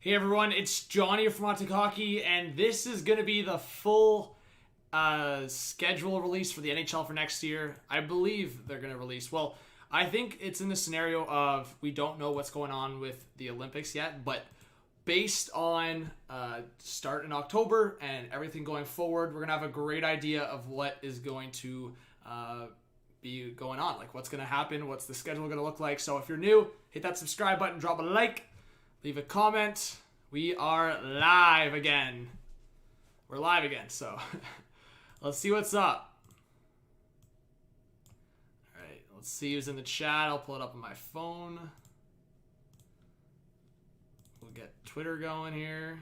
Hey everyone, it's Johnny from Montic Hockey, and this is going to be the full schedule release for the NHL for next year. I believe they're going to release, well, I think it's in the scenario of we don't know what's going on with the Olympics yet, but based on start in October and everything going forward, we're going to have a great idea of what is going to be going on, like what's going to happen, what's the schedule going to look like. So if you're new, hit that subscribe button, drop a like, leave a comment. We are live again. We're live again, so let's see what's up. All right, let's see who's in the chat. I'll pull it up on my phone. We'll get Twitter going here.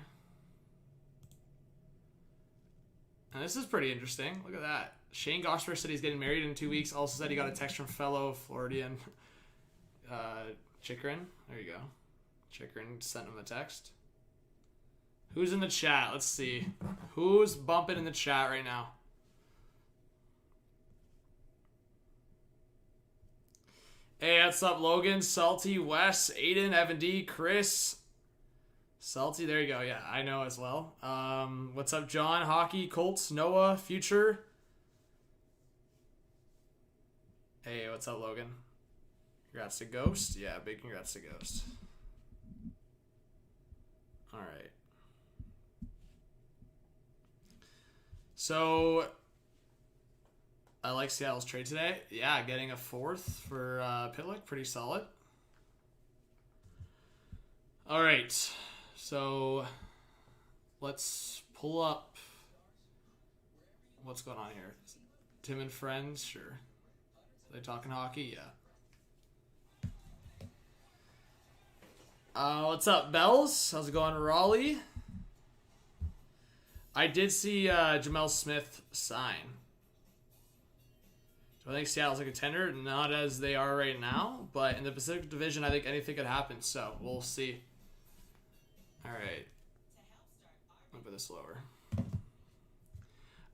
And this is pretty interesting. Look at that. Shane Gosper said he's getting married in 2 weeks. Also said he got a text from fellow Floridian Chikrin. There you go. Chikrin sent him a text. Who's in the chat? Let's see. Who's bumping in the chat right now? Hey, what's up, Logan? Salty, Wes, Aiden, Evan D, Chris. Salty, there you go. Yeah, I know as well. What's up, John? Hockey, Colts, Noah, Future. Hey, what's up, Logan? Congrats to Ghost. Yeah, big congrats to Ghost. All right. So, I like Seattle's trade today. Yeah, getting a fourth for Pitlick. Pretty solid. All right. So, let's pull up what's going on here. Tim and friends, sure. Are they talking hockey? Yeah. What's up, Bells? How's it going, Raleigh? I did see Jamel Smith sign. Do I think Seattle's a contender? Not as they are right now, but in the Pacific Division, I think anything could happen, so we'll see. All right. I'll put this lower.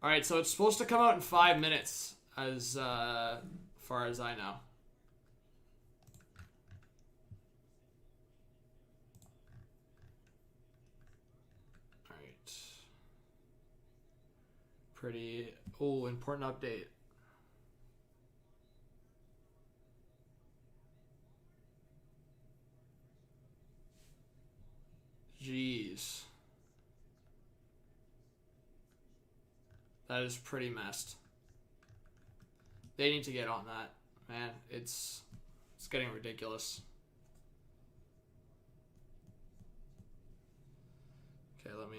All right, so it's supposed to come out in 5 minutes, as far as I know. Pretty, important update. Jeez. That is pretty messed. They need to get on that, man. It's getting ridiculous. Okay, let me...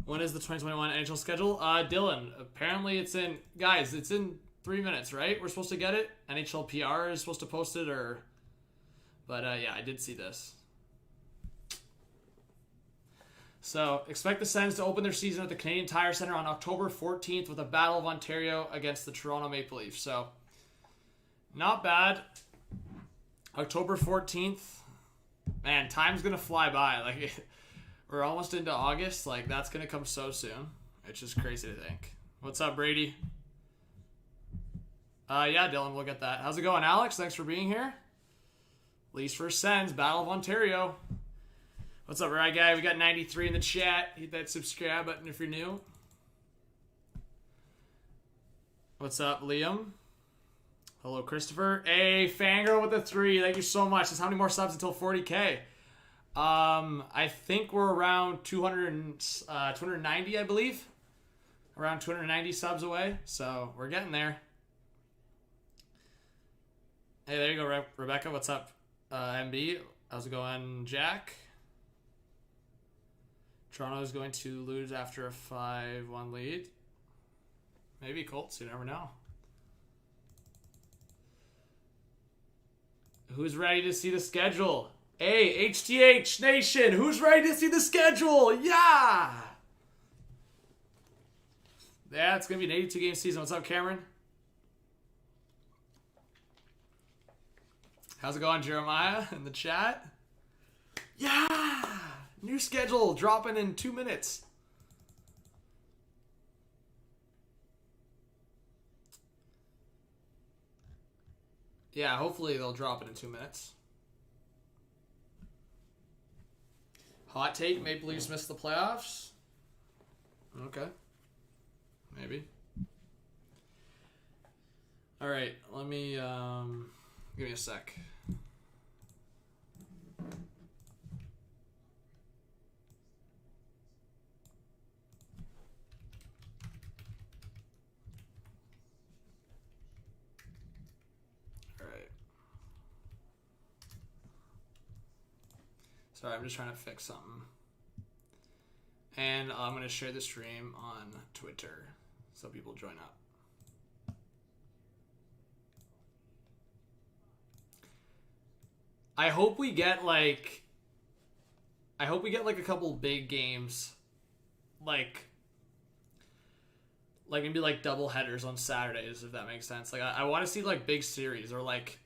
When is the 2021 NHL schedule? Dylan, apparently it's in... Guys, it's in 3 minutes, right? We're supposed to get it? NHL PR is supposed to post it, or... But, yeah, I did see this. So, expect the Sens to open their season at the Canadian Tire Center on October 14th with a Battle of Ontario against the Toronto Maple Leafs. So, not bad. October 14th. Man, time's going to fly by. Like... We're almost into August. Like, that's going to come so soon. It's just crazy to think. What's up, Brady? Yeah, Dylan, we'll get that. How's it going, Alex? Thanks for being here. Leafs vs. Sens, Battle of Ontario. What's up, right guy? We got 93 in the chat. Hit that subscribe button if you're new. What's up, Liam? Hello, Christopher. Hey, Fangirl with the 3. Thank you so much. That's how many more subs until 40K? I think we're around 290, I believe. Around 290 subs away. So, we're getting there. Hey, there you go, Rebecca. What's up, MB? How's it going, Jack? Toronto is going to lose after a 5-1 lead. Maybe Colts. You never know. Who's ready to see the schedule? Hey, HTH Nation, who's ready to see the schedule? Yeah! Yeah, it's going to be an 82-game season. What's up, Cameron? How's it going, Jeremiah, in the chat? Yeah! New schedule dropping in 2 minutes. Yeah, hopefully they'll drop it in 2 minutes. Hot take, Maple Leafs missed the playoffs? Okay. Maybe. Alright, let me, give me a sec. Alright. Sorry, I'm just trying to fix something. And I'm going to share the stream on Twitter so people join up. I hope we get like a couple big games, like maybe like double headers on Saturdays, if that makes sense. Like I want to see like big series or like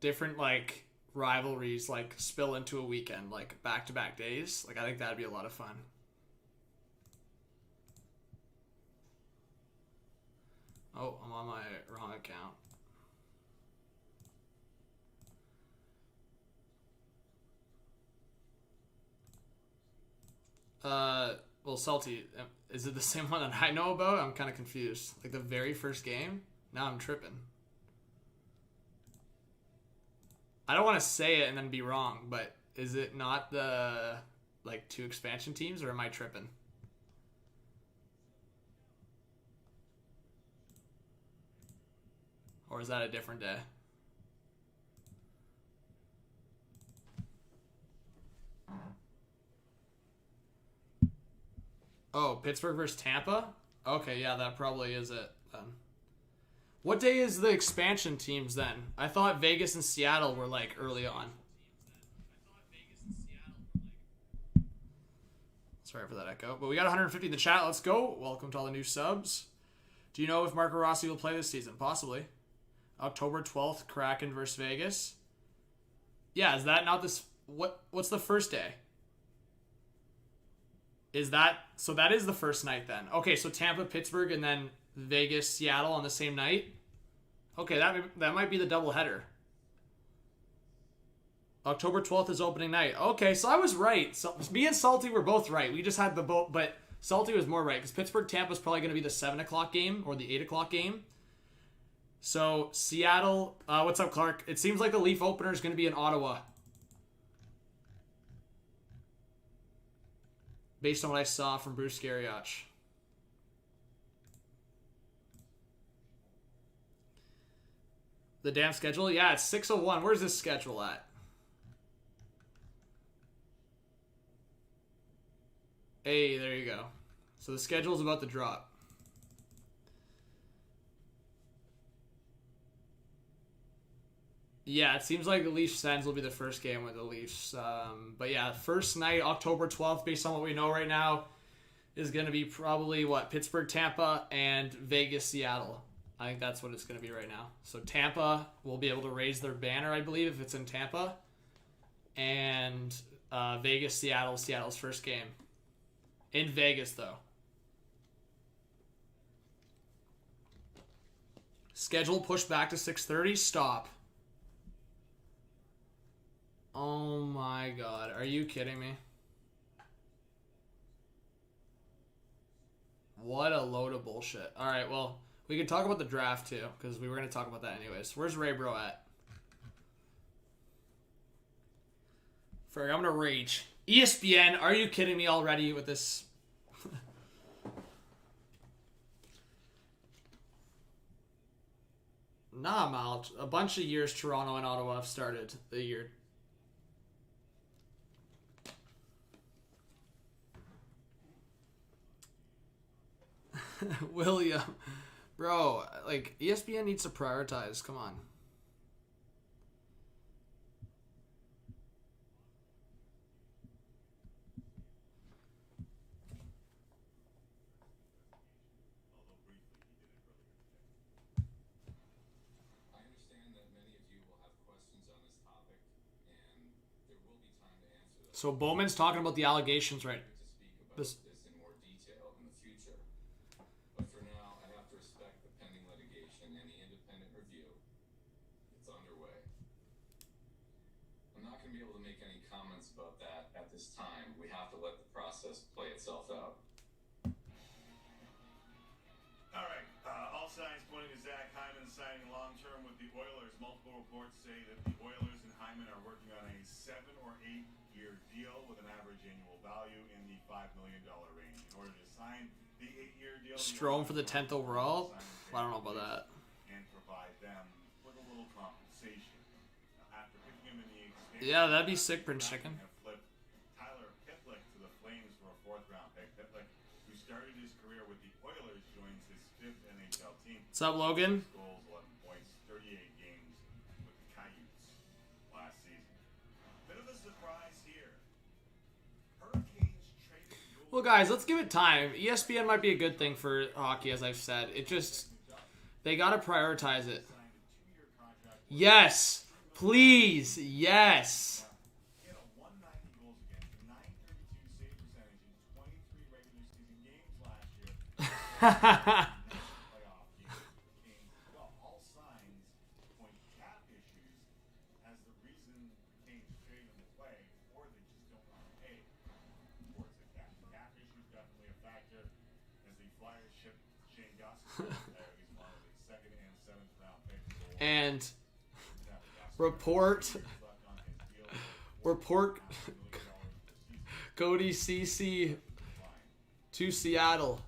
different like rivalries like spill into a weekend, like back-to-back days. Like I think that'd be a lot of fun. Oh, I'm on my wrong account. Well, Salty, is it the same one that I know about? I'm kind of confused. Like the very first game? Now I'm tripping. I don't want to say it and then be wrong, but is it not the, like, 2 expansion teams, or am I tripping? Or is that a different day? Oh, Pittsburgh versus Tampa? Okay, yeah, that probably is it then. What day is the expansion teams then? I thought Vegas and Seattle were like early on. Sorry for that echo. But we got 150 in the chat. Let's go. Welcome to all the new subs. Do you know if Marco Rossi will play this season? Possibly. October 12th, Kraken versus Vegas. Yeah, is that not this? What's the first day? Is that, so that is the first night then. Okay, so Tampa, Pittsburgh, and then Vegas, Seattle on the same night. Okay, that might be the doubleheader. October 12th is opening night. Okay, so I was right. So me and Salty were both right. We just had the boat, but Salty was more right because Pittsburgh, Tampa is probably going to be the 7 o'clock game or the 8 o'clock game. So Seattle, what's up, Clark? It seems like the Leaf opener is going to be in Ottawa. Based on what I saw from Bruce Garrioch. The damn schedule? Yeah, it's 6:01. Where's this schedule at? Hey, there you go. So the schedule's about to drop. Yeah, it seems like the Leafs Sens will be the first game with the Leafs. But yeah, first night, October 12th, based on what we know right now, is going to be probably, Pittsburgh, Tampa, and Vegas, Seattle. I think that's what it's going to be right now. So Tampa will be able to raise their banner, I believe, if it's in Tampa. And Vegas, Seattle, Seattle's first game. In Vegas, though. Schedule pushed back to 6:30. Stop. Oh my god. Are you kidding me? What a load of bullshit. Alright, well, we can talk about the draft too, because we were going to talk about that anyways. Where's Ray Bro at? Ferg, I'm going to rage. ESPN, are you kidding me already with this? Nah, Mal. A bunch of years Toronto and Ottawa have started the year. William. Bro, like, ESPN needs to prioritize. Come on. I understand that many of you will have questions on this topic, So Bowman's talking about the allegations, right? This in more detail in the future. But for now, I have to respect the pending litigation and the independent review. It's underway. I'm not going to be able to make any comments about that at this time. We have to let the process play itself out. All right. All signs pointing to Zach Hyman signing long-term with the Oilers. Multiple reports say that the Oilers and Hyman are working on a 7 or 8 year deal with an average annual value in the $5 million range. In order to sign the 8-year deal, Strome for the 10th overall? I don't know about that. And provide them with a little compensation. After picking him in the expansion, Yeah, that'd be sick, Prince Chicken. have flipped Tyler Pitlick to the Flames for a 4th-round pick. Pitlick, who started his career with the Oilers, joins his 5th NHL team. What's up, Logan? Goals, 11 points, 38 games with the Coyotes last season. Bit of a surprise here. Hurricanes traded Joel. Well, guys, let's give it time. ESPN might be a good thing for hockey, as I've said. It just... They gotta prioritize it. Signed a 2-year contract with Yes! Please! Yes! He had a 190 goals against, 932 save percentage in 23 regular season games last year. Playoff games. The Canes, well, all signs point to cap issues as the reason the Canes trade him away, or they just don't want to pay towards the cap. Cap issues definitely a factor as the Flyers ship Shane Gosselin there. He's one of the 2nd and 7th round picks. And... Report Cody CC to Seattle.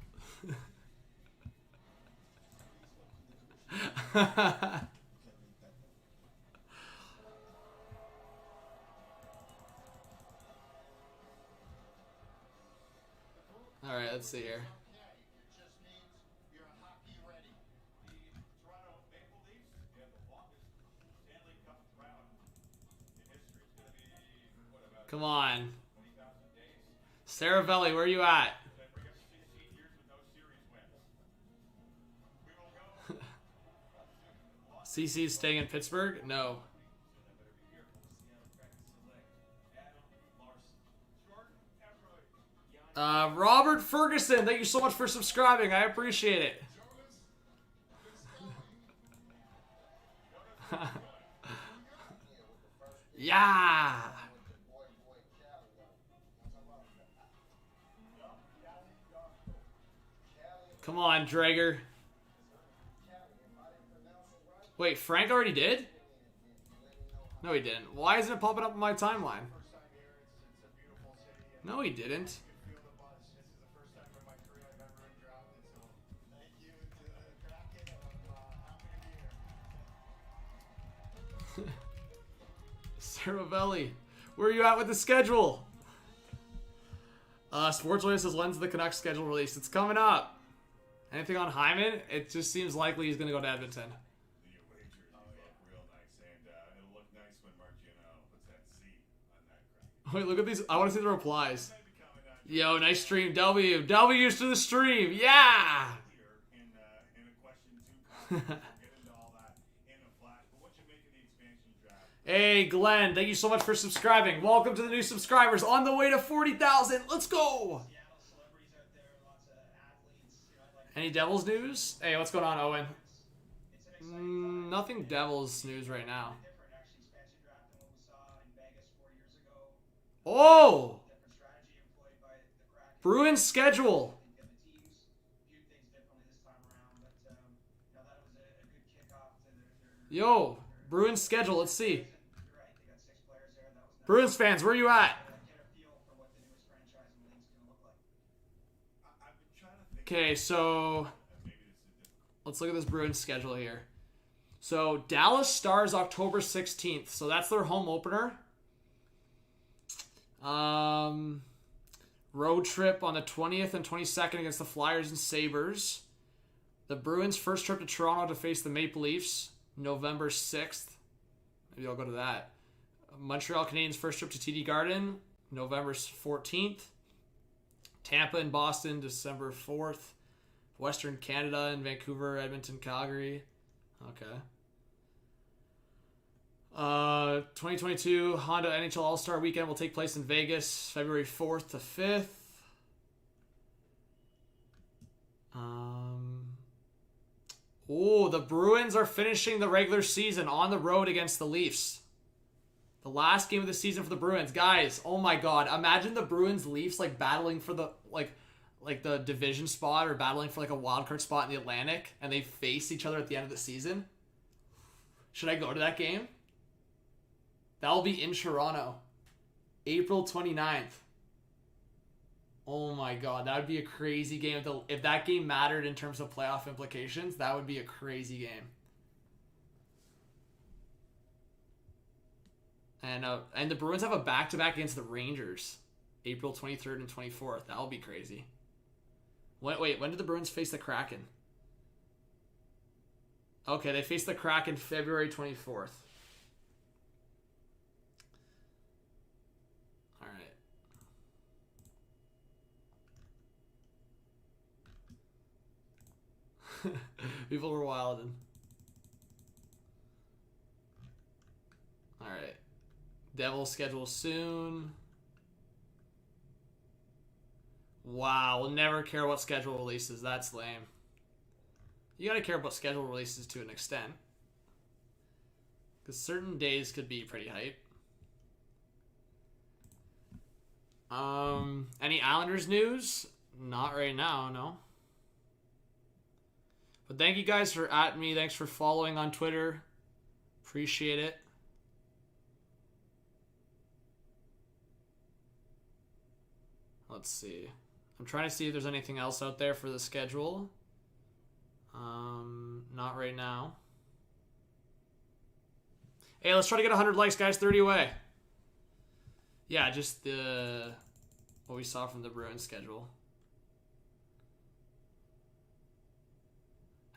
All right, let's see here. Come on. Saravelli, where are you at? CC's staying in Pittsburgh? No. Robert Ferguson, thank you so much for subscribing. I appreciate it. Yeah. Come on, Drager. Wait, Frank already did? No, he didn't. Why isn't it popping up on my timeline? No, he didn't. Saravelli, where are you at with the schedule? Sports Alert says, when's the Canucks schedule released? It's coming up. Anything on Hyman? It just seems likely he's going to go to Edmonton. The wagers look real nice, and it'll look nice when Margino puts that C on that crack. Wait, look at these. I want to see the replies. Yo, nice stream. W. W's to the stream. Yeah. In a question 2 comment, we'll get into all that in a flash. But what you make of the expansion draft? Hey, Glenn. Thank you so much for subscribing. Welcome to the new subscribers. On the way to 40,000. Let's go. Any Devils news? Hey, what's going on, Owen? Nothing Devils news right now. Oh! Bruins schedule. Yo, Bruins schedule. Let's see. Bruins fans, where are you at? Okay, so let's look at this Bruins schedule here. So Dallas Stars October 16th. So that's their home opener. Road trip on the 20th and 22nd against the Flyers and Sabres. The Bruins' first trip to Toronto to face the Maple Leafs, November 6th. Maybe I'll go to that. Montreal Canadiens' first trip to TD Garden, November 14th. Tampa and Boston, December 4th. Western Canada and Vancouver, Edmonton, Calgary. Okay. 2022 Honda NHL All-Star Weekend will take place in Vegas, February 4th to 5th. Oh, the Bruins are finishing the regular season on the road against the Leafs. The last game of the season for the Bruins. Guys, oh my god. Imagine the Bruins Leafs like battling for the like the division spot or battling for like a wild card spot in the Atlantic, and they face each other at the end of the season. Should I go to that game? That'll be in Toronto. April 29th. Oh my god, that would be a crazy game. If that game mattered in terms of playoff implications, that would be a crazy game. And the Bruins have a back-to-back against the Rangers, April 23rd and 24th. That'll be crazy. Wait, when did the Bruins face the Kraken? Okay, they faced the Kraken February 24th. People were wilding. Alright. Devils schedule soon. Wow, we'll never care what schedule releases. That's lame. You gotta care about schedule releases to an extent. Because certain days could be pretty hype. Any Islanders news? Not right now, no. But thank you guys for @me. Thanks for following on Twitter. Appreciate it. Let's see. I'm trying to see if there's anything else out there for the schedule. Not right now. Hey, let's try to get 100 likes, guys. 30 away. Yeah, just what we saw from the Bruins schedule.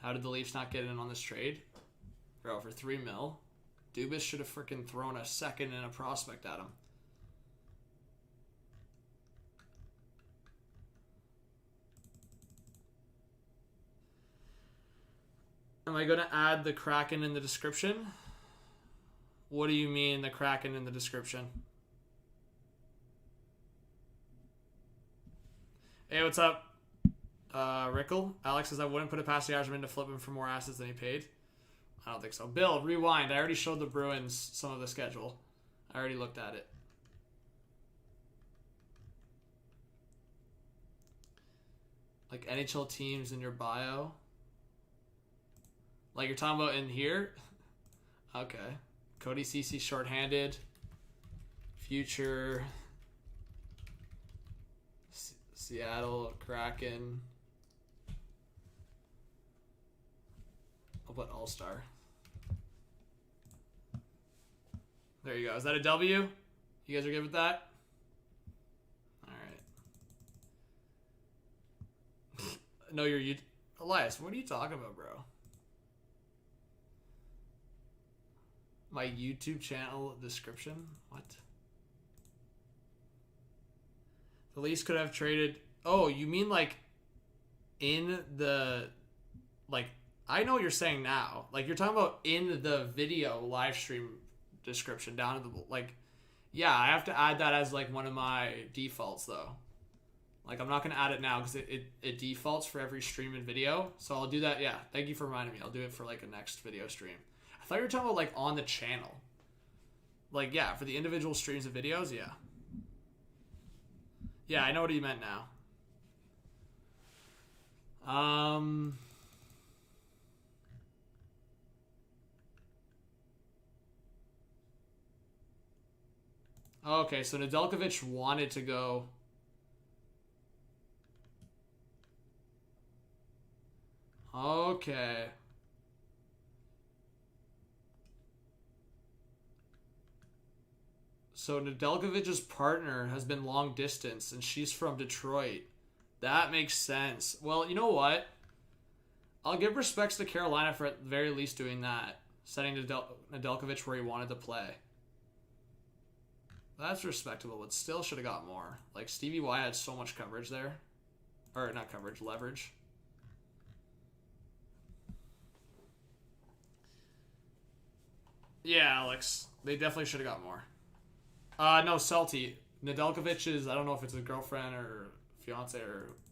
How did the Leafs not get in on this trade? Bro, for $3 million. Dubas should have freaking thrown a second and a prospect at him. Am I going to add the Kraken in the description? What do you mean the Kraken in the description? Hey, what's up? Rickle? Alex says I wouldn't put it past the Irishman to flip him for more assets than he paid. I don't think so. Bill, rewind. I already showed the Bruins some of the schedule. I already looked at it. Like NHL teams in your bio. Like you're talking about in here? Okay. Cody Ceci shorthanded. Future. Seattle Kraken. I'll put All-Star. There you go. Is that a W? You guys are good with that? Alright. No, you're... Elias, what are you talking about, bro? My YouTube channel description? What? The Leafs could have traded... Oh, you mean like in the... Like... I know what you're saying now. Like, you're talking about in the video live stream description down at the... Like, yeah, I have to add that as, like, one of my defaults, though. Like, I'm not going to add it now because it defaults for every stream and video. So I'll do that. Yeah, thank you for reminding me. I'll do it for, like, a next video stream. I thought you were talking about, like, on the channel. Like, yeah, for the individual streams and videos, yeah. Yeah, I know what you meant now. Okay, so Nedeljkovic wanted to go. Okay. So Nedeljkovic's partner has been long distance, and she's from Detroit. That makes sense. Well, you know what? I'll give respects to Carolina for at the very least doing that. Setting Nedeljkovic where he wanted to play. That's respectable, but still should have got more. Like, Stevie Y had so much coverage there. Or, not coverage, leverage. Yeah, Alex. They definitely should have got more. No, Salty. Nedeljkovic is, I don't know if it's a girlfriend or fiance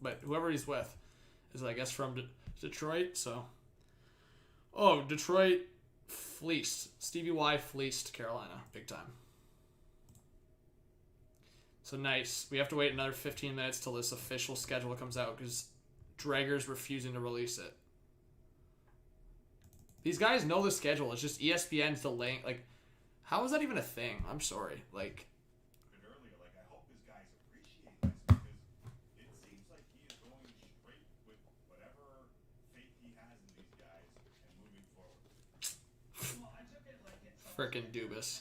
but whoever he's with is, I guess, from Detroit. So, oh, Detroit fleeced. Stevie Y fleeced Carolina big time. So nice. We have to wait another 15 minutes till this official schedule comes out because Drager's refusing to release it. These guys know the schedule. It's just ESPN's delaying. Like, how is that even a thing? I'm sorry. Like, Earlier, like I hope his guys appreciate this because it seems like he is going straight with whatever faith he has in these guys and moving forward. frickin' Dubas.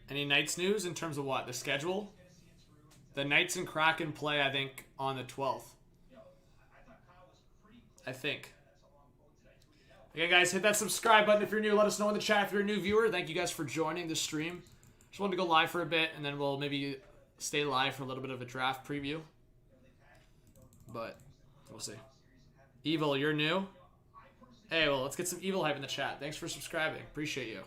Any Knights news in terms of what? The schedule? The Knights and Kraken play, I think, on the 12th. I think. Okay, guys, hit that subscribe button if you're new. Let us know in the chat if you're a new viewer. Thank you guys for joining the stream. Just wanted to go live for a bit, and then we'll maybe stay live for a little bit of a draft preview. But we'll see. Evil, you're new? Hey, well, let's get some Evil hype in the chat. Thanks for subscribing. Appreciate you.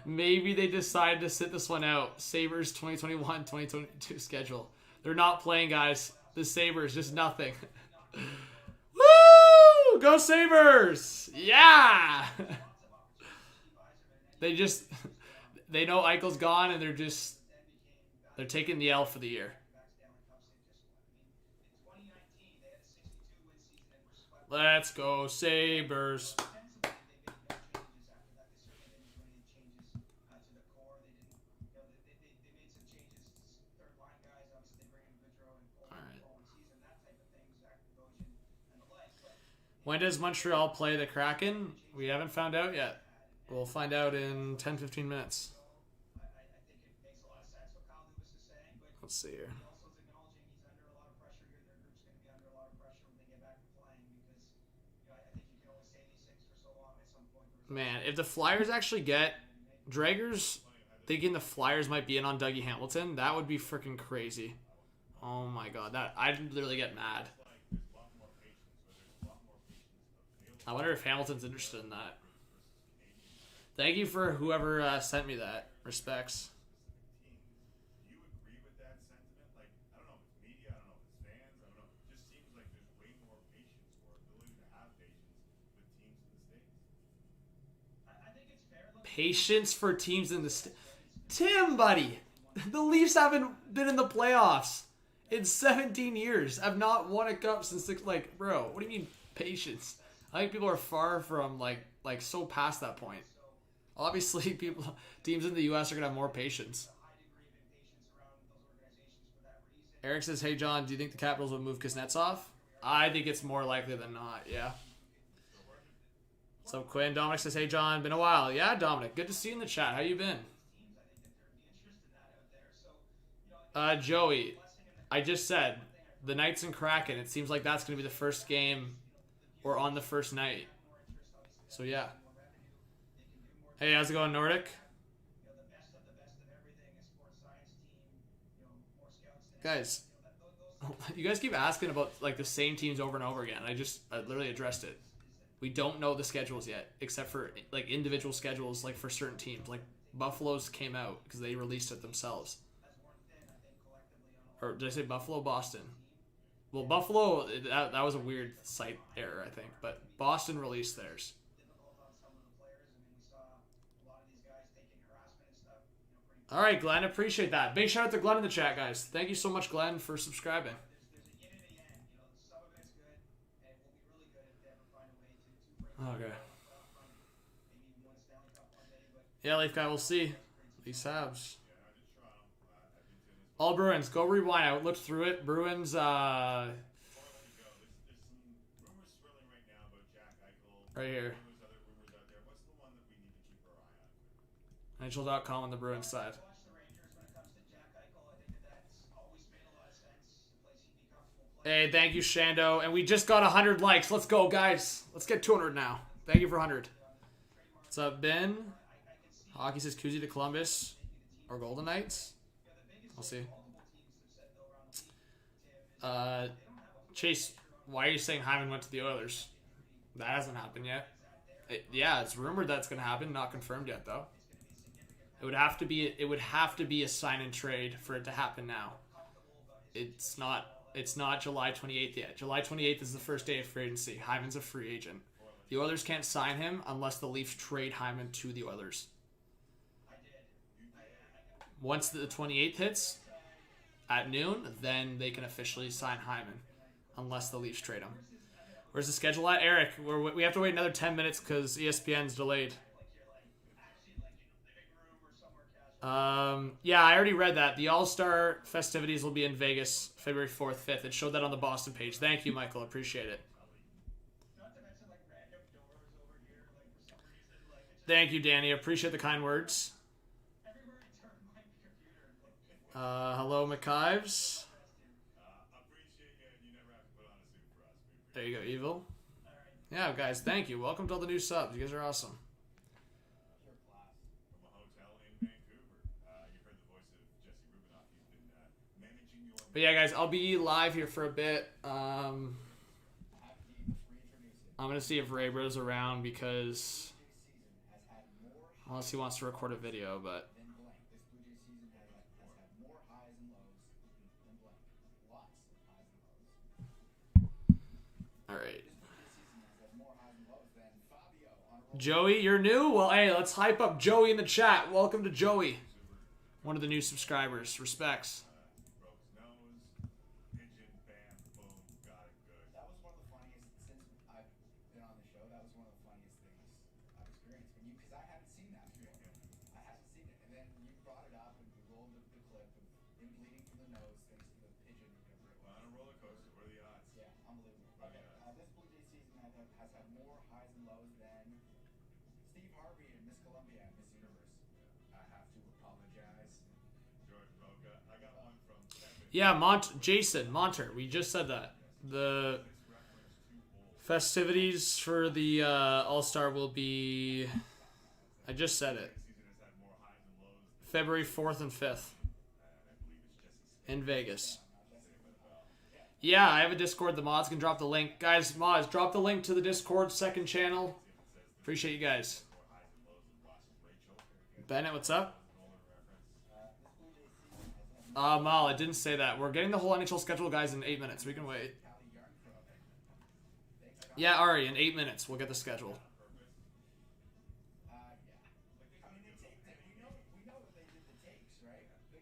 Maybe they decided to sit this one out. Sabres 2021-2022 schedule. They're not playing, guys. The Sabres, just nothing. Woo! Go Sabres! Yeah! They know Eichel's gone, and they're taking the L for the year. Let's go Sabres. When does Montreal play the Kraken? We haven't found out yet. We'll find out in 10-15 minutes. Let's see here. Man, if the Flyers actually get Drager's thinking the Flyers might be in on Dougie Hamilton, that would be freaking crazy. Oh my god, I'd literally get mad. I wonder if Hamilton's interested in that. Thank you for whoever sent me that. Respects. Do you agree with that sentiment? Like, I don't know if it's media, I don't know if it's fans, I don't know. It just seems like there's way more patience or ability to have patience with teams in the States. I think it's fair. Patience for teams in the States. Tim, buddy. The Leafs haven't been in the playoffs in 17 years. I've not won a cup since like, bro, what do you mean patience? I think people are far from like so past that point. Obviously, teams in the U.S. are gonna have more patience. Eric says, "Hey John, do you think the Capitals will move Kuznetsov?" I think it's more likely than not. Yeah. So Quinn, Dominic says, "Hey John, been a while." Yeah, Dominic, good to see you in the chat. How you been? Joey, I just said the Knights and Kraken. It seems like that's gonna be the first game. Or on the first night. So, yeah. Hey, how's it going, Nordic? Guys, you guys keep asking about like the same teams over and over again. I literally addressed it. We don't know the schedules yet, except for like individual schedules like for certain teams. Like Buffalo's came out because they released it themselves. Or did I say Buffalo? Boston. Well, Buffalo, that was a weird site error, I think. But Boston released theirs. All right, Glenn, appreciate that. Big shout out to Glenn in the chat, guys. Thank you so much, Glenn, for subscribing. Okay. Yeah, Leaf Guy, we'll see. These Habs. All Bruins. Go rewind. I looked through it. Bruins, right here. NHL.com on the Bruins side. Hey, thank you, Shando. And we just got 100 likes. Let's go, guys. Let's get 200 now. Thank you for 100. What's up, Ben? Hockey says Kuzi to Columbus or Golden Knights. I'll see. Chase, why are you saying Hyman went to the Oilers? That hasn't happened yet. Yeah, it's rumored that's going to happen. Not confirmed yet, though. It would have to be. It would have to be a sign and trade for it to happen now. It's not. It's not July 28th yet. July 28th is the first day of free agency. Hyman's a free agent. The Oilers can't sign him unless the Leafs trade Hyman to the Oilers. Once the 28th hits at noon, then they can officially sign Hyman, unless the Leafs trade him. Where's the schedule at, Eric? We have to wait another 10 minutes because ESPN's delayed. Yeah, I already read that. The All-Star festivities will be in Vegas February 4th, 5th. It showed that on the Boston page. Thank you, Michael. Appreciate it. Thank you, Danny. Appreciate the kind words. Hello, McIves. There you go, Evil. Yeah, guys, thank you. Welcome to all the new subs. You guys are awesome. But yeah, guys, I'll be live here for a bit. I'm going to see if Ray Bro's around because... unless he wants to record a video, but... Alright. Joey, you're new? Well, hey, let's hype up Joey in the chat. Welcome to Joey. One of the new subscribers. Respects. Yeah, Jason, Monter, we just said that. The festivities for the All-Star will be... I just said it. February 4th and 5th. In Vegas. Yeah, I have a Discord. The mods can drop the link. Guys, mods, drop the link to the Discord second channel. Appreciate you guys. Bennett, what's up? Mal, I didn't say that. We're getting the whole NHL schedule, guys, in 8 minutes. We can wait. Yeah, Ari, in 8 minutes, we'll get the schedule.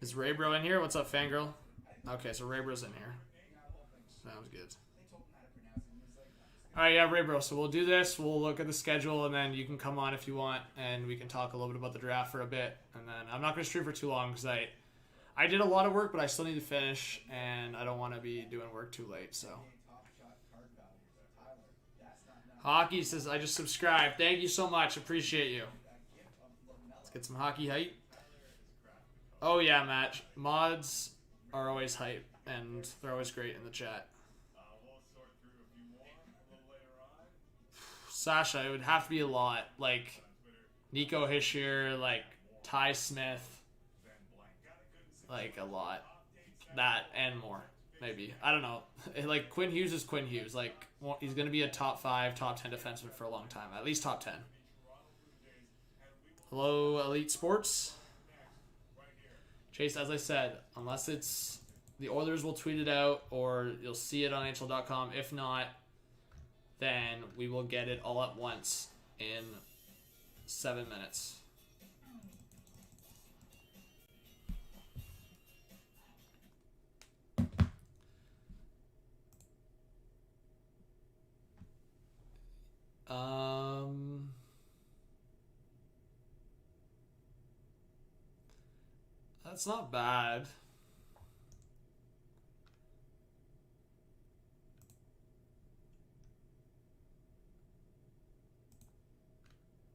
Is Ray Bro in here? What's up, fangirl? Okay, so Ray Bro's in here. Sounds good. Alright, yeah, Ray Bro. So we'll do this. We'll look at the schedule, and then you can come on if you want, and we can talk a little bit about the draft for a bit. And then I'm not going to stream for too long because I did a lot of work, but I still need to finish, and I don't want to be doing work too late, so. Hockey says, I just subscribed. Thank you so much. Appreciate you. Let's get some hockey hype. Oh, yeah, Matt. Mods are always hype, and they're always great in the chat. Sasha, it would have to be a lot. Like, Nico Hischier, like, Ty Smith. Like, a lot. That and more, maybe. I don't know. Like, Quinn Hughes is Quinn Hughes. Like, he's going to be a top 5, top 10 defenseman for a long time. At least top 10. Hello, Elite Sports. Chase, as I said, unless it's... the Oilers will tweet it out, or you'll see it on NHL.com. If not, then we will get it all at once in 7 minutes. That's not bad.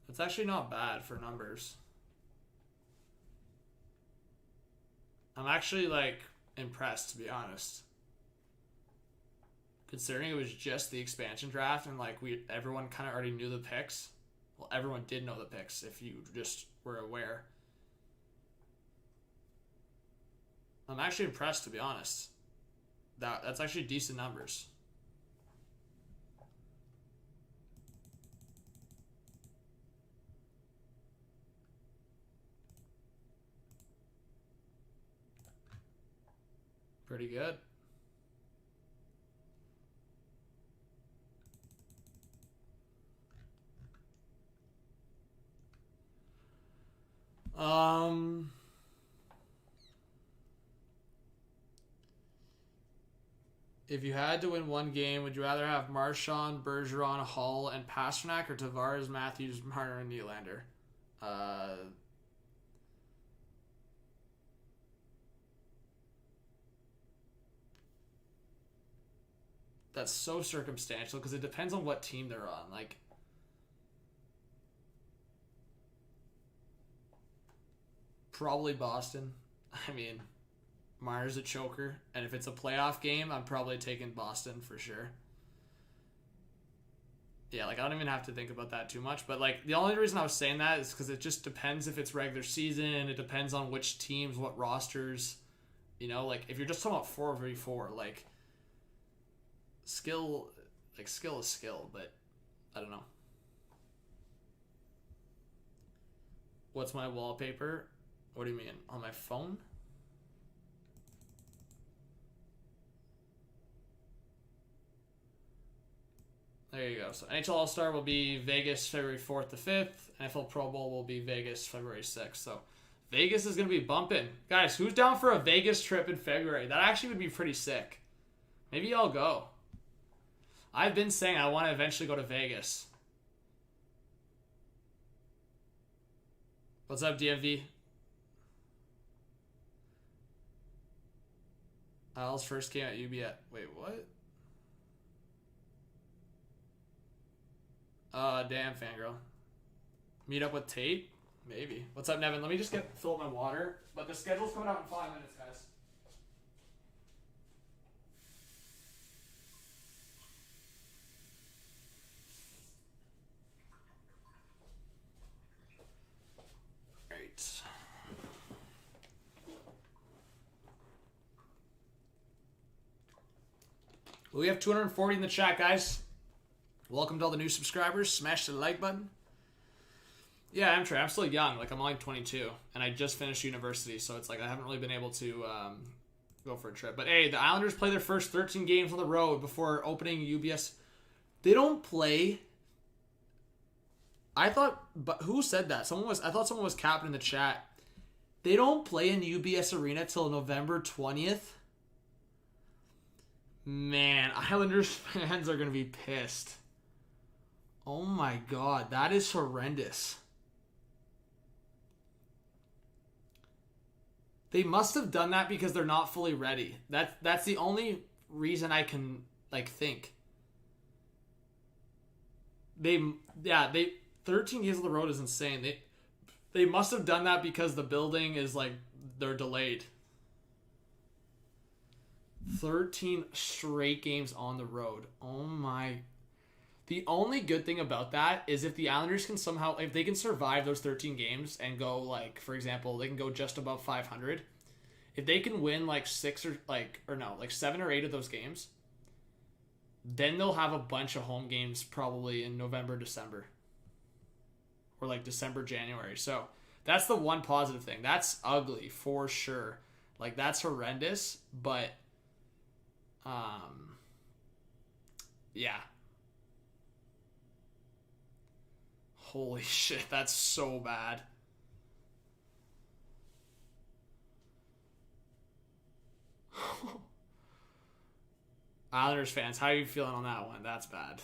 That's actually not bad for numbers. I'm actually, like, impressed, to be honest. Considering it was just the expansion draft and, like, everyone kind of already knew the picks. Well, everyone did know the picks if you just were aware. I'm actually impressed, to be honest. That's actually decent numbers. Pretty good. If you had to win one game, would you rather have Marchand, Bergeron, Hall, and Pasternak, or Tavares, Matthews, Marner, and Nylander? That's so circumstantial because it depends on what team they're on. Like, probably Boston. I mean, Marner's a choker, and if it's a playoff game, I'm probably taking Boston for sure. Yeah, like, I don't even have to think about that too much, but, like, the only reason I was saying that is because it just depends if it's regular season, it depends on which teams, what rosters, you know, like, if you're just talking about 4v4, like, skill is skill, but I don't know. What's my wallpaper? What do you mean? On my phone? There you go. So NHL All-Star will be Vegas February 4th to 5th. NFL Pro Bowl will be Vegas February 6th. So Vegas is going to be bumping. Guys, who's down for a Vegas trip in February? That actually would be pretty sick. Maybe I'll go. I've been saying I want to eventually go to Vegas. What's up, DMV? Al's first game at UBS. Wait, what? Damn, fangirl. Meet up with Tate? Maybe. What's up, Nevin? Let me just fill up my water. But the schedule's coming out in 5 minutes, guys. Right. We have 240 in the chat, guys. Welcome to all the new subscribers. Smash the like button. Yeah, I'm Trey. I'm still young. Like, I'm only 22. And I just finished university. So it's like I haven't really been able to go for a trip. But, hey, the Islanders play their first 13 games on the road before opening UBS. They don't play. I thought... But who said that? I thought someone was capping in the chat. They don't play in UBS Arena till November 20th. Man, Islanders fans are going to be pissed. Oh my god, that is horrendous. They must have done that because they're not fully ready. That's the only reason I can like think. They 13 games on the road is insane. They must have done that because the building is like they're delayed. 13 straight games on the road. Oh my. The only good thing about that is if the Islanders can somehow, if they can survive those 13 games and go like, for example, they can go just above 500. If they can win like 7 or 8 of those games, then they'll have a bunch of home games probably in November, December. Or like December, January. So that's the one positive thing. That's ugly for sure. Like that's horrendous, but yeah. Holy shit, that's so bad. Islanders fans, how are you feeling on that one? That's bad.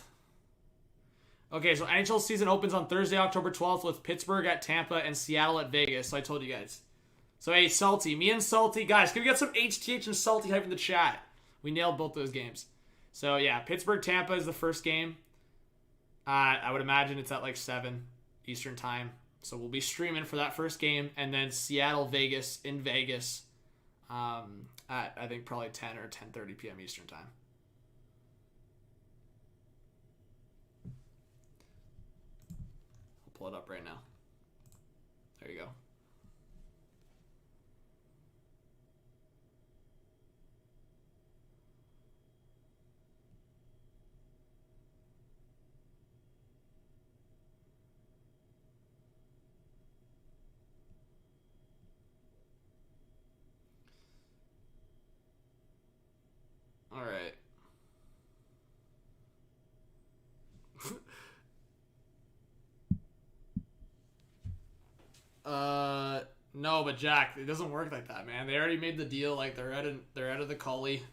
Okay, so NHL season opens on Thursday, October 12th with Pittsburgh at Tampa and Seattle at Vegas. So I told you guys. So, hey, Salty. Me and Salty. Guys, can we get some HTH and Salty hype in the chat? We nailed both those games. So, yeah, Pittsburgh-Tampa is the first game. I would imagine it's at like 7 Eastern time. So we'll be streaming for that first game. And then Seattle-Vegas in Vegas at, I think, probably 10 or 10:30 p.m. Eastern time. I'll pull it up right now. There you go. No, but Jack, it doesn't work like that, man. They already made the deal. Like they're out of the Cully.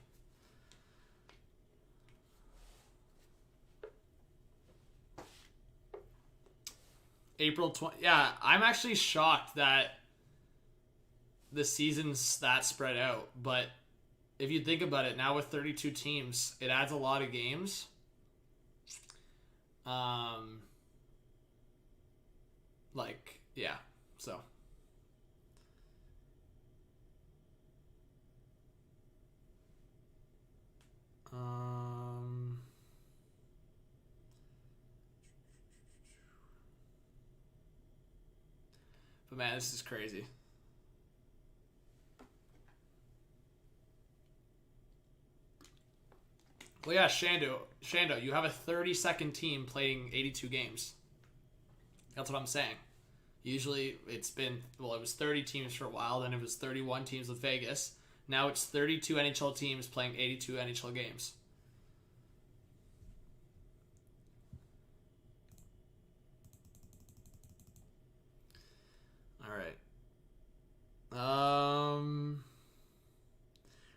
April 20. Yeah, I'm actually shocked that the season's that spread out. But if you think about it, now with 32 teams, it adds a lot of games. Like, yeah, so. But man, this is crazy. Well, yeah, Shando, you have a 32nd team playing 82 games. That's what I'm saying. Usually it's been, well, it was 30 teams for a while, then it was 31 teams with Vegas. Now it's 32 NHL teams playing 82 NHL games. All right.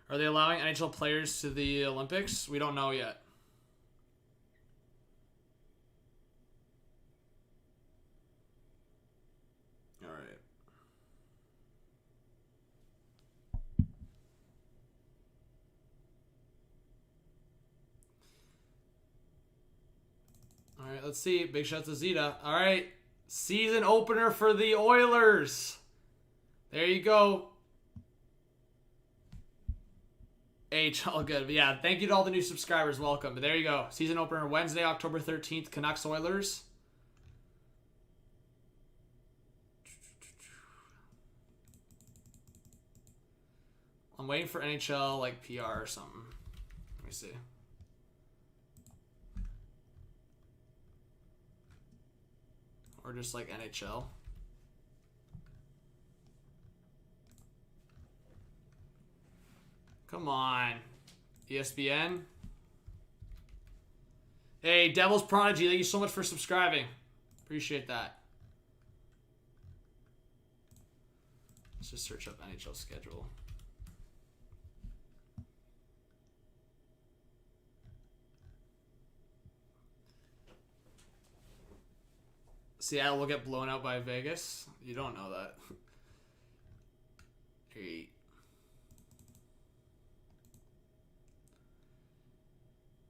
Are they allowing NHL players to the Olympics? We don't know yet. All right. All right, let's see. Big shout to Zeta. All right. Season opener for the Oilers. There you go. AHL good. But yeah, thank you to all the new subscribers. Welcome. But there you go. Season opener Wednesday, October 13th. Canucks Oilers. I'm waiting for NHL like PR or something. Let me see. Or just like NHL. Come on. ESPN. Hey, Devil's Prodigy, thank you so much for subscribing. Appreciate that. Let's just search up NHL schedule. Seattle will get blown out by Vegas. You don't know that. 8.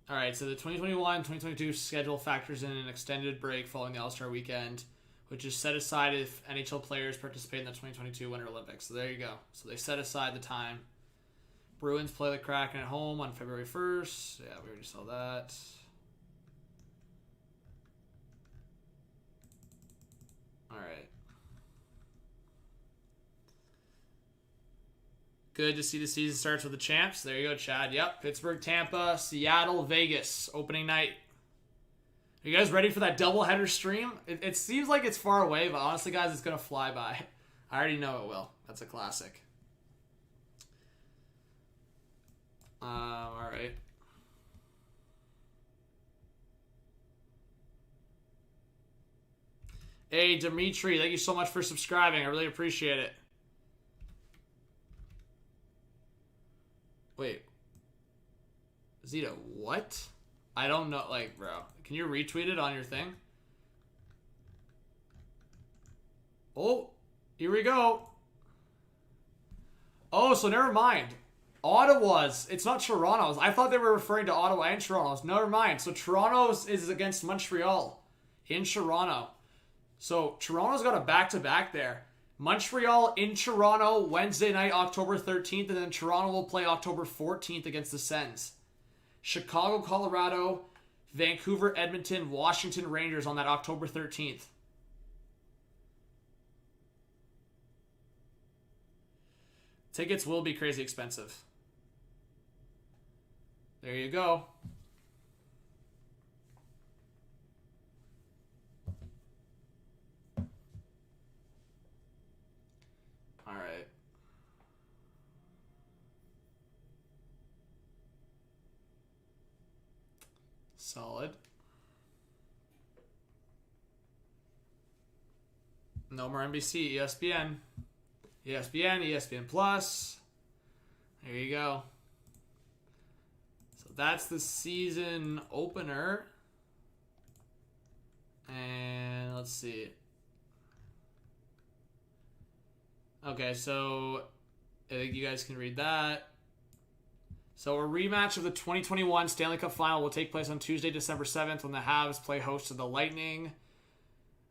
All right, so the 2021-2022 schedule factors in an extended break following the All-Star weekend, which is set aside if NHL players participate in the 2022 Winter Olympics. So there you go. So they set aside the time. Bruins play the Kraken at home on February 1st. Yeah, we already saw that. All right. Good to see the season starts with the champs. There you go, Chad. Yep. Pittsburgh, Tampa, Seattle, Vegas. Opening night. Are you guys ready for that doubleheader stream? It seems like it's far away, but honestly, guys, it's going to fly by. I already know it will. That's a classic. All right. Hey, Dimitri, thank you so much for subscribing. I really appreciate it. Wait. Zeta, what? I don't know. Like, bro, can you retweet it on your thing? Oh, here we go. Oh, so never mind. Ottawa's. It's not Toronto's. I thought they were referring to Ottawa and Toronto's. Never mind. So Toronto's is against Montreal in Toronto. So Toronto's got a back-to-back there. Montreal in Toronto Wednesday night, October 13th, and then Toronto will play October 14th against the Sens. Chicago, Colorado, Vancouver, Edmonton, Washington Rangers on that October 13th. Tickets will be crazy expensive. There you go. All right. Solid. No more NBC, ESPN. ESPN, ESPN Plus. There you go. So that's the season opener. And let's see. Okay, so I think you guys can read that. So a rematch of the 2021 Stanley Cup Final will take place on Tuesday, December 7th when the Habs play host to the Lightning.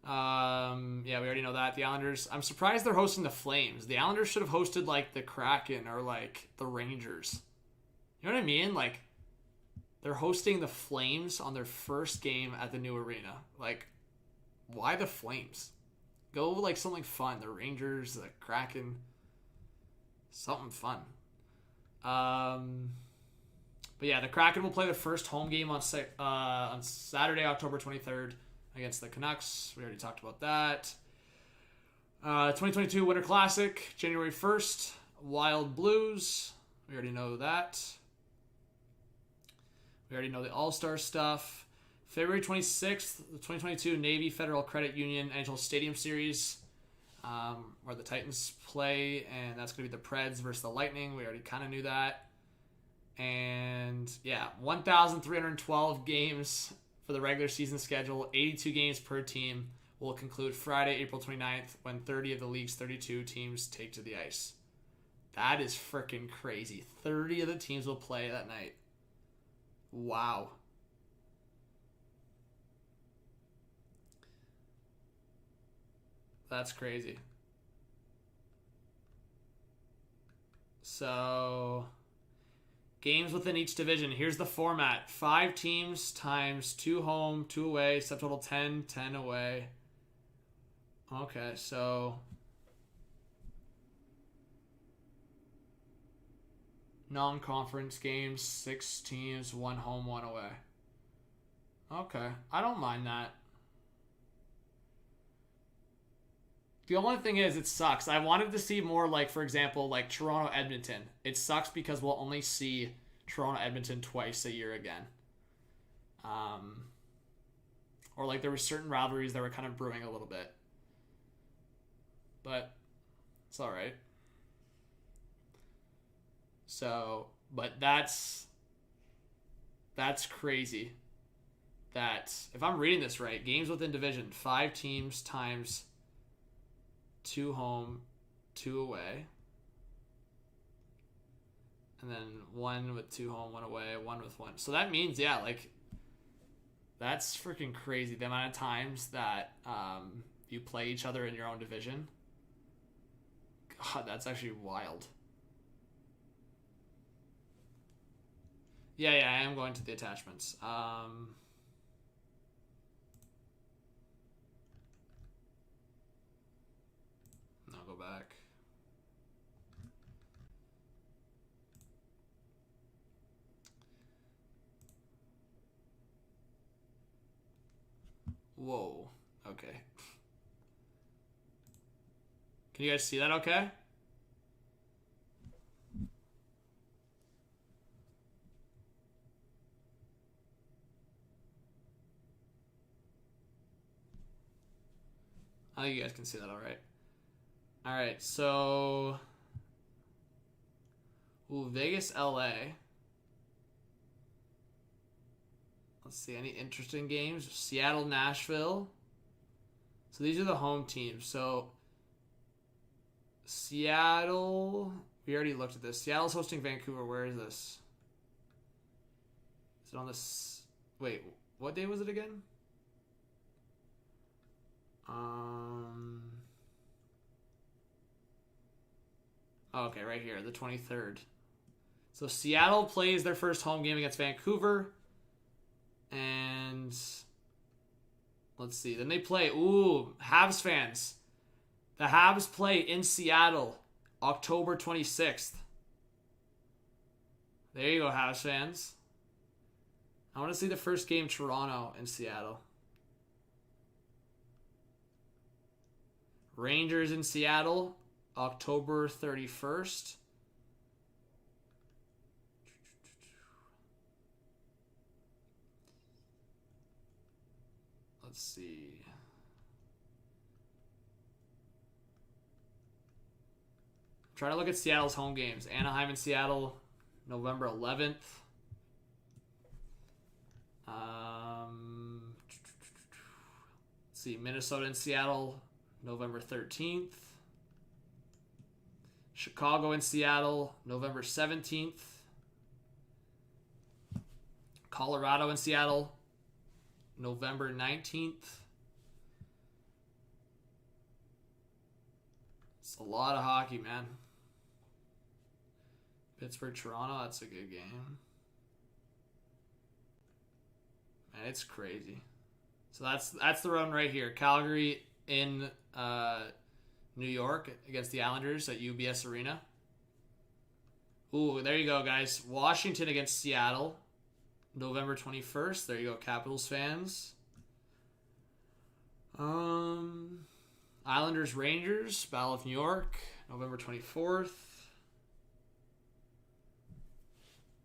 Yeah, we already know that. The Islanders, I'm surprised they're hosting the Flames. The Islanders should have hosted like the Kraken or like the Rangers. You know what I mean? Like they're hosting the Flames on their first game at the new arena. Like, why the Flames? Go like something fun. The Rangers, the Kraken, something fun. But yeah, the Kraken will play their first home game on Saturday, October 23rd against the Canucks. We already talked about that. 2022 Winter Classic, January 1st, Wild Blues. We already know that. We already know the All-Star stuff. February 26th, the 2022 Navy Federal Credit Union NHL Stadium Series, where the Titans play, and that's going to be the Preds versus the Lightning. We already kind of knew that. And yeah, 1,312 games for the regular season schedule, 82 games per team, will conclude Friday, April 29th, when 30 of the league's 32 teams take to the ice. That is freaking crazy. 30 of the teams will play that night. Wow. That's crazy. So, games within each division. Here's the format. 5 teams times 2 home, 2 away. Subtotal 10, 10 away. Okay, so non-conference games, 6 teams, 1 home, 1 away. Okay, I don't mind that. The only thing is, it sucks. I wanted to see more, like, for example, like Toronto-Edmonton. It sucks because we'll only see Toronto-Edmonton twice a year again. Or, like, there were certain rivalries that were kind of brewing a little bit. But it's all right. So, but that's crazy. That, if I'm reading this right, games within division, 5 teams times 2 home, 2 away. And then 1 with 2 home, 1 away, 1 with 1. So that means, yeah, like, that's freaking crazy. The amount of times that you play each other in your own division. God, that's actually wild. Yeah, I am going to the attachments. I'll go back. Whoa. Okay. Can you guys see that okay? I think you guys can see that all right. All right, so Vegas, LA. Let's see, any interesting games? Seattle, Nashville. So these are the home teams. So Seattle, we already looked at this. Seattle's hosting Vancouver. Where is this? Is it on this? Wait, what day was it again? Okay, right here, the 23rd. So Seattle plays their first home game against Vancouver. And let's see. Then they play, Habs fans. The Habs play in Seattle, October 26th. There you go, Habs fans. I want to see the first game, Toronto in Seattle. Rangers in Seattle, October 31st. Let's see. trying to look at Seattle's home games. Anaheim and Seattle, November 11th. Let's see, Minnesota and Seattle, November 13th. Chicago and Seattle, November 17th. Colorado and Seattle, November 19th. It's a lot of hockey, man. Pittsburgh, Toronto, that's a good game. Man, it's crazy. So that's the run right here. Calgary in New York against the Islanders at UBS Arena. Ooh, there you go, guys. Washington against Seattle, November 21st. There you go, Capitals fans. Islanders Rangers, Battle of New York, November 24th.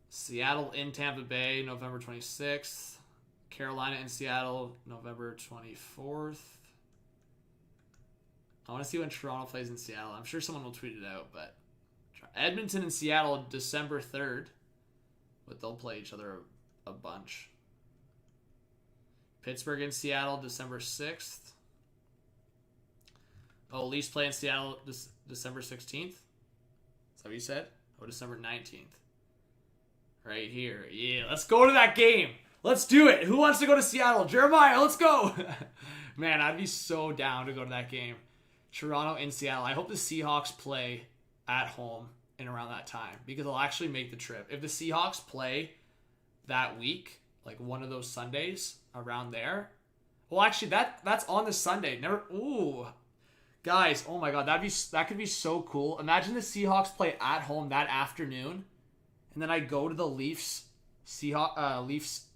Seattle in Tampa Bay, November 26th. Carolina in Seattle, November 24th. I want to see when Toronto plays in Seattle. I'm sure someone will tweet it out, but Edmonton and Seattle, December 3rd. But they'll play each other a bunch. Pittsburgh and Seattle, December 6th. Oh, Leafs play in Seattle December 16th. Is that what you said? Oh, December 19th. Right here. Yeah, let's go to that game. Let's do it. Who wants to go to Seattle? Jeremiah, let's go. Man, I'd be so down to go to that game. Toronto in Seattle. I hope the Seahawks play at home and around that time because I'll actually make the trip. If the Seahawks play that week, like one of those Sundays around there. Well, actually, that's on the Sunday. Ooh. Guys, oh my God, that could be so cool. Imagine the Seahawks play at home that afternoon, and then I go to the Leafs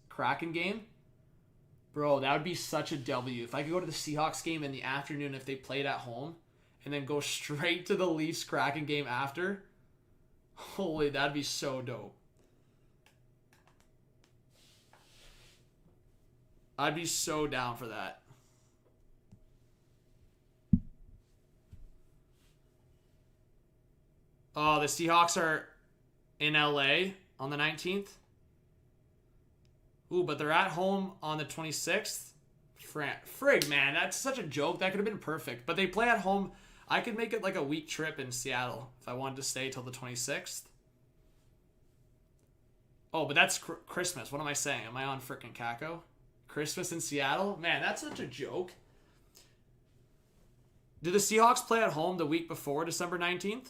Kraken game. Bro, that would be such a W. If I could go to the Seahawks game in the afternoon if they played at home, and then go straight to the Leafs Kraken game after. Holy, that'd be so dope. I'd be so down for that. Oh, the Seahawks are in LA on the 19th. Ooh, but they're at home on the 26th. Frig, man, that's such a joke. That could have been perfect. But they play at home. I could make it like a week trip in Seattle if I wanted to stay till the 26th. Oh, but that's Christmas. What am I saying? Am I on frickin' Kako? Christmas in Seattle? Man, that's such a joke. Do the Seahawks play at home the week before December 19th?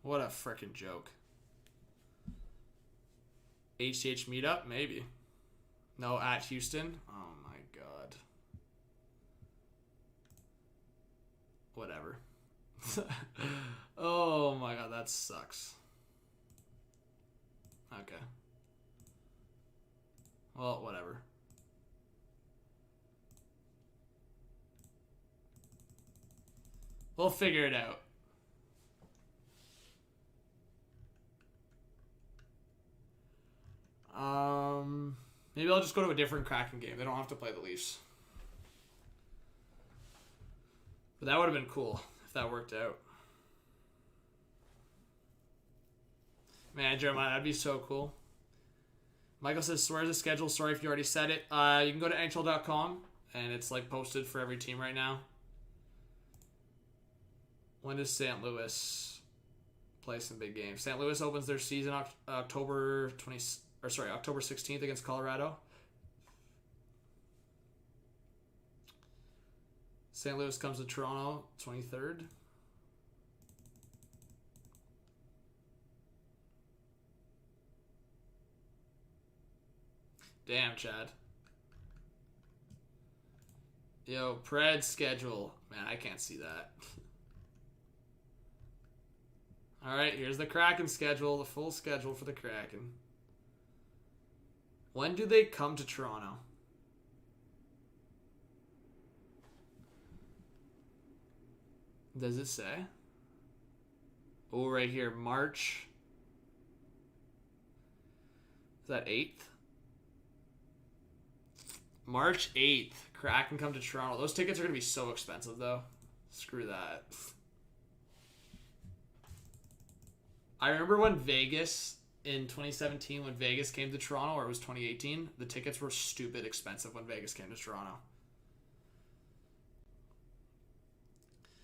What a frickin' joke. HTH meetup? Maybe. No, at Houston? Oh my God. Whatever. Oh my God, that sucks. Okay. Well, whatever. We'll figure it out. Maybe I'll just go to a different Kraken game. They don't have to play the Leafs. But that would have been cool if that worked out. Man, Jeremiah, that'd be so cool. Michael says, where's the schedule? Sorry if you already said it. You can go to NHL.com, and it's like posted for every team right now. When does St. Louis play some big games? St. Louis opens their season October 16th against Colorado. St. Louis comes to Toronto 23rd. Damn, Chad. Yo, Pred schedule. Man, I can't see that. Alright, here's the Kraken schedule, the full schedule for the Kraken. When do they come to Toronto? Does it say? Oh, right here, March. Is that 8th? March 8th. Kraken come to Toronto. Those tickets are going to be so expensive, though. Screw that. I remember when Vegas, in 2017, when Vegas came to Toronto, or it was 2018, the tickets were stupid expensive when Vegas came to Toronto.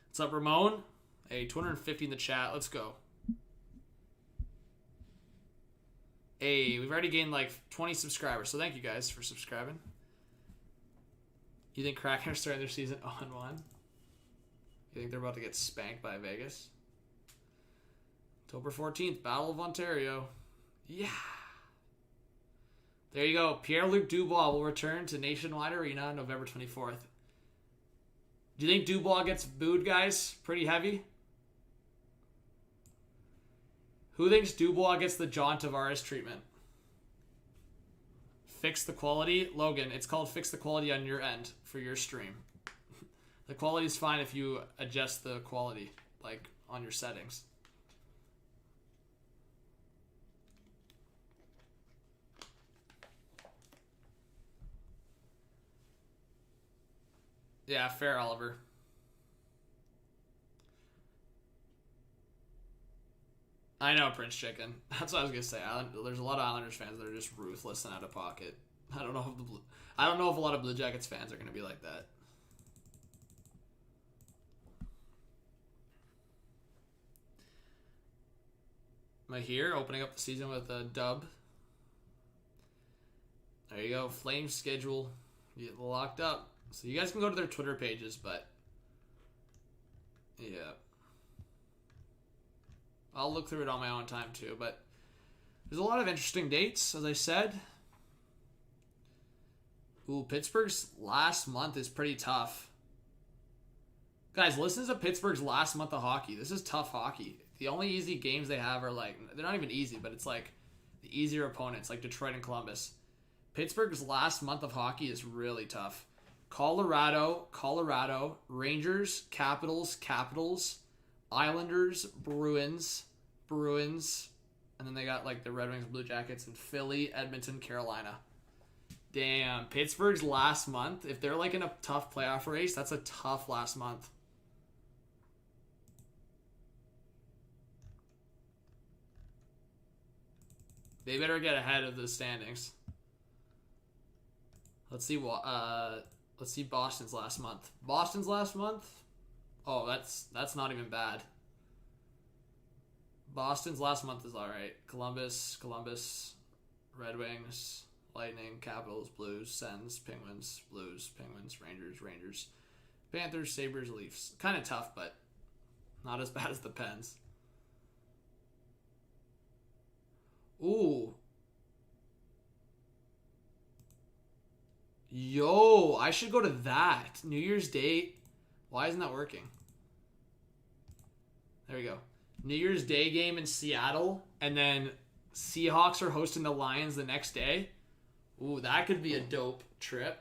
What's up, Ramon? Hey, 250 in the chat. Let's go. Hey, we've already gained like 20 subscribers, so thank you guys for subscribing. You think Kraken are starting their season 0-1? You think they're about to get spanked by Vegas? October 14th, Battle of Ontario. Yeah. There you go. Pierre-Luc Dubois will return to Nationwide Arena on November 24th. Do you think Dubois gets booed, guys? Pretty heavy? Who thinks Dubois gets the John Tavares treatment? Fix the quality? Logan, it's called fix the quality on your end for your stream. The quality is fine if you adjust the quality, like on your settings. Yeah, fair, Oliver. I know, Prince Chicken. That's what I was gonna say. There's a lot of Islanders fans that are just ruthless and out of pocket. I don't know if a lot of Blue Jackets fans are gonna be like that. Am I here? Opening up the season with a dub. There you go. Flames schedule. Get locked up. So you guys can go to their Twitter pages, but yeah. I'll look through it on my own time too, but there's a lot of interesting dates, as I said. Ooh, Pittsburgh's last month is pretty tough. Guys, listen to Pittsburgh's last month of hockey. This is tough hockey. The only easy games they have are like, they're not even easy, but it's like the easier opponents, like Detroit and Columbus. Pittsburgh's last month of hockey is really tough. Colorado, Rangers, Capitals, Islanders, Bruins, and then they got like the Red Wings, Blue Jackets, and Philly, Edmonton, Carolina. Damn, Pittsburgh's last month, if they're like in a tough playoff race, that's a tough last month. They better get ahead of the standings. Let's see what let's see Boston's last month. Boston's last month? Oh, that's not even bad. Boston's last month is alright. Columbus, Red Wings, Lightning, Capitals, Blues, Sens, Penguins, Blues, Penguins, Rangers, Panthers, Sabres, Leafs. Kind of tough, but not as bad as the Pens. Ooh. Yo, I should go to that. New Year's Day. Why isn't that working? There we go. New Year's Day game in Seattle, and then Seahawks are hosting the Lions the next day. Ooh, that could be a dope trip.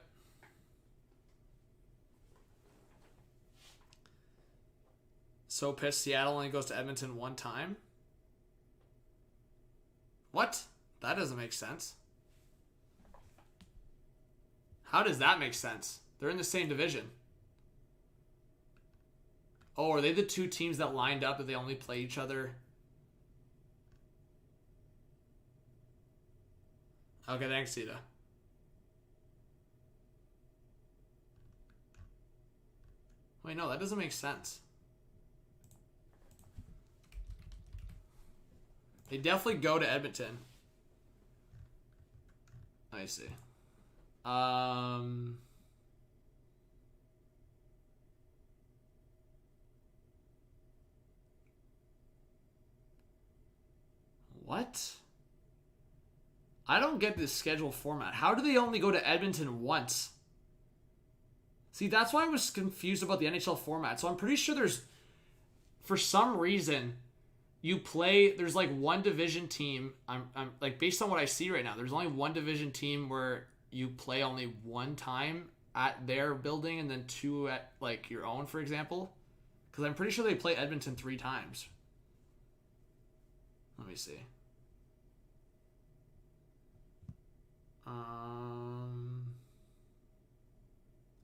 So pissed Seattle only goes to Edmonton one time. What? That doesn't make sense. How does that make sense? They're in the same division. Oh, are they the two teams that lined up that they only play each other? Okay, thanks, Sita. Wait, no, that doesn't make sense. They definitely go to Edmonton. I see. What? I don't get this schedule format. How do they only go to Edmonton once? See, that's why I was confused about the NHL format. So I'm pretty sure there's, for some reason, you play, there's like one division team. I'm like, based on what I see right now, there's only one division team where you play only one time at their building and then two at like your own, for example. Because I'm pretty sure they play Edmonton 3 times. Let me see.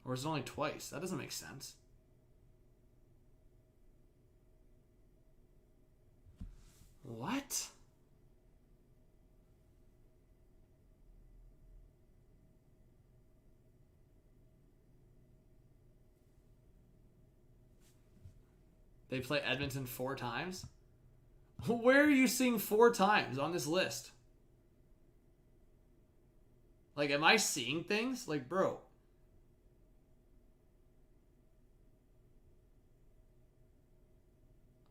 Or is it only twice? That doesn't make sense. What? They play Edmonton 4 times? Where are you seeing 4 times on this list? Like, am I seeing things? Like, bro.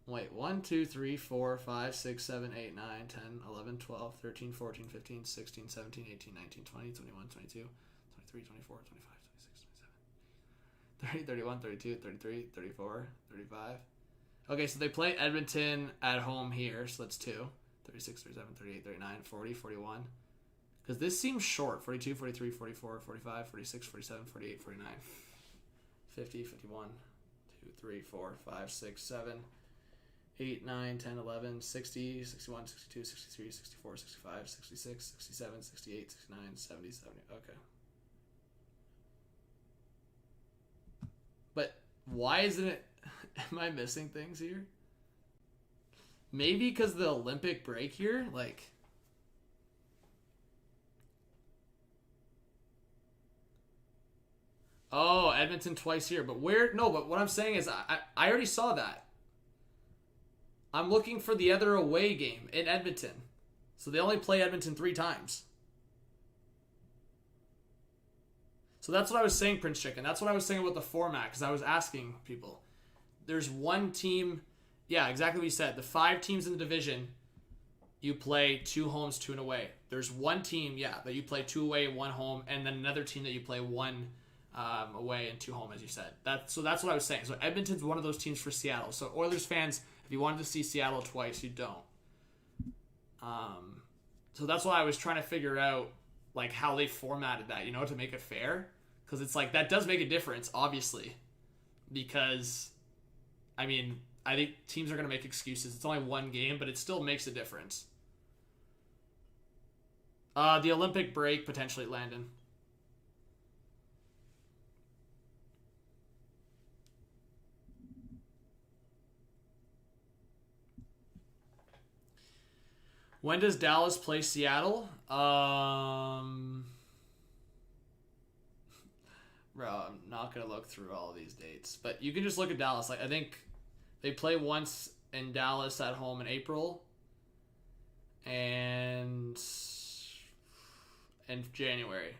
Wait, 1, 2, 3, 4, 5, 6, 7, 8, 9, 10, 11, 12, 13, 14, 15, 16, 17, 18, 19, 20, 21, 22, 23, 24, 25, 26, 27, 30, 31, 32, 33, 34, 35. Okay, so they play Edmonton at home here, so that's 2. 36, 37, 38, 39, 40, 41. Because this seems short. 42, 43, 44, 45, 46, 47, 48, 49, 50, 51, 2, 3, 4, 5, 6, 7, 8, 9, 10, 11, 60, 61, 62, 63, 64, 65, 66, 67, 68, 69, 70, 70. Okay. But why isn't it... Am I missing things here? Maybe because of the Olympic break here? Like... Oh, Edmonton twice here. But where... No, but what I'm saying is I already saw that. I'm looking for the other away game in Edmonton. So they only play Edmonton 3 times. So that's what I was saying, Prince Chicken. That's what I was saying about the format, because I was asking people. There's one team... Yeah, exactly what you said. The 5 teams in the division, you play 2 homes, 2 and away. There's one team, yeah, that you play 2 away, 1 home, and then another team that you play 1 away and 2 home, as you said. So that's what I was saying. So Edmonton's one of those teams for Seattle. So Oilers fans, if you wanted to see Seattle twice, you don't. So that's why I was trying to figure out like how they formatted that, to make it fair. Because it's like, that does make a difference, obviously. Because, I mean, I think teams are going to make excuses. It's only 1 game, but it still makes a difference. The Olympic break, potentially, Landon. When does Dallas play Seattle? Bro, I'm not going to look through all of these dates. But you can just look at Dallas. Like, I think they play once in Dallas at home in April. And in January.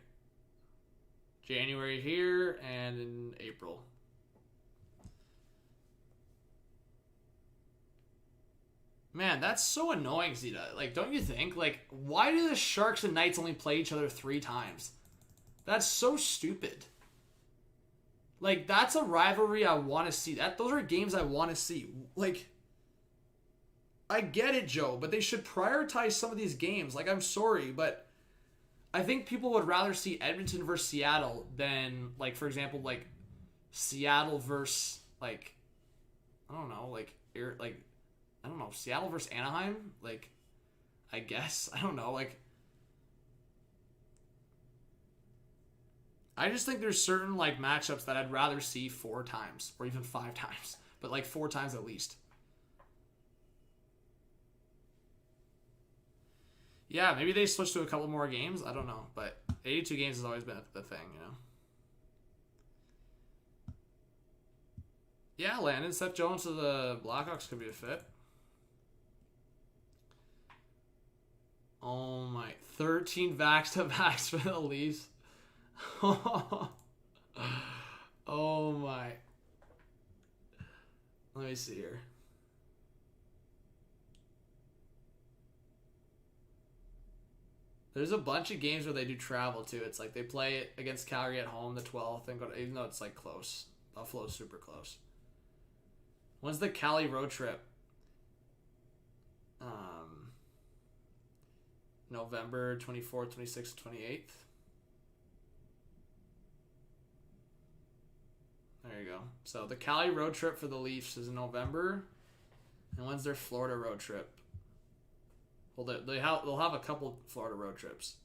January here and in April. Man, that's so annoying, Zeta. Like, don't you think? Like, why do the Sharks and Knights only play each other 3 times? That's so stupid. Like, that's a rivalry I want to see. Those are games I want to see. Like, I get it, Joe, but they should prioritize some of these games. Like, I'm sorry, but I think people would rather see Edmonton versus Seattle than, like, for example, like, Seattle versus, like, I don't know, Seattle versus Anaheim? Like, I guess. I don't know. Like, I just think there's certain, like, matchups that I'd rather see 4 times. Or even 5 times. But, like, 4 times at least. Yeah, maybe they switch to a couple more games. I don't know. But 82 games has always been the thing, Yeah, Landon, Seth Jones to the Blackhawks could be a fit. Oh my, 13 backs-to-backs for the Leafs. Oh my. Let me see here. There's a bunch of games where they do travel too. It's like they play it against Calgary at home the 12th, and even though it's like close. Buffalo's super close. When's the Cali road trip? November 24th, 26th, 28th. There you go. So the Cali road trip for the Leafs is in November. And when's their Florida road trip? Well, they'll have a couple Florida road trips.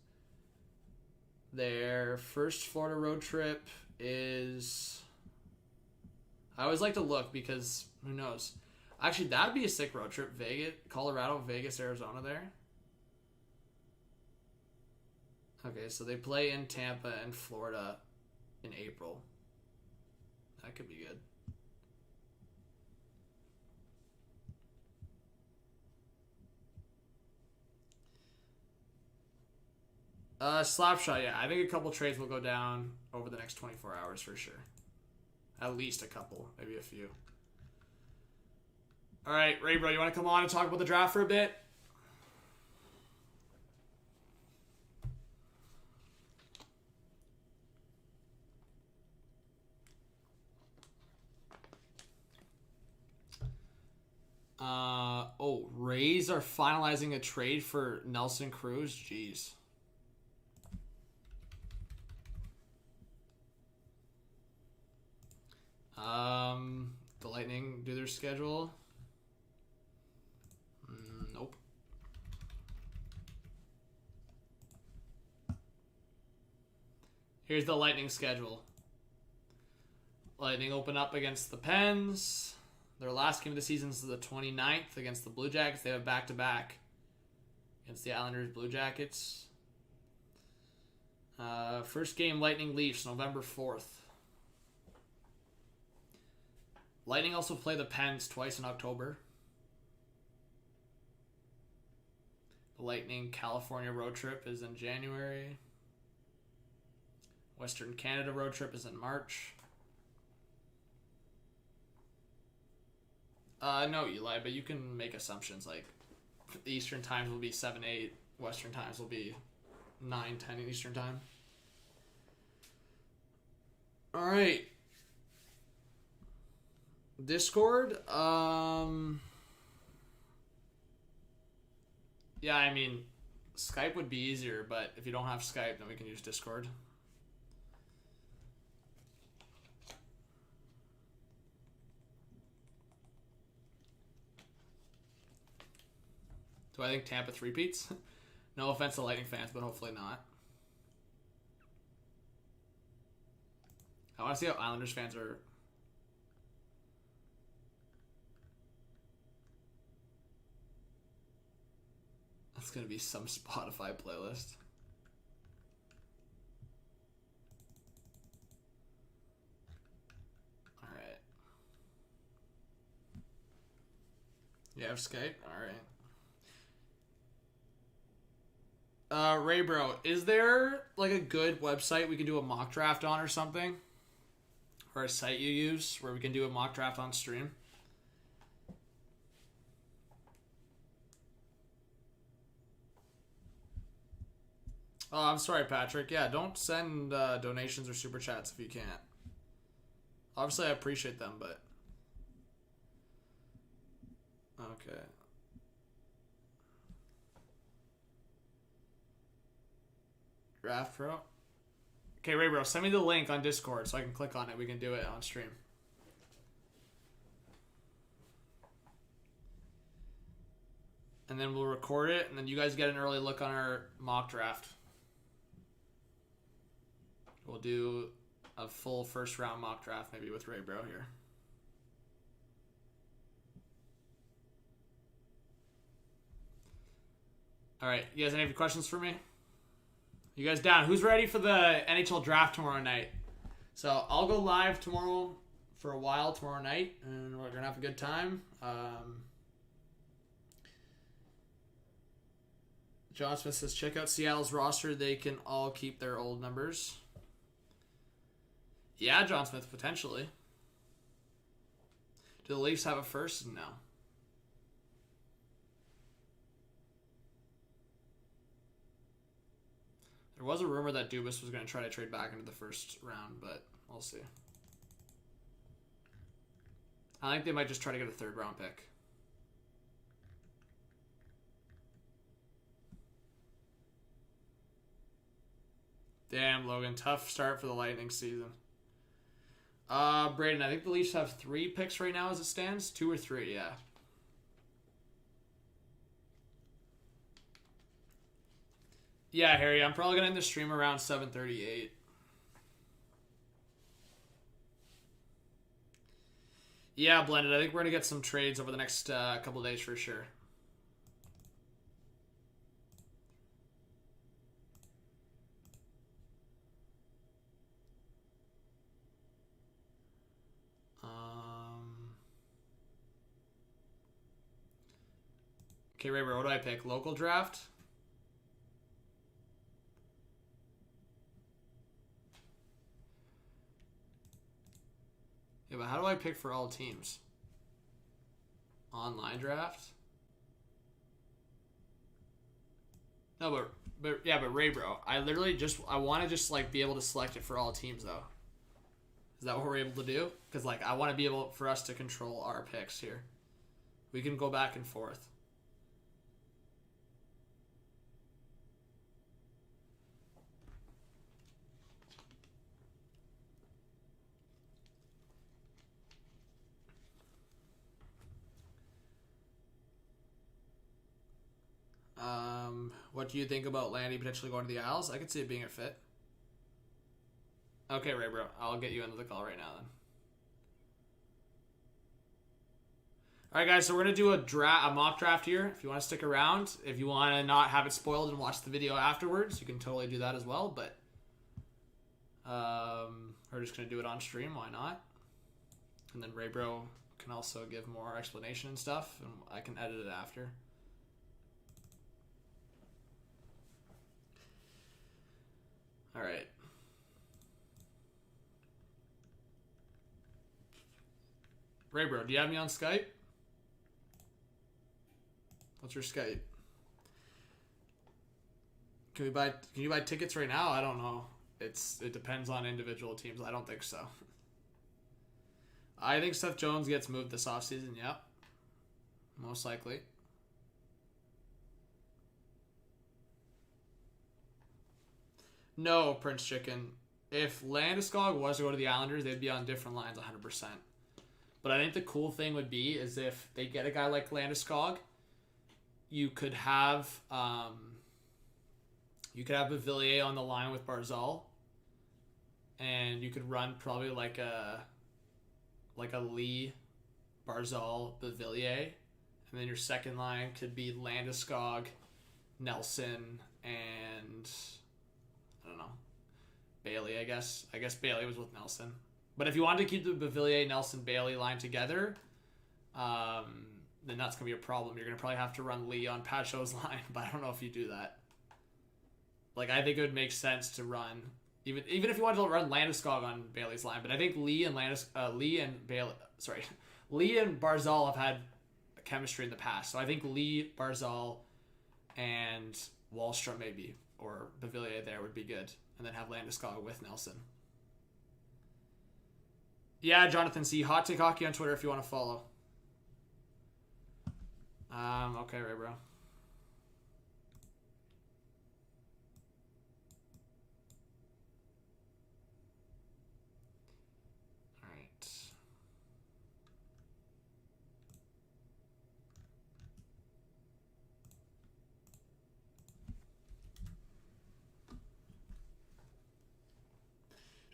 Their first Florida road trip is... I always like to look because who knows? Actually, that'd be a sick road trip. Vegas, Colorado, Vegas, Arizona there. Okay, so they play in Tampa and Florida in April. That could be good. Slapshot, yeah. I think a couple trades will go down over the next 24 hours for sure. At least a couple, maybe a few. All right, Ray, bro, you want to come on and talk about the draft for a bit? Rays are finalizing a trade for Nelson Cruz. Jeez. The Lightning do their schedule. Nope. Here's the Lightning schedule. Lightning open up against the Pens. Their last game of the season is the 29th against the Blue Jackets. They have a back-to-back against the Islanders Blue Jackets. First game, Lightning Leafs, November 4th. Lightning also play the Pens twice in October. The Lightning California road trip is in January. Western Canada road trip is in March. No, Eli, but you can make assumptions like the Eastern times will be 7, 8. Western times will be 9, 10 in Eastern time. All right. Discord. Yeah, I mean, Skype would be easier, but if you don't have Skype, then we can use Discord. Do I think Tampa three-peats? No offense to Lightning fans, but hopefully not. I want to see how Islanders fans are. That's going to be some Spotify playlist. All right. You have Skype? All right. Ray bro, is there like a good website we can do a mock draft on or something? Or a site you use where we can do a mock draft on stream? Oh, I'm sorry, Patrick. Yeah, don't send donations or super chats if you can't. Obviously, I appreciate them, but... Okay. Draft Pro. Okay, Ray bro, send me the link on Discord so I can click on it. We can do it on stream. And then we'll record it, and then you guys get an early look on our mock draft. We'll do a full first round mock draft maybe with Ray bro here. All right, you guys have any questions for me? You guys down? Who's ready for the NHL draft tomorrow night? So I'll go live tomorrow for a while tomorrow night, and we're gonna have a good time. John Smith says, check out Seattle's roster. They can all keep their old numbers. Yeah, John Smith, potentially. Do the Leafs have a first? No. There was a rumor that Dubas was going to try to trade back into the first round, but we'll see. I think they might just try to get a third round pick. Damn, Logan. Tough start for the Lightning season. Braden, I think the Leafs have 3 picks right now as it stands. 2 or 3, yeah. Yeah, Harry, I'm probably gonna end the stream around 7:38. Yeah, Blended. I think we're gonna get some trades over the next couple of days for sure. Okay, Raver, what do I pick? Local draft? Yeah, but how do I pick for all teams? Online draft? No, but yeah, but Ray, bro, I want to just like be able to select it for all teams though. Is that what we're able to do? Because like I want to be able for us to control our picks here. We can go back and forth. What do you think about Landy potentially going to the Isles? I could see it being a fit. Okay, Ray, bro. I'll get you into the call right now then. Alright, guys, so we're going to do a mock draft here. If you want to stick around, if you want to not have it spoiled and watch the video afterwards, you can totally do that as well, but we're just going to do it on stream. Why not? And then Ray, bro, can also give more explanation and stuff, and I can edit it after. All right. Ray, bro, do you have me on Skype? What's your Skype? Can you buy tickets right now? I don't know. It depends on individual teams. I don't think so. I think Seth Jones gets moved this offseason, yep. Most likely. No, Prince Chicken. If Landeskog was to go to the Islanders, they'd be on different lines 100%. But I think the cool thing would be is if they get a guy like Landeskog, you could have Beauvillier on the line with Barzal, and you could run probably like a Lee, Barzal, Beauvillier, and then your second line could be Landeskog, Nelson, and I don't know, Bailey, I guess. I guess Bailey was with Nelson. But if you wanted to keep the Beauvillier, Nelson, Bailey line together, then that's going to be a problem. You're going to probably have to run Lee on Pachot's line, but I don't know if you do that. Like, I think it would make sense to run, even if you wanted to run Landeskog on Bailey's line, but I think Lee and Barzal have had chemistry in the past. So I think Lee, Barzal, and Wahlstrom maybe, or Beauvillier there would be good. And then have Landeskog with Nelson. Yeah, Jonathan C. Hot Take Hockey on Twitter if you want to follow. Okay, right, bro. Alright.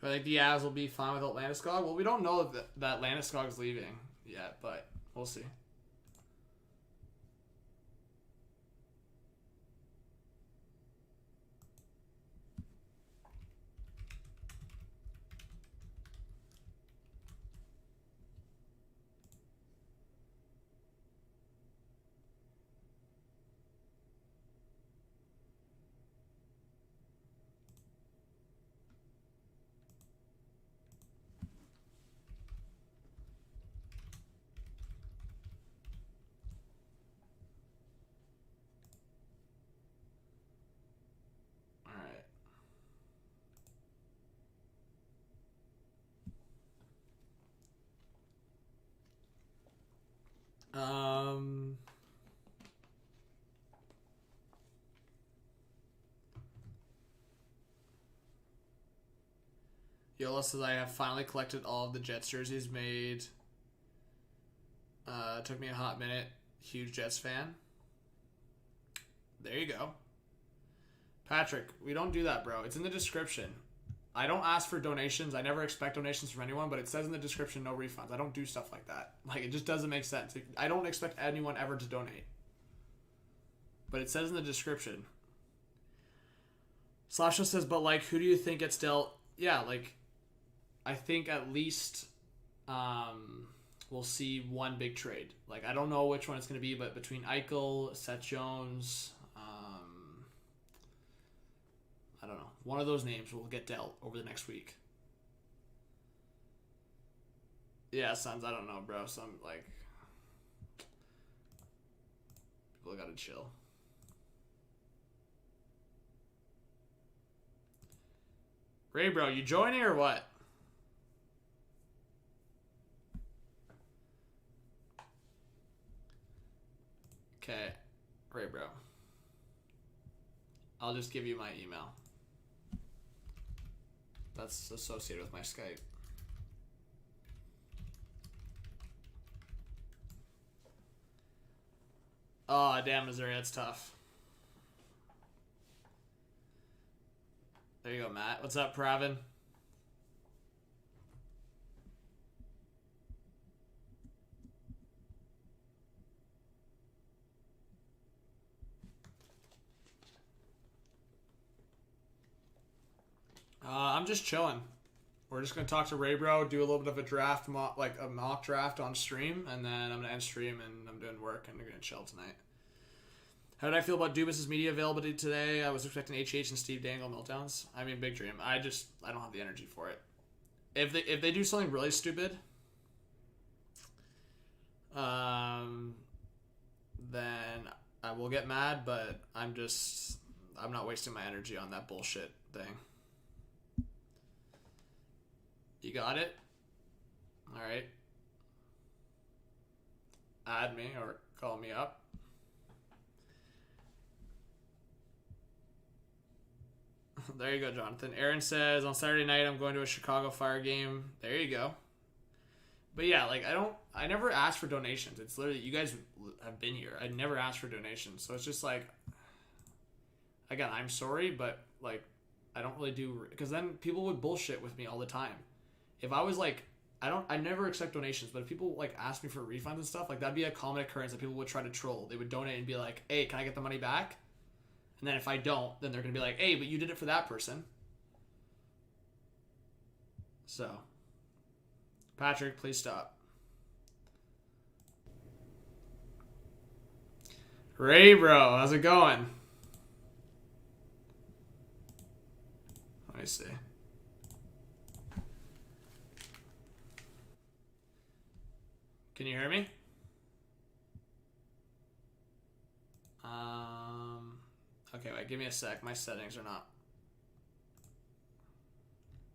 Do I think the Avs will be fine without Landeskog? Well, we don't know that Landeskog's leaving yet, but we'll see. Yola says I have finally collected all of the Jets jerseys made. Took me a hot minute. Huge Jets fan. There you go. Patrick, we don't do that, bro. It's in the description. I don't ask for donations. I never expect donations from anyone, but it says in the description, no refunds. I don't do stuff like that. Like, it just doesn't make sense. I don't expect anyone ever to donate. But it says in the description. Slasha says, but, like, who do you think gets dealt? Yeah, like, I think at least we'll see one big trade. Like, I don't know which one it's going to be, but between Eichel, Seth Jones, I don't know. One of those names will get dealt over the next week. Yeah, Sons, I don't know, bro. Some, like, people gotta chill. Ray, bro, you joining or what? Okay, Ray, bro. I'll just give you my email. That's associated with my Skype. Oh, damn, Missouri, that's tough. There you go, Matt. What's up, Pravin? I'm just chilling. We're just gonna talk to Ray, bro, do a little bit of a draft, like a mock draft on stream, and then I'm gonna end stream and I'm doing work and we're gonna chill tonight. How did I feel about Dubas's media availability today? I was expecting HH and Steve Dangle meltdowns. I mean, big dream. I don't have the energy for it. If they do something really stupid, then I will get mad. But I'm not wasting my energy on that bullshit thing. You got it? All right. Add me or call me up. There you go, Jonathan. Aaron says, on Saturday night, I'm going to a Chicago Fire game. There you go. But yeah, like, I never ask for donations. It's literally, you guys have been here. I never asked for donations. So it's just like, again, I'm sorry, but like, I don't really do, because then people would bullshit with me all the time. If I was like, I never accept donations, but if people like ask me for refunds and stuff, like that'd be a common occurrence that people would try to troll. They would donate and be like, hey, can I get the money back? And then if I don't, then they're going to be like, hey, but you did it for that person. So, Patrick, please stop. Ray, bro, how's it going? Let me see. Can you hear me? Okay, wait, give me a sec. My settings are not.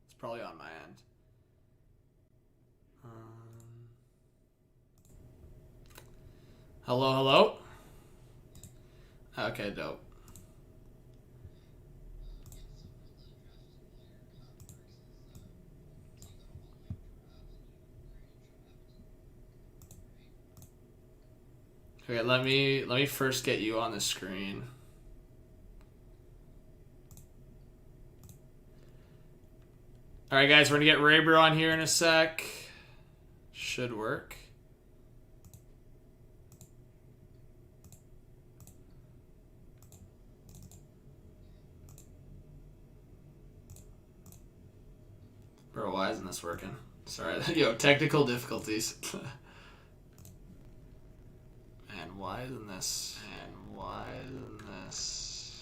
It's probably on my end. Hello, hello? Okay, dope. Okay, let me first get you on the screen. All right, guys, we're gonna get Raber on here in a sec. Should work. Bro, why isn't this working? Sorry, yo, technical difficulties. And why isn't this? And why isn't this?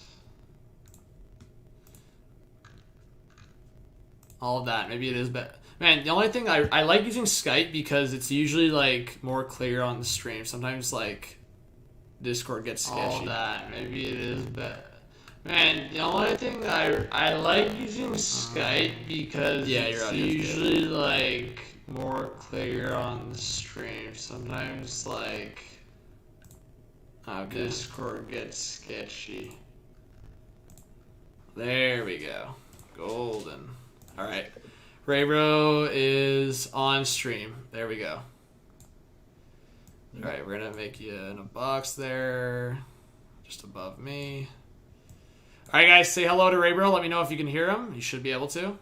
All of that. Maybe it is better. Man, the only thing I like using Skype because it's usually like more clear on the stream. Sometimes like Discord gets sketchy. All that. Maybe it is better. Man, the only thing I like using Skype because it's usually like more clear on the stream. Sometimes like Discord gets sketchy. There we go. Golden. Alright. Raybro is on stream. There we go. Alright, we're gonna make you in a box there. Just above me. All right, guys, say hello to Raybro. Let me know if you can hear him. You should be able to.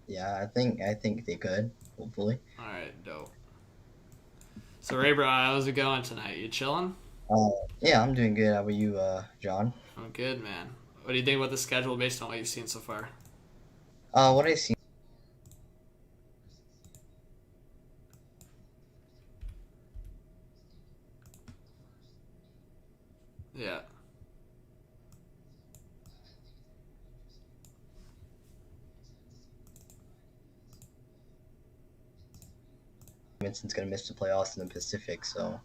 Yeah, I think they could, hopefully. All right, dope. So Raybro, how's it going tonight? You chilling? Yeah, I'm doing good. How about you, John? I'm good, man. What do you think about the schedule based on what you've seen so far? What I see. Yeah. Edmonton's gonna miss the playoffs in the Pacific, so.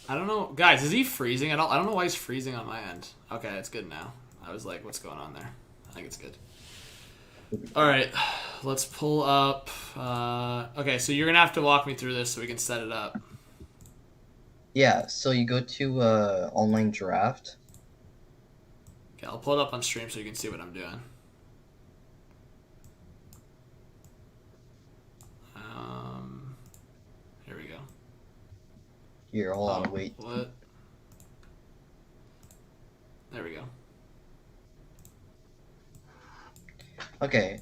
I don't know, guys. Is he freezing? I don't know why he's freezing on my end. Okay, it's good now. I was like, what's going on there? I think it's good. All right, let's pull up. Okay, so you're gonna have to walk me through this so we can set it up. Yeah, so you go to online draft. Okay, I'll pull it up on stream so you can see what I'm doing. Here we go. Here, hold on, wait. What? There we go. Okay,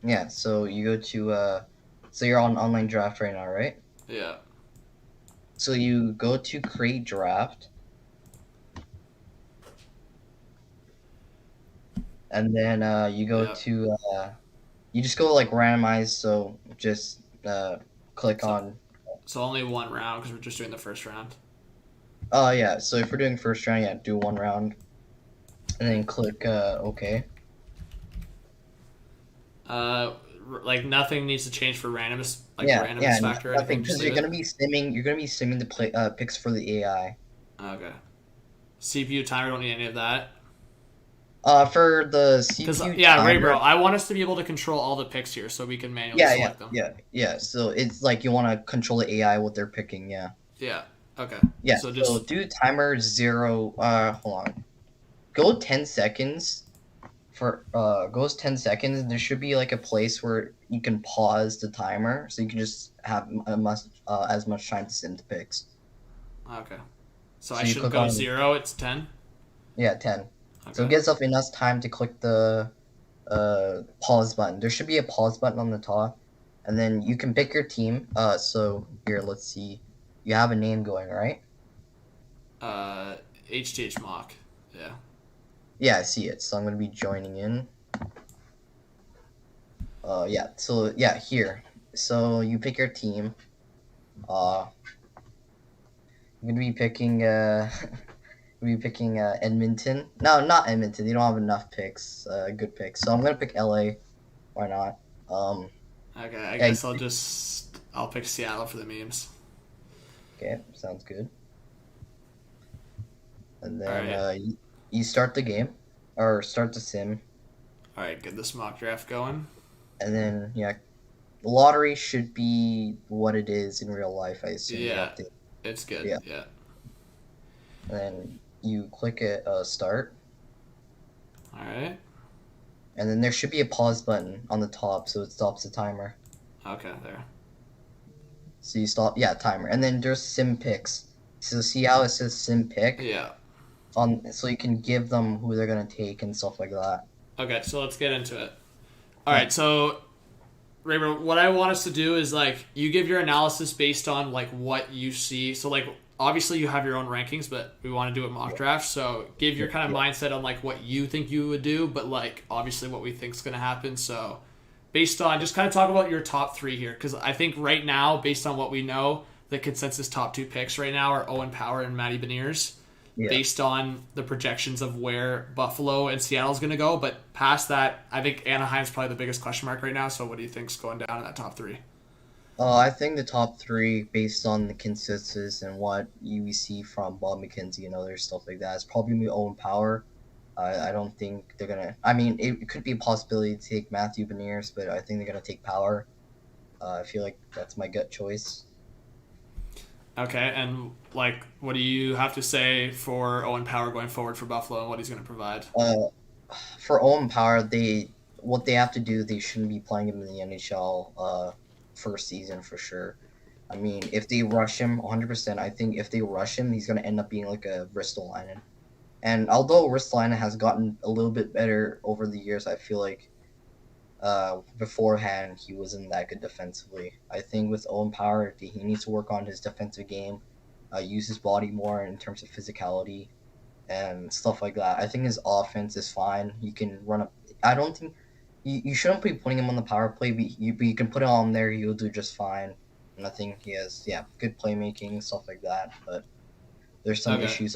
yeah, so you go to, so you're on online draft right now, right? Yeah. So you go to create draft. And then, you go to, you just go, like, randomize, so just, click on. So only one round, because we're just doing the first round. Yeah, so if we're doing first round, yeah, do one round. And then click, OK. Like nothing needs to change for randomness, like yeah, randomness factor. Nothing, because you're gonna be simming the play picks for the AI. Okay. CPU timer, don't need any of that. For the CPU Ray, bro, I want us to be able to control all the picks here, so we can manually select them. Yeah. So it's like you want to control the AI what they're picking. Yeah. Yeah. Okay. Yeah. So So do timer 0. Hold on. Go 10 seconds. For goes 10 seconds. There should be like a place where you can pause the timer, so you can just have as much time to sim the picks. Okay. So I shouldn't go 0. It's 10. Yeah, 10. Okay. So it gives us enough time to click the pause button. There should be a pause button on the top, and then you can pick your team. So here, let's see. You have a name going, right? HTH Mock. Yeah. Yeah, I see it. So I'm gonna be joining in. Yeah. So yeah, here. So you pick your team. I'm gonna be picking. Edmonton. No, not Edmonton. They don't have enough picks. Good picks. So I'm gonna pick LA. Why not? Okay, I guess I'll pick Seattle for the memes. Okay, sounds good. And then you start the game, or start the sim. All right, get this mock draft going. And then the lottery should be what it is in real life, I assume. Yeah, it's good. Yeah. And then you click it, start. All right. And then there should be a pause button on the top, so it stops the timer. Okay, there. So you stop, timer. And then there's sim picks. So see how it says sim pick? Yeah. So you can give them who they're gonna take and stuff like that. Okay, so let's get into it. All right, so Raybro, what I want us to do is like you give your analysis based on like what you see. So like obviously you have your own rankings, but we want to do a mock draft. So give your kind of mindset on like what you think you would do, but like obviously what we think is going to happen. So based on just kind of talk about your top 3 here, because I think right now, based on what we know, the consensus top 2 picks right now are Owen Power and Matty Beniers. Yeah. Based on the projections of where Buffalo and Seattle is going to go. But past that, I think Anaheim's probably the biggest question mark right now. So what do you think's going down in that top 3? I think the top 3, based on the consensus and what you see from Bob McKenzie and other stuff like that, is probably going to be Owen Power. I don't think they're going to... I mean, it could be a possibility to take Matthew Beniers, but I think they're going to take Power. I feel like that's my gut choice. Okay, and like, what do you have to say for Owen Power going forward for Buffalo and what he's going to provide? For Owen Power, what they have to do, they shouldn't be playing him in the NHL first season for sure. I mean, if they rush him 100%, I think if they rush him, he's going to end up being like a Bristol Lineman. And although Ristolainen has gotten a little bit better over the years, I feel like beforehand he wasn't that good defensively. I think with Owen Power, he needs to work on his defensive game, use his body more in terms of physicality and stuff like that. I think his offense is fine. You can run up. I don't think you shouldn't be putting him on the power play, but you can put him on there. He'll do just fine. And I think he has good playmaking, stuff like that. But there's some issues.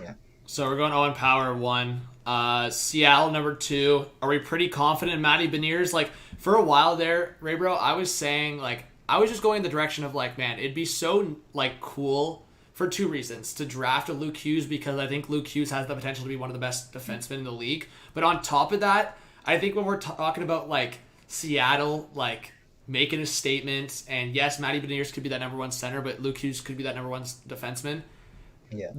Yeah. So we're going Owen Power 1. Seattle number 2. Are we pretty confident in Matty Beniers? Like, for a while there, Ray Bro, I was saying, like, I was just going in the direction of, like, man, it'd be so, like, cool for 2 reasons. To draft a Luke Hughes, because I think Luke Hughes has the potential to be one of the best defensemen in the league. But on top of that, I think when we're talking about, like, Seattle, like, making a statement, and yes, Matty Beniers could be that number 1 center, but Luke Hughes could be that number 1 defenseman. Yeah.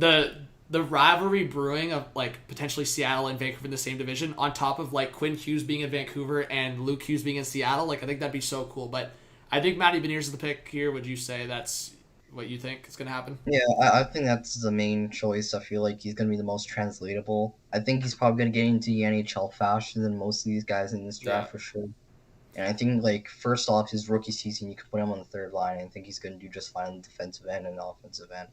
The rivalry brewing of, like, potentially Seattle and Vancouver in the same division, on top of, like, Quinn Hughes being in Vancouver and Luke Hughes being in Seattle, like, I think that'd be so cool. But I think Matty Beniers is the pick here. Would you say that's what you think is going to happen? Yeah, I think that's the main choice. I feel like he's going to be the most translatable. I think he's probably going to get into the NHL faster than most of these guys in this draft for sure. And I think, like, first off, his rookie season, you could put him on the third line. And I think he's going to do just fine on the defensive end and offensive end.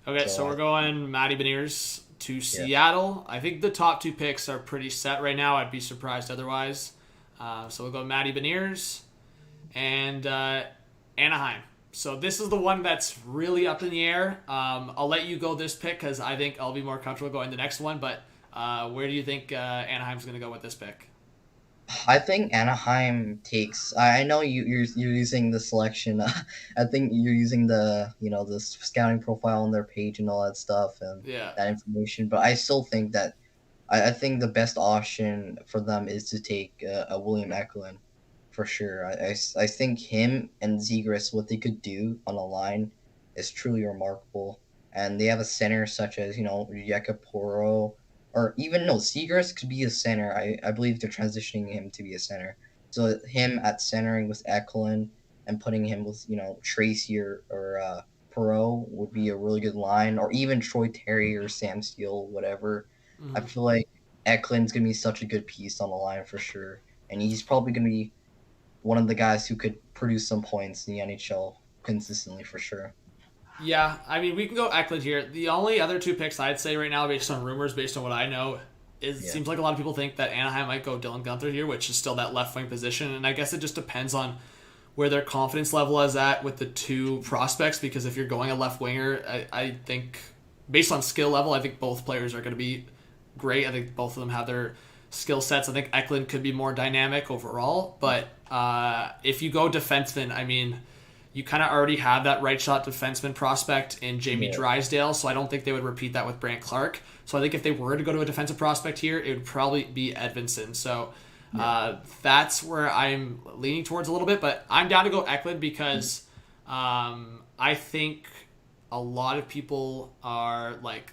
Okay, so we're going Matty Beniers to Seattle. I think the top 2 picks are pretty set right now. I'd be surprised otherwise. So we'll go Matty Beniers and Anaheim. So this is the one that's really up in the air. I'll let you go this pick because I think I'll be more comfortable going the next one. But where do you think Anaheim's going to go with this pick? I think Anaheim takes. I know you're using the selection. I think you're using the the scouting profile on their page and all that stuff and that information. But I still think that I think the best option for them is to take a William Eklund for sure. I think him and Zegras, what they could do on a line is truly remarkable. And they have a center such as Yeka Poro. Or even Zegras could be a center. I believe they're transitioning him to be a center. So him at centering with Eklund and putting him with Tracy or Perot would be a really good line. Or even Troy Terry or Sam Steele, whatever. Mm-hmm. I feel like Eklund's gonna be such a good piece on the line for sure, and he's probably gonna be one of the guys who could produce some points in the NHL consistently for sure. Yeah, I mean, we can go Eklund here. The only other 2 picks I'd say right now, based on rumors, based on what I know, is it seems like a lot of people think that Anaheim might go Dylan Guenther here, which is still that left wing position. And I guess it just depends on where their confidence level is at with the 2 prospects, because if you're going a left winger, I think, based on skill level, I think both players are going to be great. I think both of them have their skill sets. I think Eklund could be more dynamic overall. But if you go defenseman, I mean, you kind of already have that right shot defenseman prospect in Jamie Drysdale, so I don't think they would repeat that with Brant Clark. So I think if they were to go to a defensive prospect here, it would probably be Edvinsson. So that's where I'm leaning towards a little bit, but I'm down to go Eklund because I think a lot of people are like,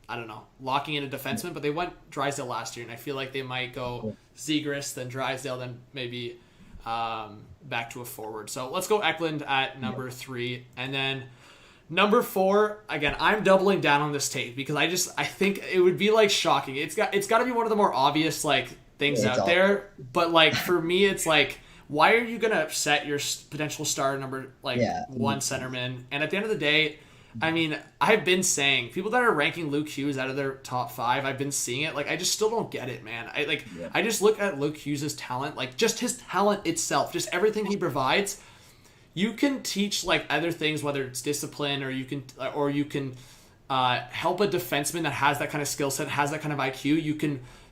I don't know, locking in a defenseman, but they went Drysdale last year, and I feel like they might go Zegras, then Drysdale, then maybe back to a forward. So let's go Eklund at number 3. And then number 4, again, I'm doubling down on this take because I think it would be like shocking. It's got to be one of the more obvious like things out there. But like for me, it's like, why are you going to upset your potential star number 1 centerman? And at the end of the day, I mean, I've been saying people that are ranking Luke Hughes out of their top 5, I've been seeing it. Like, I just still don't get it, man. I just look at Luke Hughes' talent, like just his talent itself, just everything he provides. You can teach like other things, whether it's discipline or you can help a defenseman that has that kind of skill set, has that kind of IQ.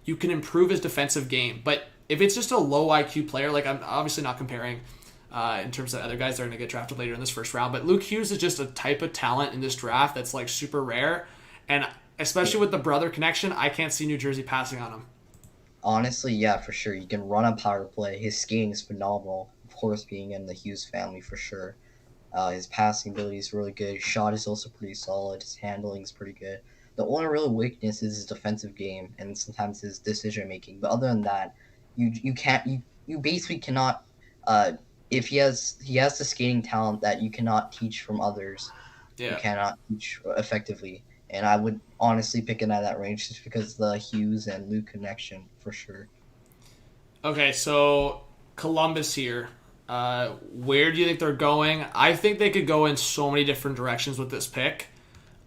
You can improve his defensive game. But if it's just a low IQ player, like I'm obviously not comparing in terms of other guys that are going to get drafted later in this first round. But Luke Hughes is just a type of talent in this draft that's like super rare. And especially with the brother connection, I can't see New Jersey passing on him. Honestly, yeah, for sure. You can run a power play. His skating is phenomenal. Of course, being in the Hughes family for sure. His passing ability is really good. His shot is also pretty solid. His handling is pretty good. The only real weakness is his defensive game and sometimes his decision making. But other than that, you basically cannot if he has the skating talent that you cannot teach from others. You cannot teach effectively. and I would honestly pick it out of that range just because of the Hughes and Luke connection for sure. Okay, so Columbus here. Where do you think they're going? I think they could go in so many different directions with this pick.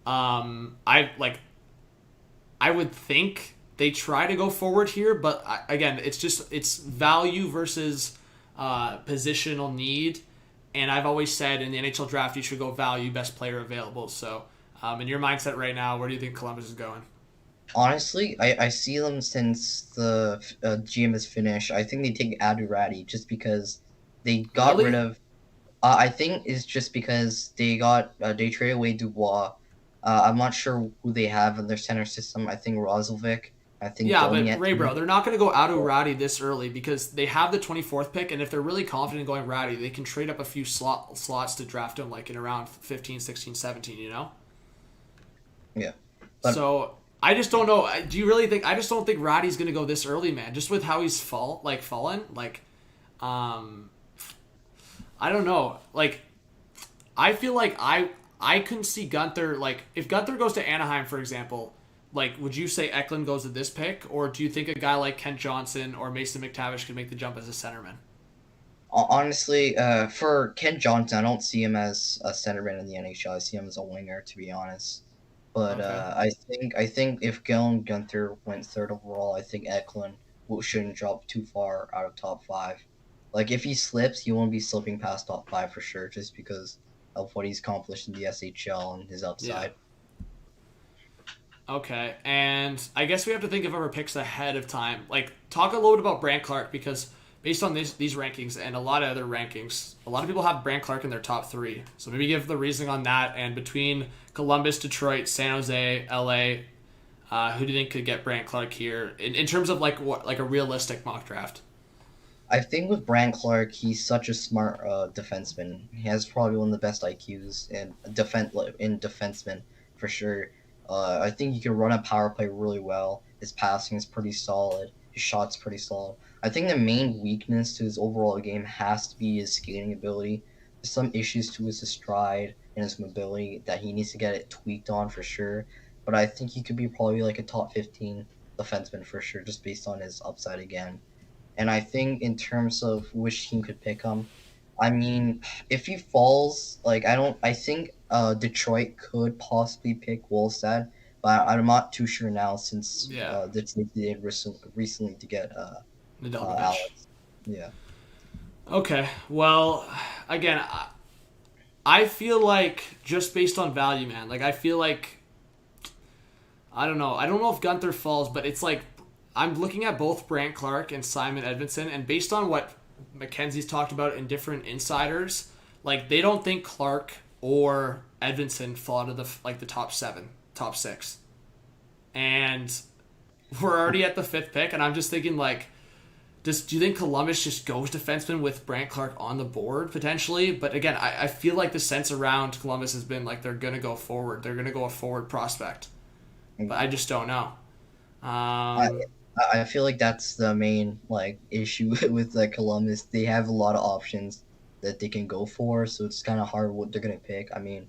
I would think they try to go forward here, but again, it's value versus positional need. And I've always said in the NHL draft, you should go value, best player available. So, in your mindset right now, where do you think Columbus is going? Honestly, I see them since the GM is finished. I think they take Adurati just because they got Really? rid of. I think it's just because they traded away Dubois. I'm not sure who they have in their center system. I think Rozovic. I think Yeah, Doniet. but Ray, bro, they're not going to go out of Ratty this early because they have the 24th pick, and if they're really confident in going Ratty, they can trade up a few slots to draft him like in around 15, 16, 17, you know? Yeah. But, So I just don't know. Do you really think? I just don't think Ratty's going to go this early, man. Just with how he's fallen. I don't know. Like, I feel like I couldn't see Gunther. Like, if Gunther goes to Anaheim, for example, like, would you say Eklund goes to this pick, or do you think a guy like Kent Johnson or Mason McTavish could make the jump as a centerman? honestly, for Ken Johnson, I don't see him as a centerman in the NHL. I see him as a winger, to be honest. But Okay. I think if Galen Gunther went third overall, I think Eklund shouldn't drop too far out of top five. Like if he slips, he won't be slipping past top five for sure, just because of what he's accomplished in the SHL and his Yeah. upside. Okay. And I guess we have to think of our picks ahead of time. Like, talk a little bit about Brant Clark because based on these rankings and a lot of other rankings, a lot of people have Brant Clark in their top three. So maybe give the reasoning on that. And between Columbus, Detroit, San Jose, LA, who do you think could get Brant Clark here in terms of like a realistic mock draft? I think with Brant Clark, he's such a smart defenseman. He has probably one of the best IQs in defenseman for sure. I think he can run a power play really well. His passing is pretty solid. His shot's pretty solid. I think the main weakness to his overall game has to be his skating ability. There's some issues to his stride and his mobility that he needs to get it tweaked on for sure. But I think he could be probably like a top 15 defenseman for sure, just based on his upside again. And I think in terms of which team could pick him, I mean, if he falls, like I think Detroit could possibly pick Wolstad, but I'm not too sure now since Yeah, the team did recently to get Nedeljkovic. Alex. Yeah. Okay. Well, again, I feel like just based on value, man. Like I feel like I don't know. I don't know if Gunther falls, but it's like I'm looking at both Brant Clark and Simon Edvinsson, and based on what Mackenzie's talked about in different insiders, like they don't think Clark or Edvinsson fall out of the top seven, top six, and we're already at the fifth pick, and I'm just thinking like, do you think Columbus just goes defenseman with Brant Clark on the board potentially? But again, I feel like the sense around Columbus has been like they're gonna go forward, they're gonna go a forward prospect, but I just don't know. I, I feel like that's the main like issue with Columbus. They have a lot of options that they can go for, so it's kind of hard what they're gonna pick. I mean,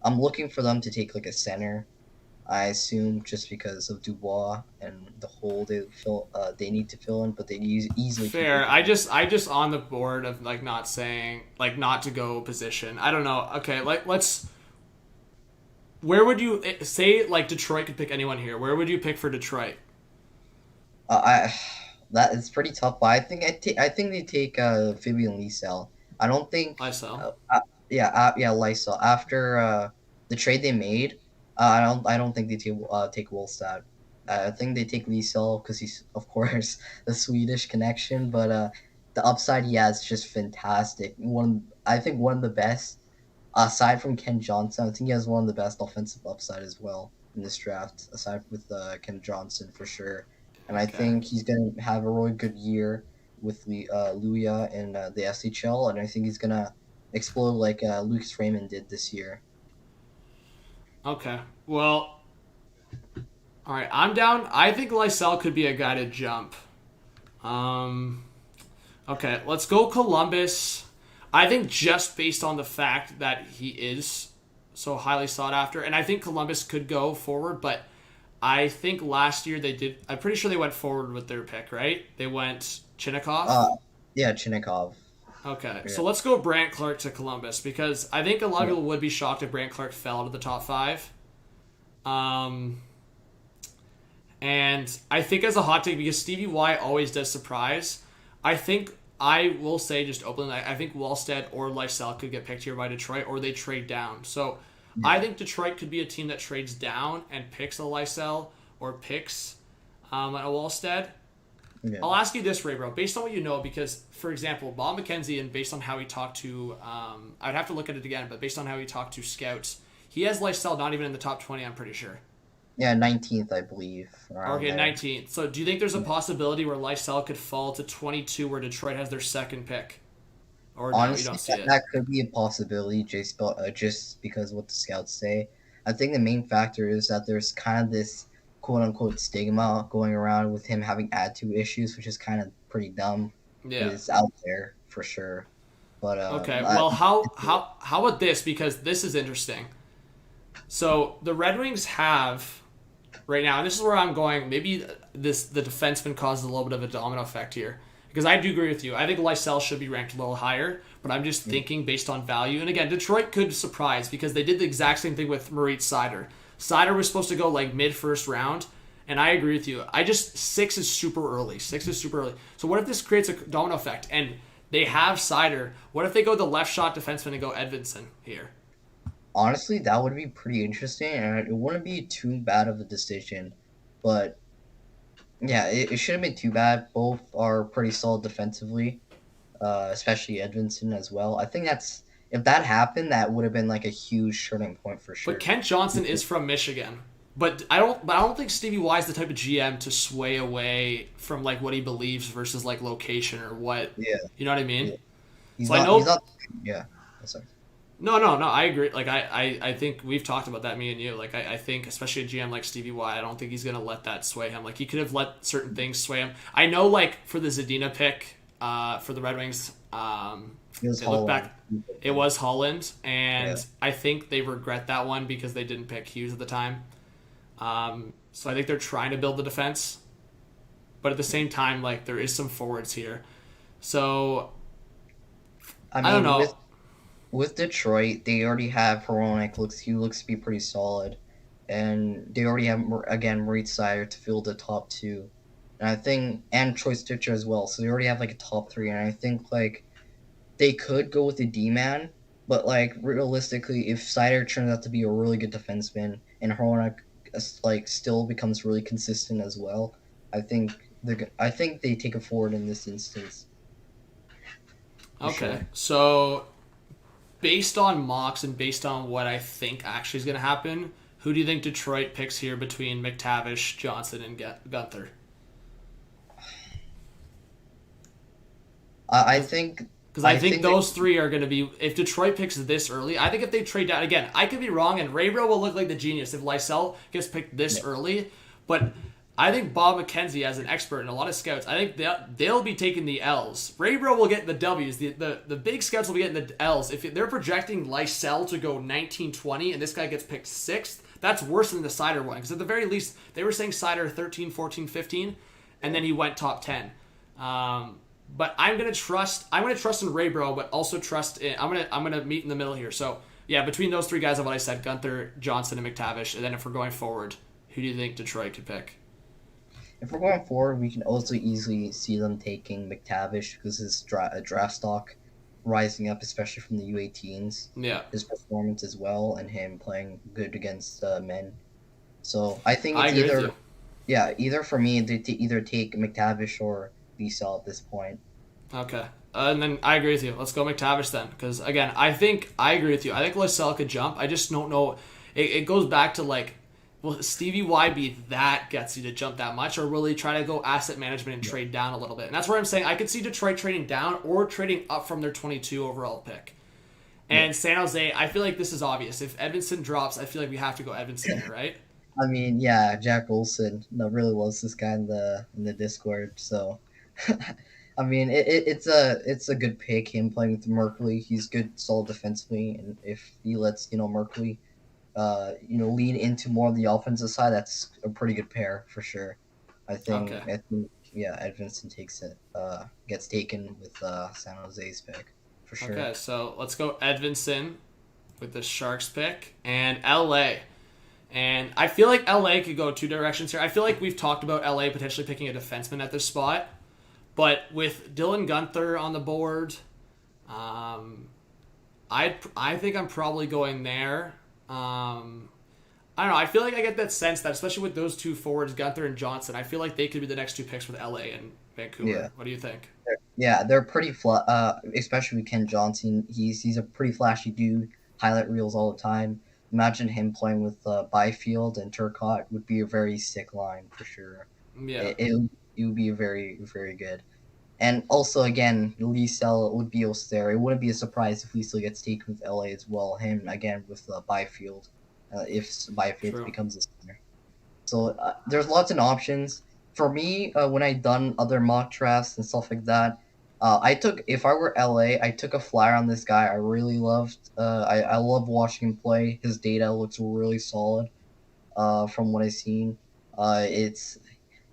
I'm looking for them to take like a center. I assume just because of Dubois and the hole they need to fill in, but they easily can Fair. pick I just on the board of like not saying like not to go position. I don't know. Okay, like let's. Where would you say like Detroit could pick anyone here? Where would you pick for Detroit? I that is pretty tough, but I think they take Fabian Lysell. I don't think Lysell. yeah Lysell after the trade they made. I don't think they take Wolstad. I think they take Lysell because he's of course the Swedish connection, but the upside he has is just fantastic. I think one of the best aside from Ken Johnson. I think he has one of the best offensive upside as well in this draft, aside with Ken Johnson for sure. And I Okay. think he's gonna have a really good year with Luya and the SHL, and I think he's gonna explode like Lucas Raymond did this year. Okay. Well. All right. I'm down. I think Lysell could be a guy to jump. Um. Okay. Let's go Columbus. I think just based on the fact that he is so highly sought after. And I think Columbus could go forward, but I think last year they did. I'm pretty sure they went forward with their pick, right? They went Chinnikov. Yeah, Chinnikov. Okay, Yeah. so let's go Brant Clark to Columbus, because I think a lot of people would be shocked if Brant Clark fell out of the top 5. And I think as a hot take, because Stevie Y always does surprise, I think I will say just openly, I think Wallstead or Lysell could get picked here by Detroit, or they trade down. So I think Detroit could be a team that trades down and picks a Lysell or picks a Wallstead. Yeah. I'll ask you this, Ray, bro, based on what you know, because, for example, Bob McKenzie, and based on how he talked to, I'd have to look at it again, but based on how he talked to scouts, he has Lysell not even in the top 20, I'm pretty sure. Yeah, 19th, I believe. Okay, 19th. So do you think there's a possibility where Lysell could fall to 22 where Detroit has their second pick? Or Honestly, no, you don't see it? that could be a possibility just because what the scouts say. I think the main factor is that there's kind of this quote-unquote stigma going around with him having attitude issues, which is kind of pretty dumb. Yeah. It's out there for sure. But okay, well, how about this? Because this is interesting. So the Red Wings have right now, and this is where I'm going. Maybe the defenseman causes a little bit of a domino effect here, because I do agree with you. I think Lysell should be ranked a little higher, but I'm just thinking based on value. And again, Detroit could surprise, because they did the exact same thing with Moritz Seider. Seider was supposed to go like mid-first round, and I agree with you. 6 is super early. 6 is super early. So what if this creates a domino effect, and they have Seider? What if they go the left shot defenseman and go Edvinsson here? Honestly, that would be pretty interesting, and it wouldn't be too bad of a decision. But yeah, it shouldn't be too bad. Both are pretty solid defensively, especially Edvinsson as well. I think if that happened, that would have been like a huge turning point for sure. But Kent Johnson is from Michigan. But I don't think Stevie Y is the type of GM to sway away from like what he believes versus like location or what. Yeah. You know what I mean? Yeah. He's not. Yeah. Sorry. No, I agree. Like I think we've talked about that, me and you. Like I think especially a GM like Stevie Y, I don't think he's gonna let that sway him. Like he could have let certain things sway him. I know, like for the Zadina pick, for the Red Wings, it was Holland, and I think they regret that one because they didn't pick Hughes at the time. So I think they're trying to build the defense, but at the same time, like there is some forwards here. So I don't know. With Detroit, they already have Hronek. He looks to be pretty solid, and they already have Moritz Seider to fill the top 2, and I think and Troy Stitcher as well. So they already have like a top 3, and I think like they could go with a D-man, but like realistically, if Seider turns out to be a really good defenseman and Hronek like still becomes really consistent as well, I think they take it forward in this instance. Okay, sure. So based on mocks and based on what I think actually is going to happen, who do you think Detroit picks here between McTavish, Johnson, and Gunther? I think... Because I think those 3 are going to be... If Detroit picks this early, I think if they trade down... Again, I could be wrong, and Raybro will look like the genius if Lysell gets picked this early, but I think Bob McKenzie, as an expert and a lot of scouts, I think they'll be taking the L's. Raybro will get the W's. The big scouts will be getting the L's. If they're projecting Lysell to go 19-20 and this guy gets picked 6th, that's worse than the Seider one. Because at the very least, they were saying Seider 13, 14, 15, and then he went top 10. But I'm gonna trust in Raybro, but also trust in I'm gonna meet in the middle here. So yeah, between those 3 guys of what I said, Gunther, Johnson, and McTavish, and then if we're going forward, who do you think Detroit could pick? If we're going forward, we can also easily see them taking McTavish because his draft stock rising up, especially from the U18s. Yeah. His performance as well, and him playing good against men. So I think it's either for me to either take McTavish or Wiesel at this point. Okay. And then I agree with you. Let's go McTavish then. Because, again, I agree with you. I think Lysell could jump. I just don't know. It goes back to, like, will Stevie Y be that gutsy to jump that much, or will he try to go asset management and trade down a little bit? And that's where I'm saying I could see Detroit trading down or trading up from their 22 overall pick. And San Jose, I feel like this is obvious. If Edvinsson drops, I feel like we have to go Edvinsson here, right? I mean, yeah, Jack Olson really loves this guy in the Discord. So, I mean, it's a good pick. Him playing with Merkley, he's good, solid defensively, and if he lets Merkley lean into more of the offensive side, that's a pretty good pair for sure. Okay. I think yeah, Edvinsson gets taken with San Jose's pick for sure. Okay, so let's go Edvinsson with the Sharks pick and LA. And I feel like LA could go two directions here. I feel like we've talked about LA potentially picking a defenseman at this spot. But with Dylan Guenther on the board, I think I'm probably going there. I don't know. I feel like I get that sense that, especially with those two forwards, Guenther and Johnson, I feel like they could be the next two picks with LA and Vancouver. Yeah. What do you think? Yeah, they're pretty especially with Ken Johnson. He's a pretty flashy dude. Highlight reels all the time. Imagine him playing with Byfield and Turcotte would be a very sick line for sure. Yeah. It would be very, very good. And also, again, Liesel would be also there. It wouldn't be a surprise if Liesel gets taken with LA as well. Him, again, with Byfield, if Byfield True. becomes a center. So there's lots of options. For me, when I done other mock drafts and stuff like that, if I were LA, I took a flyer on this guy I really loved. I love watching him play. His data looks really solid from what I've seen.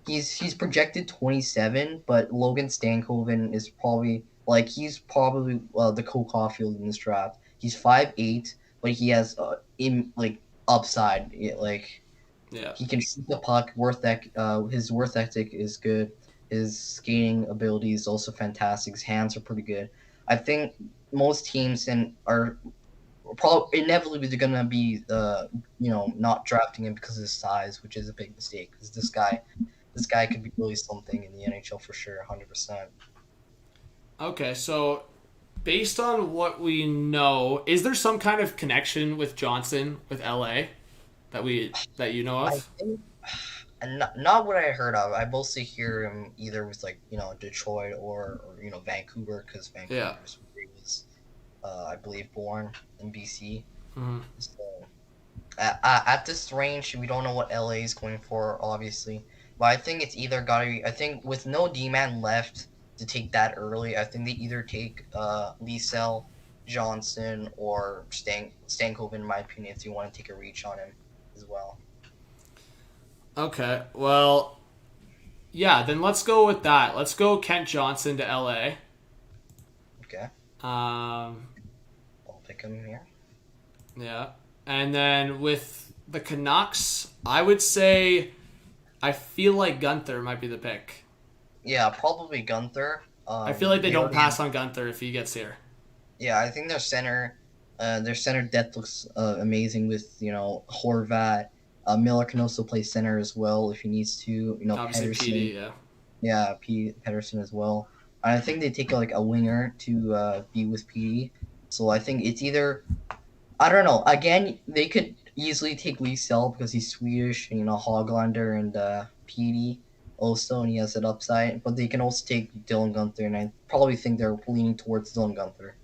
He's projected 27, but Logan Stankoven is probably the Cole Caulfield in this draft. He's 5'8", but he has upside. Yeah. He can shoot the puck. His worth ethic is good. His skating ability is also fantastic. His hands are pretty good. I think most teams are probably inevitably they're gonna be not drafting him because of his size, which is a big mistake. Because this guy could be really something in the NHL for sure, 100%. Okay, so based on what we know, is there some kind of connection with Johnson with LA that you know I of? think, and not what I heard of. I mostly hear him either with Detroit or Vancouver, because Vancouver is where he was, I believe, born in BC. Mm-hmm. So at this range, we don't know what LA is going for, obviously. But I think it's either gotta be. I think with no D-man left to take that early, I think they either take Liesel, Johnson, or Stankoven, in my opinion, if you want to take a reach on him as well. Okay, well, yeah, then let's go with that. Let's go Kent Johnson to LA. Okay. I'll pick him here. Yeah, and then with the Canucks, I would say I feel like Guenther might be the pick. Yeah, probably Guenther. I feel like they don't pass on Guenther if he gets here. Yeah, I think their center depth looks amazing with Horvat. Miller can also play center as well if he needs to. Obviously, Pedersen. PD, yeah. Yeah, Pedersen as well. And I think they take a winger to be with PD. So I think it's either, I don't know. Again, they could easily take Liesel because he's Swedish, and Hoglander and PD also, and he has that upside. But they can also take Dylan Guenther, and I probably think they're leaning towards Dylan Guenther.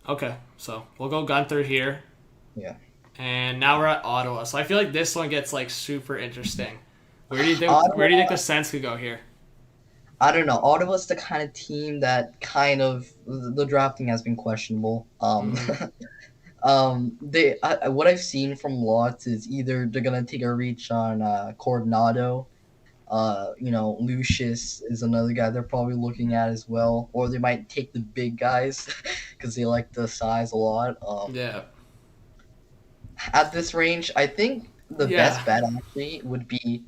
Okay, so we'll go Guenther here. Yeah. And now we're at Ottawa. So I feel like this one gets super interesting. Where do you think the Sens could go here? I don't know. Ottawa's the kind of team that the drafting has been questionable. What I've seen from lots is either they're gonna take a reach on Coronado. Lucius is another guy they're probably looking at as well, or they might take the big guys because they like the size a lot. Yeah. At this range, I think the best bet actually would be.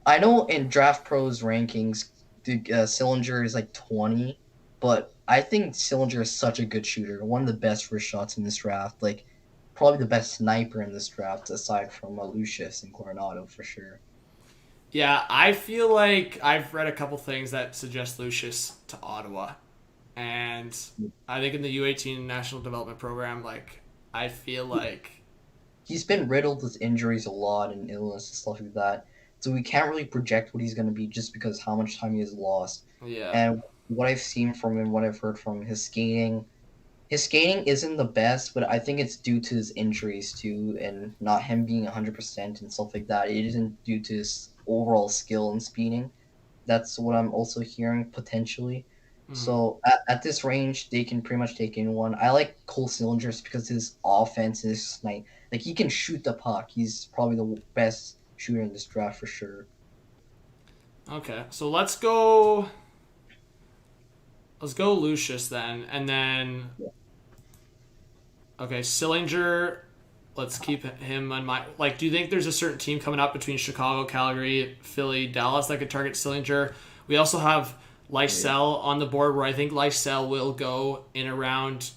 I know in Draft Pro's rankings, Sillinger is 20, but I think Sillinger is such a good shooter. One of the best wrist shots in this draft. Probably the best sniper in this draft, aside from Lucius and Coronado for sure. Yeah, I feel like I've read a couple things that suggest Lucius to Ottawa. And I think in the U18 National Development Program, I feel like he's been riddled with injuries a lot and illness and stuff like that. So we can't really project what he's going to be just because how much time he has lost. Yeah. And what I've seen from him, what I've heard from his skating isn't the best, but I think it's due to his injuries too, and not him being 100% and stuff like that. It isn't due to his overall skill and speeding. That's what I'm also hearing potentially. So at this range, they can pretty much take anyone. I like Cole Sillinger just because his offense is like he can shoot the puck. He's probably the best shooter in this draft for sure. Okay, so let's go. Let's go Lucius then, and then. Okay, Sillinger. Let's keep him on my. Like, do you think there's a certain team coming up between Chicago, Calgary, Philly, Dallas that could target Sillinger? We also have Lysell on the board, where I think Lysell will go in around,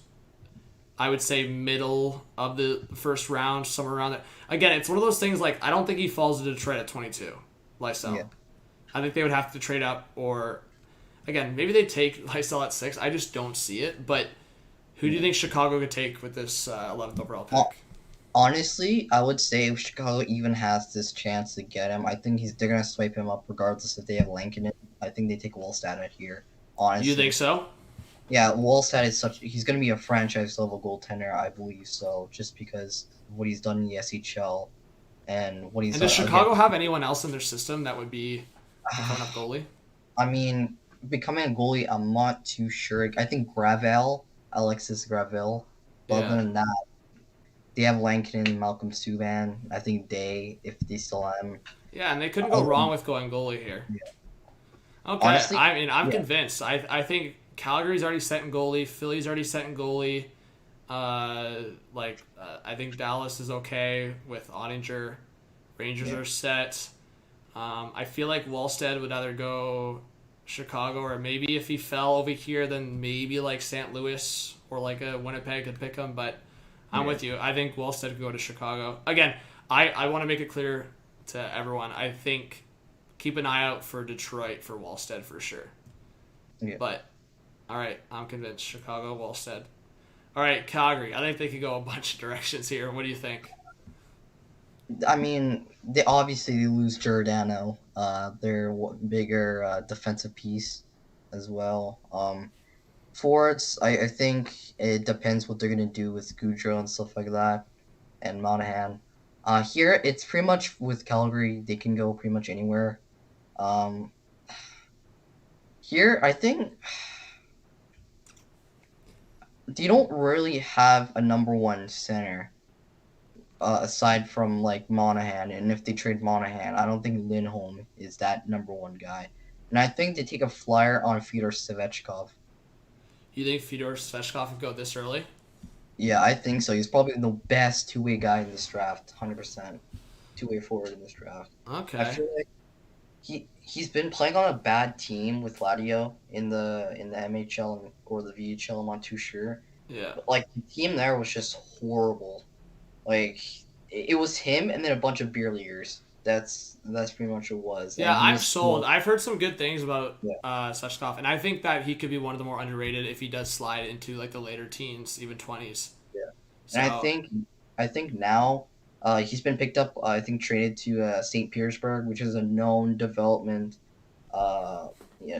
I would say, middle of the first round, somewhere around there. Again, it's one of those things, like, I don't think he falls to Detroit at 22, Lysell. Yeah. I think they would have to trade up, or, again, maybe they take Lysell at 6. I just don't see it. But who do you think Chicago could take with this 11th overall pick? Honestly, I would say if Chicago even has this chance to get him, I think they're going to swipe him up regardless if they have Lankinen. I think they take Wallstedt at here, honestly. You think so? Yeah, Wallstedt is he's going to be a franchise-level goaltender, I believe so, just because of what he's done in the SHL and what he's done. And does Chicago have anyone else in their system that would be a fun-up goalie? I mean, becoming a goalie, I'm not too sure. I think Alexis Gravel. But other than that, they have Lankinen, Malcolm Subban. I think if they still have him. Yeah, and they couldn't go wrong with going goalie here. Yeah. Okay, honestly, I mean, I'm convinced. I think Calgary's already set in goalie. Philly's already set in goalie. I think Dallas is okay with Ottinger. Rangers are set. I feel like Wallstedt would either go Chicago, or maybe if he fell over here, then maybe like St. Louis or like a Winnipeg could pick him. But I'm with you. I think Wallstedt could go to Chicago. Again, I want to make it clear to everyone. I think keep an eye out for Detroit for Wallstedt for sure. Yeah. But, all right, I'm convinced. Chicago, Wallstedt. All right, Calgary. I think they could go a bunch of directions here. What do you think? I mean, they obviously lose Giordano. Their bigger defensive piece as well. Forwards, I think it depends what they're going to do with Goudreau and stuff like that, and Monahan. Here, it's pretty much with Calgary, they can go pretty much anywhere. Here, I think they don't really have a number one center aside from like Monahan, and if they trade Monahan, I don't think Lindholm is that number one guy. And I think they take a flyer on Fyodor Svechkov. You think Fyodor Svechkov could go this early? Yeah, I think so. He's probably the best two-way guy in this draft, 100%. Two-way forward in this draft. Okay. I feel like he's been playing on a bad team with Ladio in the MHL or the VHL. I'm not too sure. Yeah. But, like, the team there was just horrible. Like, it was him and then a bunch of beer leaguers. That's pretty much what it was. Yeah, I'm sold. I've heard some good things about Svechkov, and I think that he could be one of the more underrated if he does slide into like the later teens, even 20s. Yeah, so, and I think now he's been picked up. I think traded to St. Petersburg, which is a known development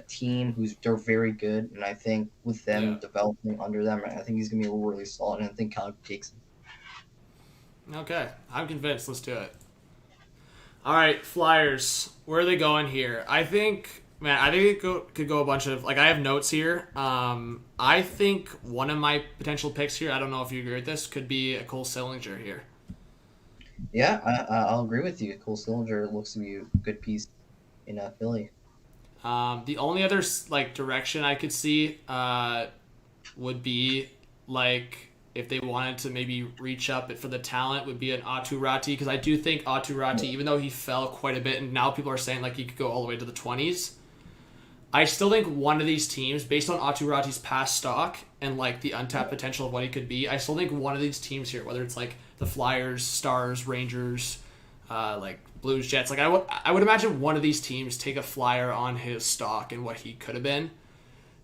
team. They're very good, and I think with them developing under them, I think he's gonna be really solid. And I think Calgary takes him. Okay, I'm convinced. Let's do it. All right, Flyers. Where are they going here? I think it could go a bunch of... Like, I have notes here. I think one of my potential picks here, I don't know if you agree with this, could be a Cole Sillinger here. Yeah, I'll agree with you. Cole Sillinger looks to be a good piece in Philly. The only other, like, direction I could see would be, like... if they wanted to maybe reach up for the talent, would be an Aatu Räty, because I do think Aatu Räty, even though he fell quite a bit, and now people are saying like he could go all the way to the 20s, I still think one of these teams, based on Aatu Räty's past stock and like the untapped potential of what he could be, I still think one of these teams here, whether it's like the Flyers, Stars, Rangers, like Blues, Jets, like I would imagine one of these teams take a flyer on his stock and what he could have been.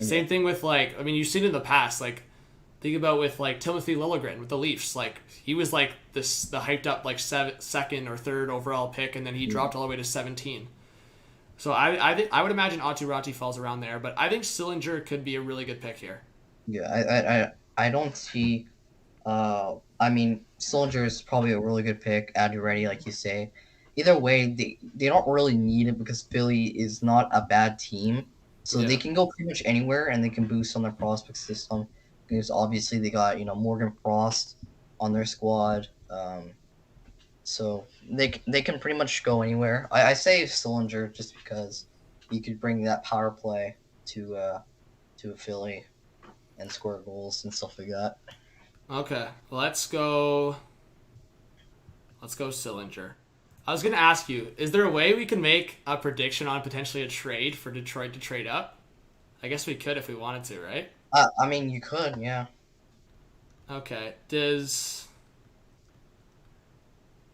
Yeah. Same thing with like, I mean, you've seen it in the past, like. Think about with like Timothy Liljegren with the Leafs. Like he was like the hyped up like second or third overall pick, and then he dropped all the way to 17. So I would imagine Aatu Räty falls around there, but I think Sillinger could be a really good pick here. Yeah, I don't see. I mean, Sillinger is probably a really good pick. Aatu Räty, like you say. Either way, they don't really need it because Philly is not a bad team. So Yeah. they can go pretty much anywhere, and they can boost on their prospect system because obviously they got Morgan Frost on their squad. So they can pretty much go anywhere. I say Sillinger just because he could bring that power play to a Philly and score goals and stuff like that. Okay, let's go. Let's go Sillinger. I was gonna ask you, is there a way we can make a prediction on potentially a trade for Detroit to trade up? I guess we could if we wanted to, right? I mean, you could, yeah. Okay.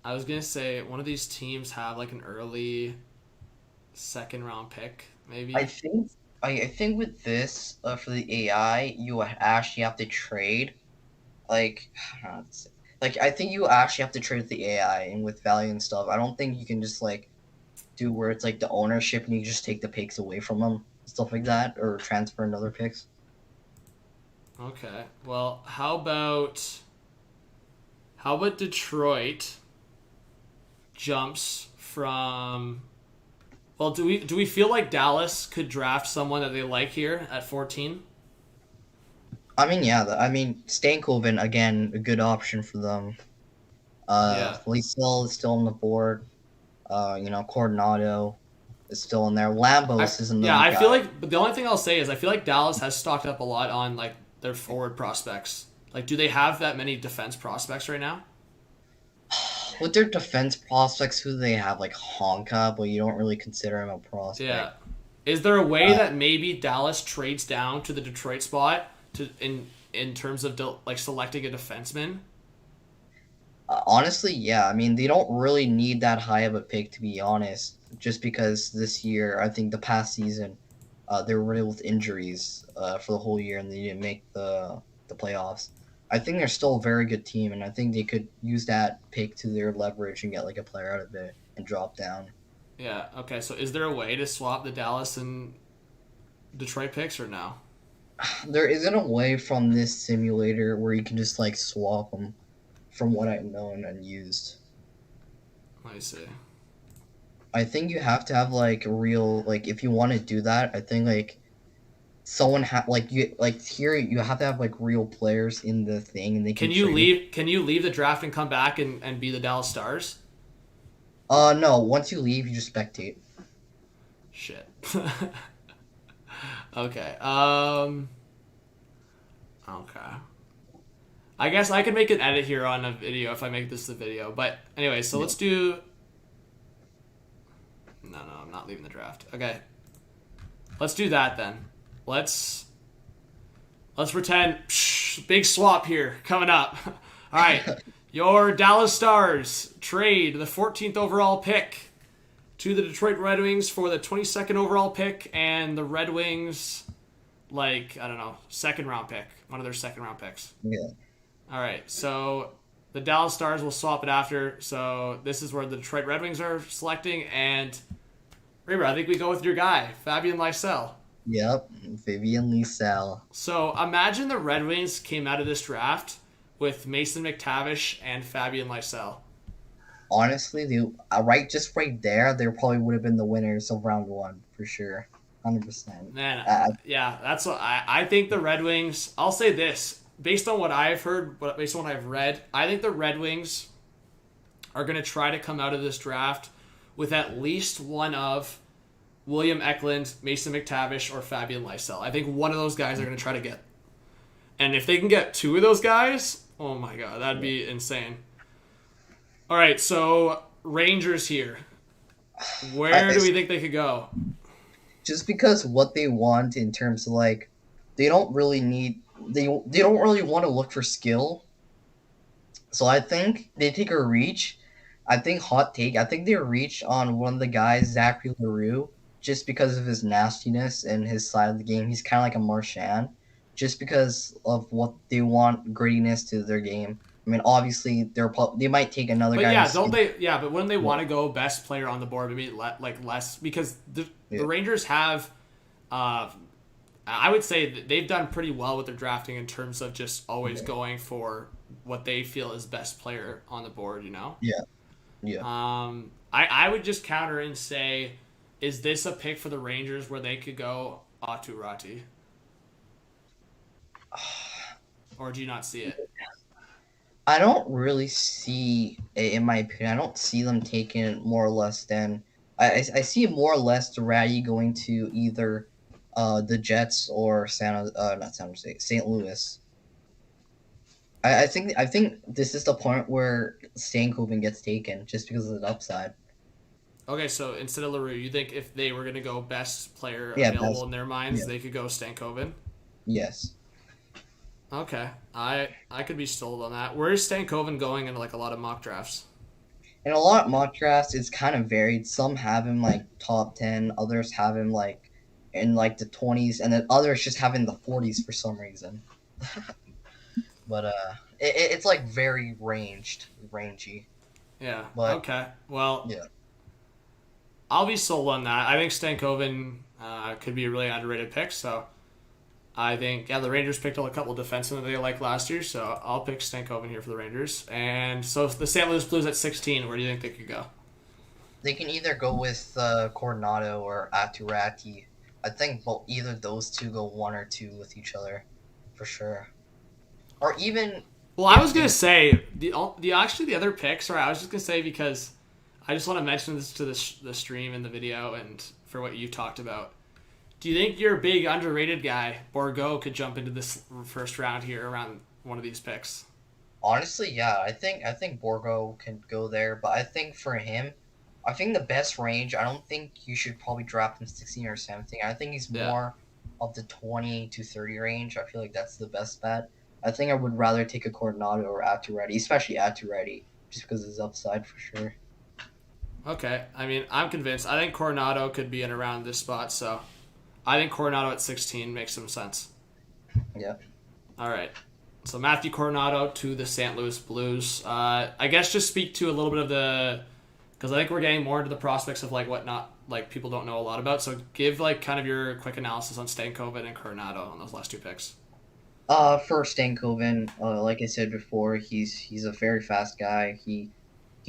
I was gonna say one of these teams have like an early second round pick, maybe. I think with this for the AI, you actually have to trade. Like, like I think you actually have to trade with the AI and with value and stuff. I don't think you can just like do where it's like the ownership and you just take the picks away from them, stuff like that, or transfer another picks. Okay. Well, how about Detroit jumps from? Well, do we feel like Dallas could draft someone that they like here at 14? I mean, yeah. I mean, Stankoven again, a good option for them. Yeah. Liesel is still on the board. Coronado is still in there. Lambos is another. Yeah, I guy. feel like, but the only thing I'll say is I feel like Dallas has stocked up a lot on like their forward prospects. Like, do they have that many defense prospects right now? With their defense prospects, who do they have? Like Honka, but you don't really consider him a prospect. Yeah. Is there a way that maybe Dallas trades down to the Detroit spot to in terms of like selecting a defenseman? Honestly, yeah. I mean, they don't really need that high of a pick, to be honest. Just because this year, I think the past season, they were riddled with injuries for the whole year, and they didn't make the playoffs. I think they're still a very good team, and I think they could use that pick to their leverage and get like a player out of it and drop down. Yeah. Okay. So, is there a way to swap the Dallas and Detroit picks or no? There isn't a way from this simulator where you can just like swap them, from what I've known and used. Let me see. I think you have to have like real like if you want to do that. I think like someone here you have to have like real players in the thing and they can. Can you leave the draft and come back and be the Dallas Stars? No. Once you leave, you just spectate. Shit. Okay. Okay. I guess I could make an edit here on a video if I make this the video. But anyway, so let's do. No, I'm not leaving the draft. Okay. Let's do that then. Let's pretend. Big swap here coming up. All right. Your Dallas Stars trade the 14th overall pick to the Detroit Red Wings for the 22nd overall pick, and the Red Wings, like, I don't know, second round pick. One of their second round picks. Yeah. All right. So the Dallas Stars will swap it after. So this is where the Detroit Red Wings are selecting, and Reber, I think we go with your guy, Fabian Lysell. Yep, Fabian Lysell. So imagine the Red Wings came out of this draft with Mason McTavish and Fabian Lysell. Honestly, just right there, they probably would have been the winners of round one for sure, 100%. Man, yeah, that's what I think. The Red Wings. I'll say this, based on what I've heard, based on what I've read, I think the Red Wings are going to try to come out of this draft with at least one of William Eklund, Mason McTavish, or Fabian Lysell. I think one of those guys are going to try to get. And if they can get two of those guys, oh my god, that'd be insane. All right, so Rangers here. Where do we think they could go? Just because what they want in terms of like, they don't really want to look for skill. So I think they take a reach. I think hot take. I think they reach on one of the guys, Zachary LaRue, just because of his nastiness and his side of the game. He's kind of like a Marchand, just because of what they want grittiness to their game. I mean, obviously they might take another guy. Yeah, don't they? Yeah, but wouldn't they want to go best player on the board? Maybe like less, because the Rangers have. I would say that they've done pretty well with their drafting in terms of just always going for what they feel is best player on the board. Yeah. I would just counter and say, is this a pick for the Rangers where they could go Aturati? Or do you not see it? I don't really see, in my opinion, I don't see them taking more or less than. I see more or less Ratty going to either the Jets or not San Jose, St. Louis. I think this is the point where Stankoven gets taken just because of the upside. Okay, so instead of LaRue, you think if they were going to go best player Yeah, available best- in their minds, yeah. they could go Stankoven? Yes. Okay, I could be sold on that. Where's Stankoven going in like a lot of mock drafts? In a lot of mock drafts, it's kind of varied. Some have him like top 10, others have him like in like the 20s, and then others just have him in the 40s for some reason. But it's like very rangy. Yeah. But- okay. Well. Yeah. I'll be sold on that. I think Stankoven could be a really underrated pick. So I think the Rangers picked up a couple of defensemen that they liked last year. So I'll pick Stankoven here for the Rangers. And so the St. Louis Blues at 16. Where do you think they could go? They can either go with Coronado or Aturati. I think either of those two go 1 or 2 with each other, for sure. Or even. Well, I was gonna say the other picks. Sorry, I was just gonna say because I just want to mention this to the stream and the video and for what you talked about. Do you think your big underrated guy Borgo could jump into this first round here around one of these picks? Honestly, yeah, I think Borgo can go there, but I think for him, I think the best range. I don't think you should probably draft him 16 or 17. I think he's more of the 20 to 30 range. I feel like that's the best bet. I think I would rather take a Coronado or Aturati, especially Aturati, just because of his upside for sure. Okay, I mean, I'm convinced. I think Coronado could be in around this spot, so I think Coronado at 16 makes some sense. Yeah. All right. So Matthew Coronado to the St. Louis Blues. I guess just speak to a little bit of the, because I think we're getting more into the prospects of like what not like people don't know a lot about. So give like kind of your quick analysis on Stankoven and Coronado on those last two picks. For Stankoven, like I said before, he's a very fast guy. He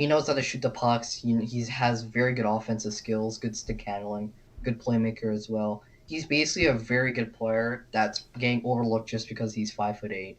knows how to shoot the pucks. He has very good offensive skills, good stick handling, good playmaker as well. He's basically a very good player that's getting overlooked just because he's 5'8".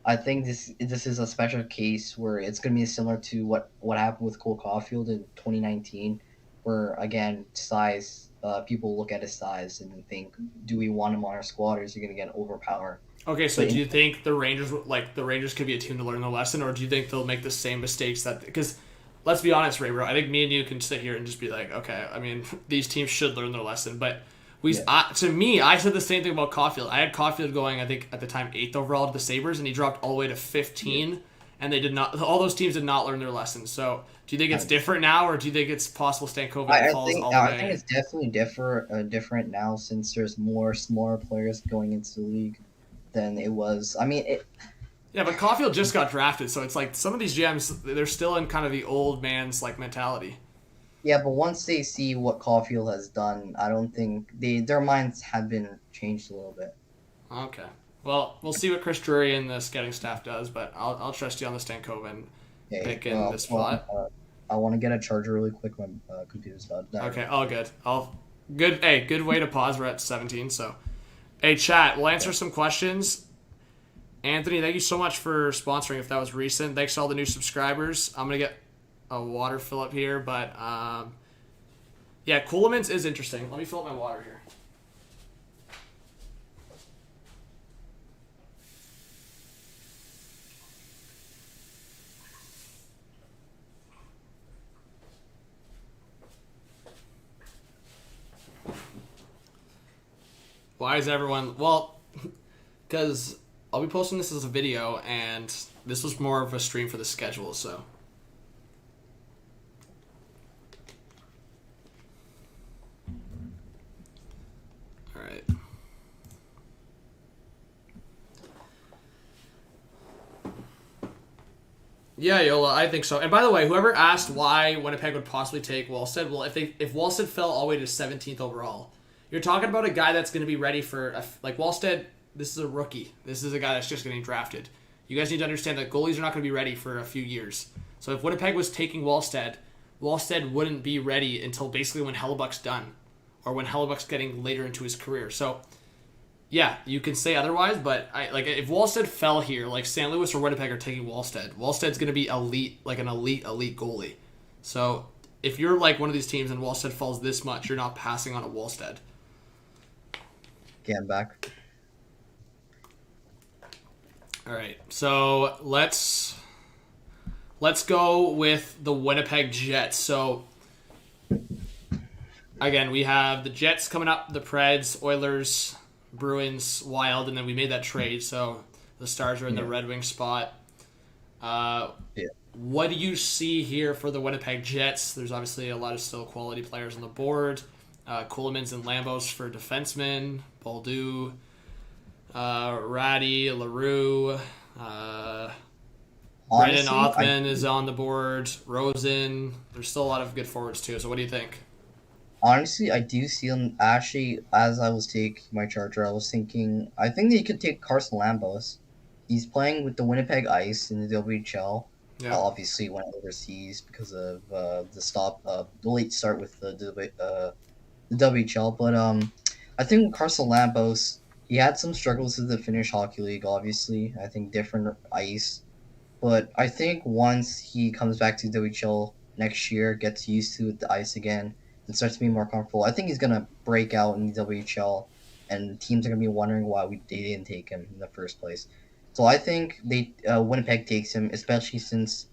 I think this is a special case where it's going to be similar to what happened with Cole Caulfield in 2019, where again size. People look at his size and think, do we want him on our squad, or is he going to get overpowered? Okay, so do you think the Rangers could be a team to learn the lesson, or do you think they'll make the same mistakes that because let's be honest, Ray, bro, I think me and you can sit here and just be like, okay, I mean these teams should learn their lesson, but to me, I said the same thing about Caulfield. I had Caulfield going, I think at the time 8th overall to the Sabres, and he dropped all the way to 15, and they did not. All those teams did not learn their lesson. So do you think it's different now, or do you think it's possible Stankoven falls all the way? I think it's definitely different now since there's more smaller players going into the league than it was. I mean, yeah, but Caulfield just got drafted, so it's like some of these GMs, they're still in kind of the old man's like mentality. Yeah, but once they see what Caulfield has done, I don't think their minds have been changed a little bit. Okay. Well, we'll see what Chris Drury and the scouting staff does, but I'll trust you on the Stankoven pick in this spot. I want to get a charger really quick. My computer's not done. Okay, all good. Good way to pause. We're at 17, so. Hey, chat, we'll answer some questions. Anthony, thank you so much for sponsoring if that was recent. Thanks to all the new subscribers. I'm going to get a water fill up here, but yeah, QUINN is interesting. Let me fill up my water here. Why is everyone... Well, because I'll be posting this as a video, and this was more of a stream for the schedule, so... Alright. Yeah, Yola, I think so. And by the way, whoever asked why Winnipeg would possibly take Wallstead, well, if Wallstead fell all the way to 17th overall... You're talking about a guy that's going to be ready for, like Wallstead, this is a rookie. This is a guy that's just getting drafted. You guys need to understand that goalies are not going to be ready for a few years. So if Winnipeg was taking Wallstead wouldn't be ready until basically when Hellebuck's done. or when Hellebuck's getting later into his career. So, yeah, you can say otherwise, but if Wallstead fell here, like St. Louis or Winnipeg are taking Wallstead. Wallstead's going to be elite, like an elite goalie. So, if you're like one of these teams and Wallstead falls this much, you're not passing on a Wallstead. Getting back. All right, so let's go with the Winnipeg Jets. So, again, we have the Jets coming up, the Preds, Oilers, Bruins, Wild, and then we made that trade, so the Stars are in the Red Wing spot. What do you see here for the Winnipeg Jets? There's obviously a lot of still quality players on the board. Kuhlmans and Lambos for defensemen, Boldu, Ratty, LaRue, Brendan Othman is on the board, Rosen. There's still a lot of good forwards too, so what do you think? Honestly, I do see him. Actually, as I was taking my charger, I was thinking, I think that you could take Carson Lambos. He's playing with the Winnipeg Ice in the WHL. Yeah. Obviously, went overseas because of the late start with the WHL. But I think Carson Lambos, he had some struggles with the Finnish Hockey League. Obviously, I think different ice. But I think once he comes back to WHL next year, gets used to the ice again, and starts to be more comfortable, I think he's gonna break out in the WHL, and teams are gonna be wondering why they didn't take him in the first place. So I think Winnipeg takes him, especially since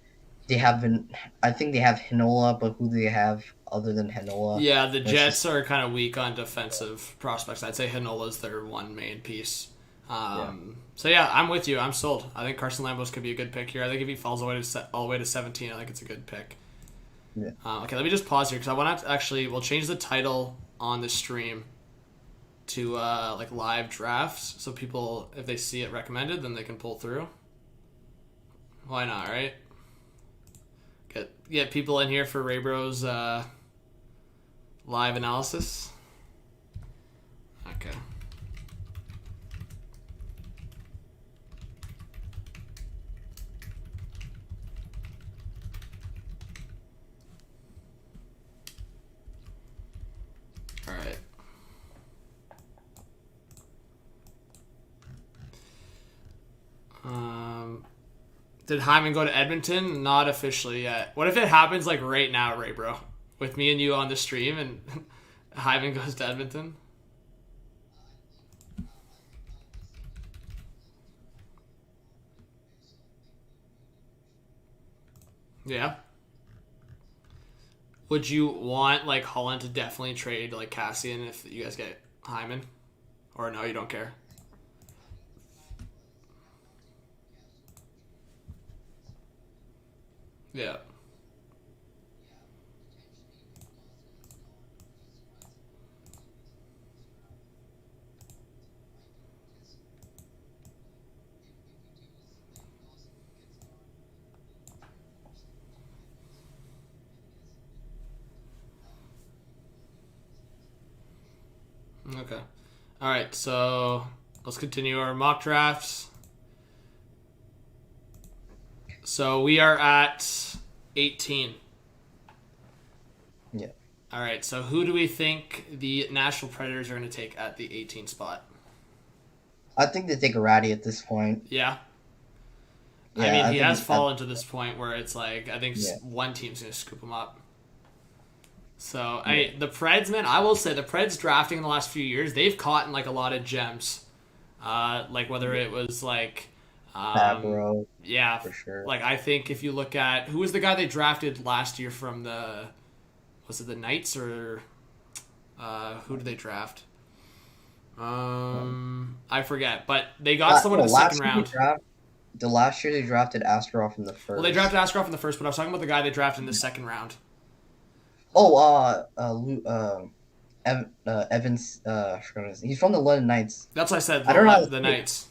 they haven't. I think they have Heinola, but who do they have other than Heinola? Yeah, the Jets are kind of weak on defensive prospects. I'd say Heinola's their one main piece. So yeah, I'm with you. I'm sold. I think Carson Lambos could be a good pick here. I think if he falls all the way to 17, I think it's a good pick. Yeah. Okay, let me just pause here because I want to actually. We'll change the title on the stream to like live drafts, so people, if they see it recommended, then they can pull through. Why not, right? Get people in here for Raybro's live analysis. Okay. All right. Did Hyman go to Edmonton? Not officially yet. What if it happens like right now, Ray Bro? With me and you on the stream and Hyman goes to Edmonton? Yeah. Would you want like Holland to definitely trade like Cassian if you guys get Hyman? Or no, you don't care? Yeah. Okay. All right, so let's continue our mock drafts. So we are at 18. Yeah. All right, so who do we think the Nashville Predators are going to take at the 18 spot? I think they take a Ratty at this point. Yeah. Yeah, I mean, I he think has fallen to this point where it's like, I think Yeah. one team's going to scoop him up. So, the Preds, man, I will say the Preds drafting in the last few years, they've caught in like a lot of gems. Like whether it was like Fabro, yeah, for sure. Like I think if you look at who was the guy they drafted last year from was it the Knights or who did they draft? I forget, but they got someone in the second round. The last year they drafted Askarov in the first. Well, they drafted Askarov in the first, but I was talking about the guy they drafted in the second round. Oh, Evans. He's from the London Knights. That's what I said. I don't know The Knights.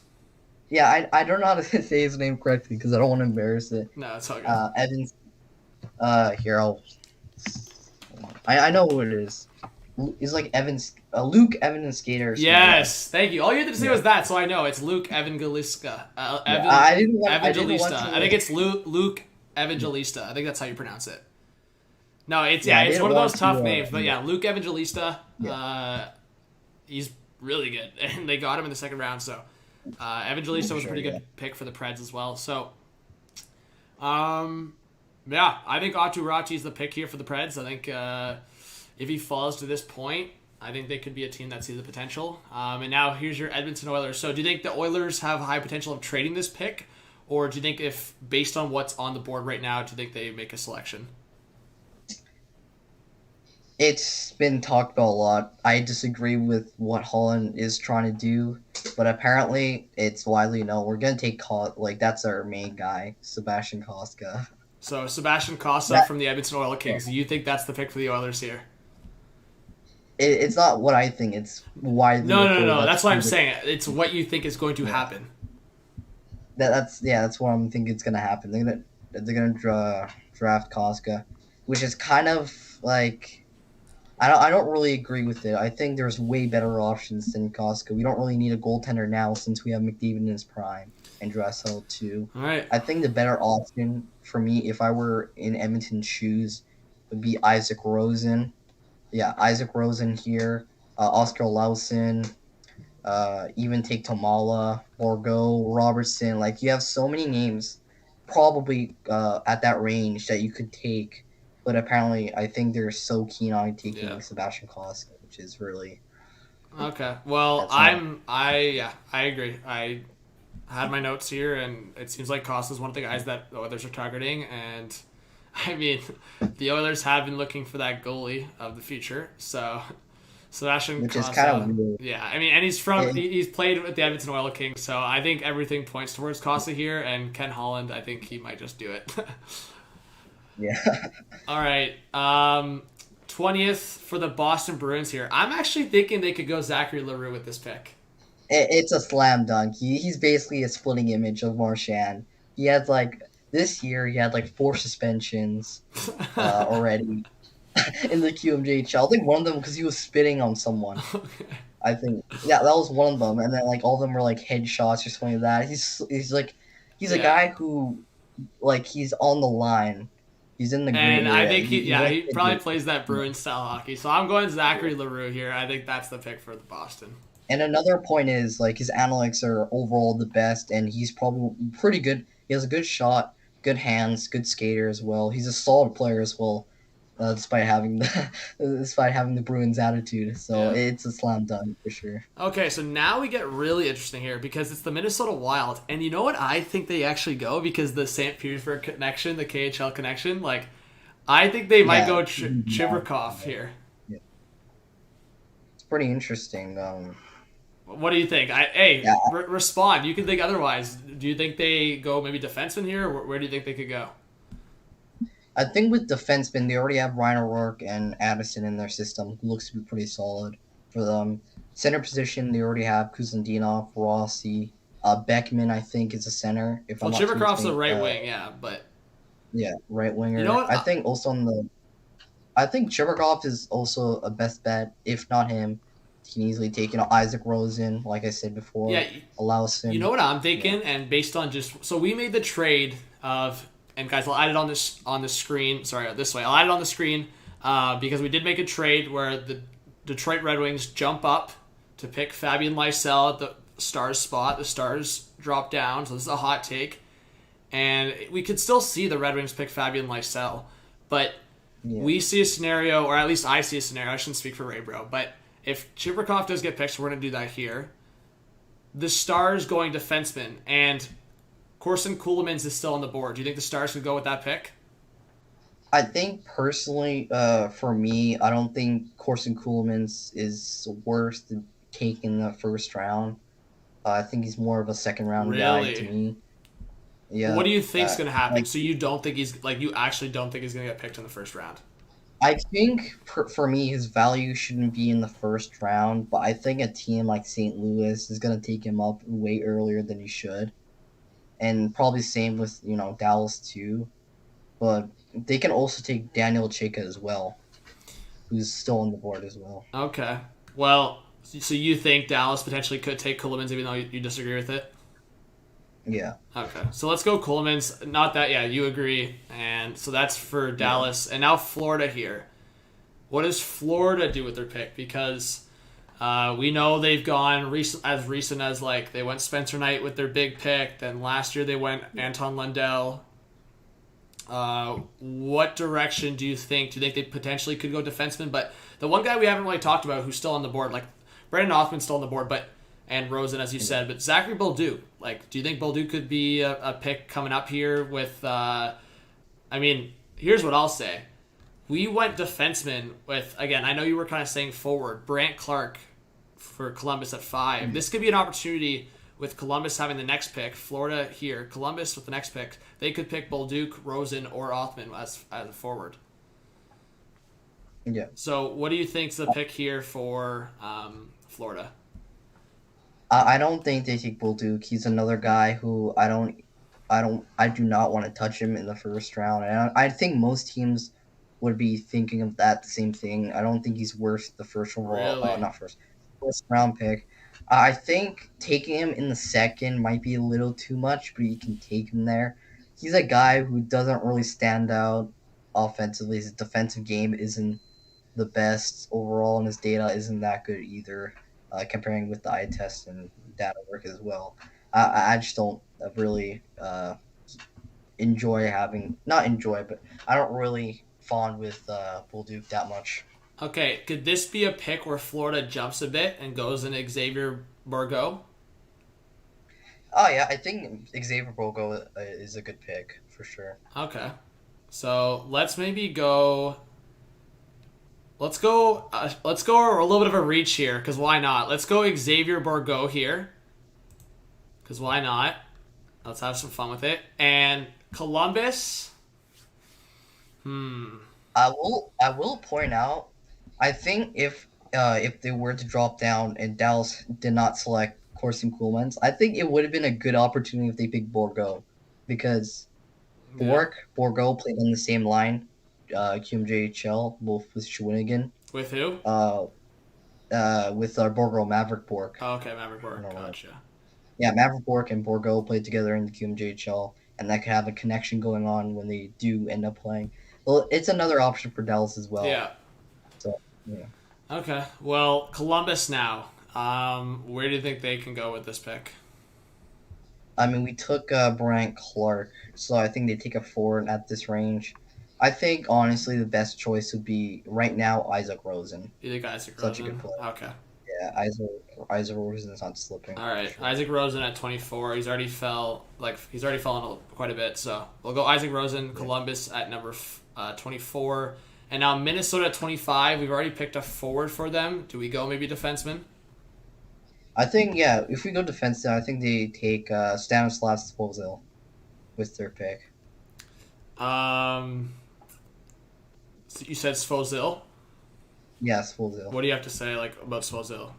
Yeah, I don't know how to say his name correctly because I don't want to embarrass it. No, it's all good. Evans. Here I know who it is. He's like Evans. Luke Evans Skater. Yes, thank you. All you had to say was that, so I know it's Luke Evangelista. I didn't want Evangelista. to. I think it's Luke Evangelista. I think that's how you pronounce it. No, it's Yeah, I it's didn't one of those want tough to, names, but yeah, Luke Evangelista, Yeah. he's really good, and they got him in the second round. So Evangelista was a Sure, pretty yeah. good pick for the Preds as well. So, yeah, I think Aatu Raty is the pick here for the Preds. I think if he falls to this point, I think they could be a team that sees the potential. And now here's your Edmonton Oilers. So do you think the Oilers have high potential of trading this pick, or do you think if based on what's on the board right now, do you think they make a selection? It's been talked about a lot. I disagree with what Holland is trying to do, but apparently it's widely known we're gonna take that's our main guy, Sebastian Koska. So Sebastian Costa That- from the Edmonton Oil Kings. Do you think that's the pick for the Oilers here? It's not what I think. It's widely. No. reported. That's what I'm saying. It's what you think is going to happen. That's what I'm thinking it's gonna happen. They're gonna draft Koska, which is kind of like I don't really agree with it. I think there's way better options than Koska. We don't really need a goaltender now since we have McDavid in his prime and Dressel too. All right. I think the better option for me, if I were in Edmonton's shoes, would be Isaac Rosen. Yeah, Isaac Rosen here, Oscar Lawson, even take Tomala, Borgo, Robertson. Like, you have so many names probably at that range that you could take. But apparently, I think they're so keen on taking Sebastian Koska, which is really... Okay. Well, That's I agree. I had my notes here, and it seems like Costa is one of the guys that the Oilers are targeting. And I mean, the Oilers have been looking for that goalie of the future. So Sebastian Which Costa, is kind of weird. yeah. I mean, and he's played with the Edmonton Oil Kings, so I think everything points towards Costa here. And Ken Holland, I think he might just do it. Yeah. All right. 20th for the Boston Bruins here. I'm actually thinking they could go Zachary Leroux with this pick. It's a slam dunk. He's basically a splitting image of Marchand. He has, this year, he had, 4 suspensions already in the QMJHL. I think one of them because he was spitting on someone. Okay. I think, yeah, that was one of them. And then, all of them were, headshots or something like that. He's a guy who, he's on the line. He's in the green And I area. think he probably good. plays that Bruins style hockey. So I'm going Zachary Leroux here. I think that's the pick for the Boston. And another point is, his analytics are overall the best, and he's probably pretty good. He has a good shot, good hands, good skater as well. He's a solid player as well, despite having the Bruins attitude. So it's a slam dunk for sure. Okay, so now we get really interesting here because it's the Minnesota Wild. And you know what I think they actually go? Because the St. Petersburg connection, the KHL connection, I think they might go Chibrikov here. Yeah. It's pretty interesting. What do you think? Respond. You can think otherwise. Do you think they go maybe defenseman here? Or where do you think they could go? I think with defensemen, they already have Ryan O'Rourke and Addison in their system, who looks to be pretty solid for them. Center position, they already have Kuzandinov, Rossi, Beckman, I think, is a center. Chibrikov's a right wing, but yeah, right winger. You know what? I think also I think Chibrikov is also a best bet. If not him, he can easily take Isaac Rosen, like I said before. Yeah, allows him. You know what I'm thinking, and based on so we made the trade of. And guys, I'll add it on the screen. Sorry, this way. I'll add it on the screen because we did make a trade where the Detroit Red Wings jump up to pick Fabian Lysell at the Stars spot. The Stars drop down, so this is a hot take. And we could still see the Red Wings pick Fabian Lysell. But we see a scenario, or at least I see a scenario. I shouldn't speak for Ray Bro. But if Chibrikov does get picked, so we're going to do that here. The Stars going defenseman, and Corson Ceulemans is still on the board. Do you think the Stars could go with that pick? I think personally, for me, I don't think Corson Ceulemans is worth taking the first round. I think he's more of a second round guy to me. Yeah. What do you think's gonna happen? So you don't think you actually don't think he's gonna get picked in the first round? I think for me, his value shouldn't be in the first round, but I think a team like St. Louis is gonna take him up way earlier than he should. And probably same with, Dallas too. But they can also take Daniel Chika as well, who's still on the board as well. Okay. Well, so you think Dallas potentially could take Ceulemans even though you disagree with it? Yeah. Okay, so let's go Coleman's. Not that, yeah, you agree. And so that's for Dallas. And now Florida here. What does Florida do with their pick? Because we know they've gone as recent as, like, they went Spencer Knight with their big pick. Then last year they went Anton Lundell. What direction do you think? Do you think they potentially could go defenseman? But the one guy we haven't really talked about who's still on the board, like, Brandon Othman's still on the board, and Rosen, as you said, but Zachary Bolduc. Like, do you think Bolduc could be a pick coming up here with, here's what I'll say. We went defenseman with, again, I know you were kind of saying forward, Brant Clark for Columbus at 5. Mm-hmm. This could be an opportunity with Columbus having the next pick, Florida here, Columbus with the next pick. They could pick Bolduc, Rosen, or Othman as a forward. Yeah. So what do you think's the pick here for Florida? I don't think they take Bolduc. He's another guy who I do not want to touch him in the first round. And I think most teams would be thinking of that same thing. I don't think he's worth the first overall, really? First round pick. I think taking him in the second might be a little too much, but you can take him there. He's a guy who doesn't really stand out offensively. His defensive game isn't the best overall, and his data isn't that good either. Comparing with the eye test and data work as well. I just don't really but I don't really fond with Bolduc that much. Okay, could this be a pick where Florida jumps a bit and goes in Xavier Bourgault? Oh, yeah, I think Xavier Bourgault is a good pick, for sure. Okay, so let's maybe go... Let's go a little bit of a reach here, because why not? Let's go Xavier Bourgault here, because why not? Let's have some fun with it. And Columbus. I will point out, I think if they were to drop down and Dallas did not select Corson Coolmans, I think it would have been a good opportunity if they picked Bourgault, because Bourgault played on the same line. QMJHL, both with Shawinigan. With who? With Bourgault, Maverick Bourque. Oh, okay, Maverick Bourque. Gotcha. Yeah, Maverick Bourque and Bourgault played together in the QMJHL, and that could have a connection going on when they do end up playing. Well, it's another option for Dallas as well. Yeah. So, yeah. Okay, well, Columbus now. Where do you think they can go with this pick? I mean, we took Brant Clark, so I think they take a forward at this range. I think, honestly, the best choice would be, right now, Isaac Rosen. You think Isaac Rosen? Such a good player. Okay. Yeah, Isaac Rosen is not slipping. All right, sure. Isaac Rosen at 24. He's already fallen quite a bit, so we'll go Isaac Rosen, Columbus at number 24. And now Minnesota at 25. We've already picked a forward for them. Do we go maybe defenseman? I think, yeah, if we go defenseman, I think they take Stanislav Svozil with their pick. So you said Svozil? Yeah, Svozil. What do you have to say about Svozil?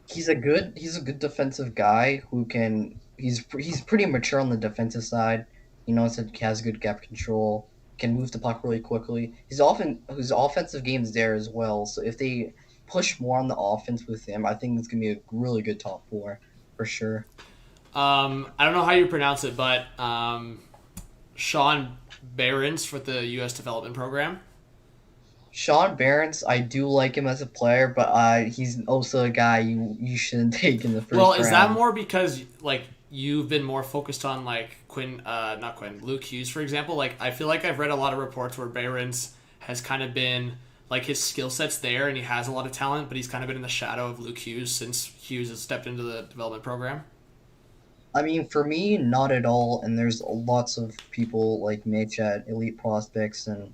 He's a good defensive guy who can. He's pretty mature on the defensive side. He knows that he has good gap control. Can move the puck really quickly. His offensive game is there as well. So if they push more on the offense with him, I think it's gonna be a really good top 4 for sure. I don't know how you pronounce it, but Sean Behrens for the U.S. Development Program. Sean Behrens, I do like him as a player, but he's also a guy you shouldn't take in the first round. Well, is that more because you've been more focused on Luke Hughes, for example? I feel like I've read a lot of reports where Behrens has kind of been his skill set's there and he has a lot of talent, but he's kind of been in the shadow of Luke Hughes since Hughes has stepped into the development program. I mean, for me, not at all. And there's lots of people like Mitch at Elite Prospects and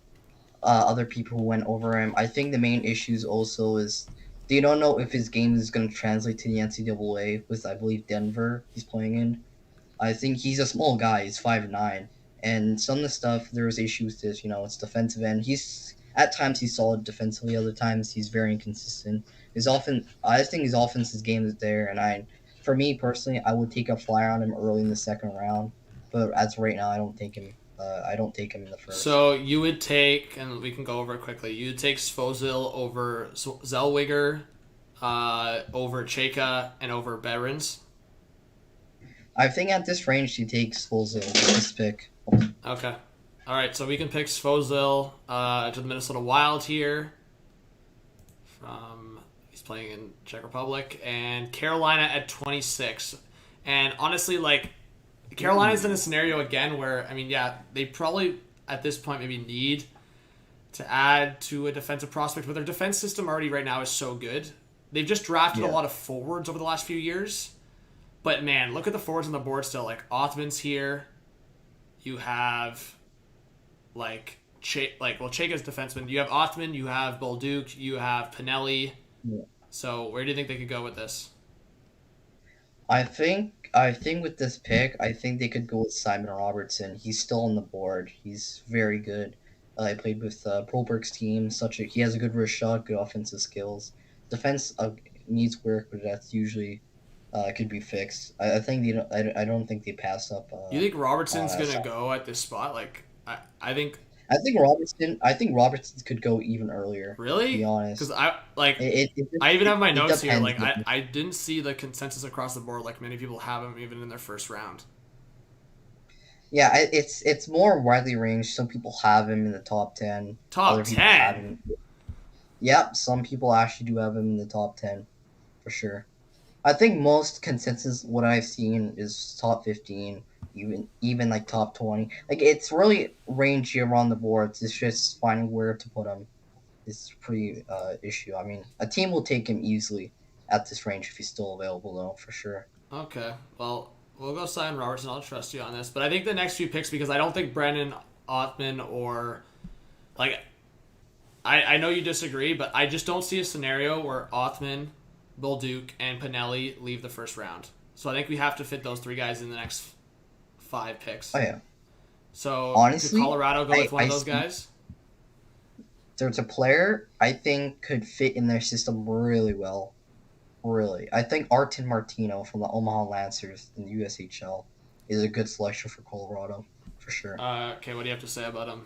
other people who went over him. I think the main issues also is they don't know if his game is going to translate to the NCAA with, I believe, Denver he's playing in. I think he's a small guy. He's 5'9". And some of the stuff, there's issues with, it's defensive end. At times he's solid defensively. Other times he's very inconsistent. I think his offensive game is there. And for me personally, I would take a flyer on him early in the second round. But as of right now, I don't take him. I don't take him in the first. So you would take, and we can go over it quickly. You would take Svozil over Zellweger, over Chayka, and over Behrens. I think at this range he takes Svozil with this pick. Okay. All right, so we can pick Svozil to the Minnesota Wild here. He's playing in Czech Republic, and Carolina at 26. And honestly, like, Carolina's in a scenario again where, I mean, yeah, they probably at this point maybe need to add to a defensive prospect, but their defense system already right now is so good. They've just drafted a lot of forwards over the last few years. But man, look at the forwards on the board still. Like, Othman's here. You have Chayka's defenseman. You have Othman, you have Bolduc, you have Pinelli. Yeah. So where do you think they could go with this? I think with this pick, I think they could go with Simon Robertson. He's still on the board. He's very good. I played with Proberg's team. He has a good wrist shot, good offensive skills. Defense needs work, but that's usually could be fixed. I don't think they pass up. You think Robertson's gonna go at this spot? Like, I think Robertson could go even earlier. To Really? be honest, because I even have my notes here. Like, I didn't see the consensus across the board. Like, many people have him even in their first round. Yeah, it's more widely ranged. Some people have him in the top 10. Top 10? Yep, some people actually do have him in the top 10, for sure. I think most consensus, what I've seen, is top 15, even like top 20. Like, it's really rangy around the boards. It's just finding where to put him. It's a pretty issue. I mean, a team will take him easily at this range if he's still available, though, for sure. Okay, well, we'll go Simon Robertson. I'll trust you on this. But I think the next few picks, because I don't think Brendan Othman or, like, I know you disagree, but I just don't see a scenario where Othman, Bolduc, and Pinelli leave the first round. So I think we have to fit those three guys in the next 5 picks. Oh, yeah. So honestly, could Colorado go with one of those guys? There's a player I think could fit in their system really well. Really. I think Artem Martino from the Omaha Lancers in the USHL is a good selection for Colorado, for sure. Okay, what do you have to say about him?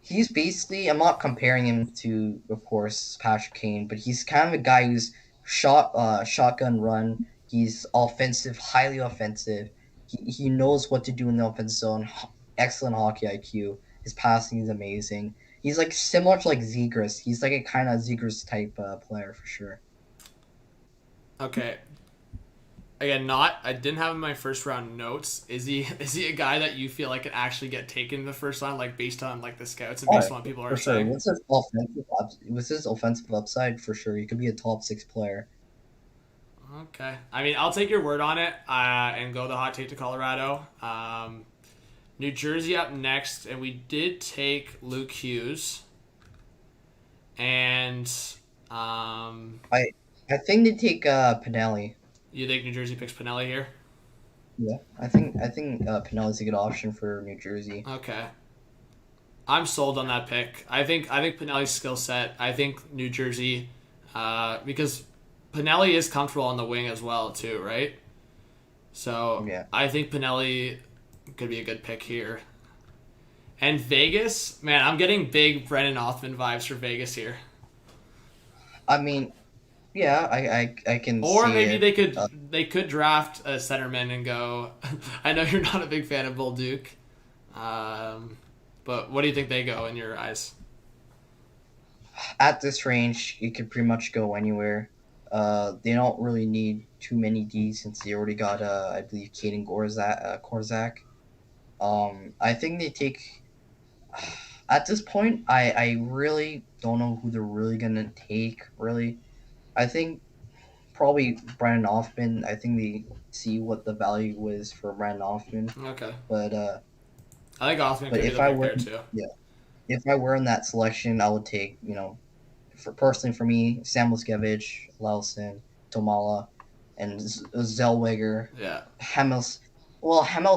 He's basically, I'm not comparing him to, of course, Patrick Kane, but he's kind of a guy who's shotgun run. He's offensive, highly offensive. He knows what to do in the offensive zone. Excellent hockey IQ. His passing is amazing. He's like similar to like Zegras. He's like a kind of Zegras type player for sure. Okay. Again, I didn't have him in my first round notes. Is he a guy that you feel like could actually get taken in the first round, like based on like the scouts and based on what people are saying? With his offensive upside, for sure, he could be a top 6 player. Okay, I mean, I'll take your word on it and go the hot take to Colorado. New Jersey up next, and we did take Luke Hughes. And I think they take Pinelli. You think New Jersey picks Pinelli here? Yeah, I think Pinelli's a good option for New Jersey. Okay, I'm sold on that pick. I think Pinelli's skill set. I think New Jersey, because Pinelli is comfortable on the wing as well too, right? So yeah. I think Pinelli could be a good pick here. And Vegas, man, I'm getting big Brendan Othman vibes for Vegas here. I mean, yeah, I can. Or see maybe it. they could draft a centerman and go. I know you're not a big fan of Bolduc, but what do you think they go in your eyes? At this range, it could pretty much go anywhere. They don't really need too many Ds since they already got I believe Kaden Korzak. I think they take. At this point, I really don't know who they're really gonna take. Really, I think probably Brandon Hoffman. I think they see what the value was for Brandon Hoffman. Okay. But I think Hoffman could be the pick there too. Yeah, if I were in that selection, I would take for me, Sam Luskevich, Lausen, Tomala, and Zellweger. Yeah. Hamel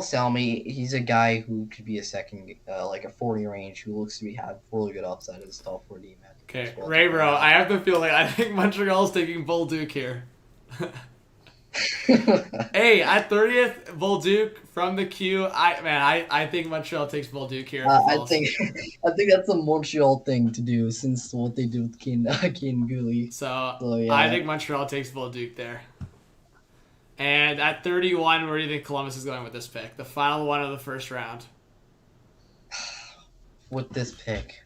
Salmi, he's a guy who could be a second, like a 40 range, who looks to have really good upside as a top 4D man. Okay, Ray Bro, I have the feeling I think Montreal's taking Bolduc here. Hey, at 30th, Bolduc from the queue. I think Montreal takes Bolduc here. I think that's a Montreal thing to do since what they do with Kane Gooley. So yeah. I think Montreal takes Bolduc there. And at 31, where do you think Columbus is going with this pick? The final one of the first round. With this pick.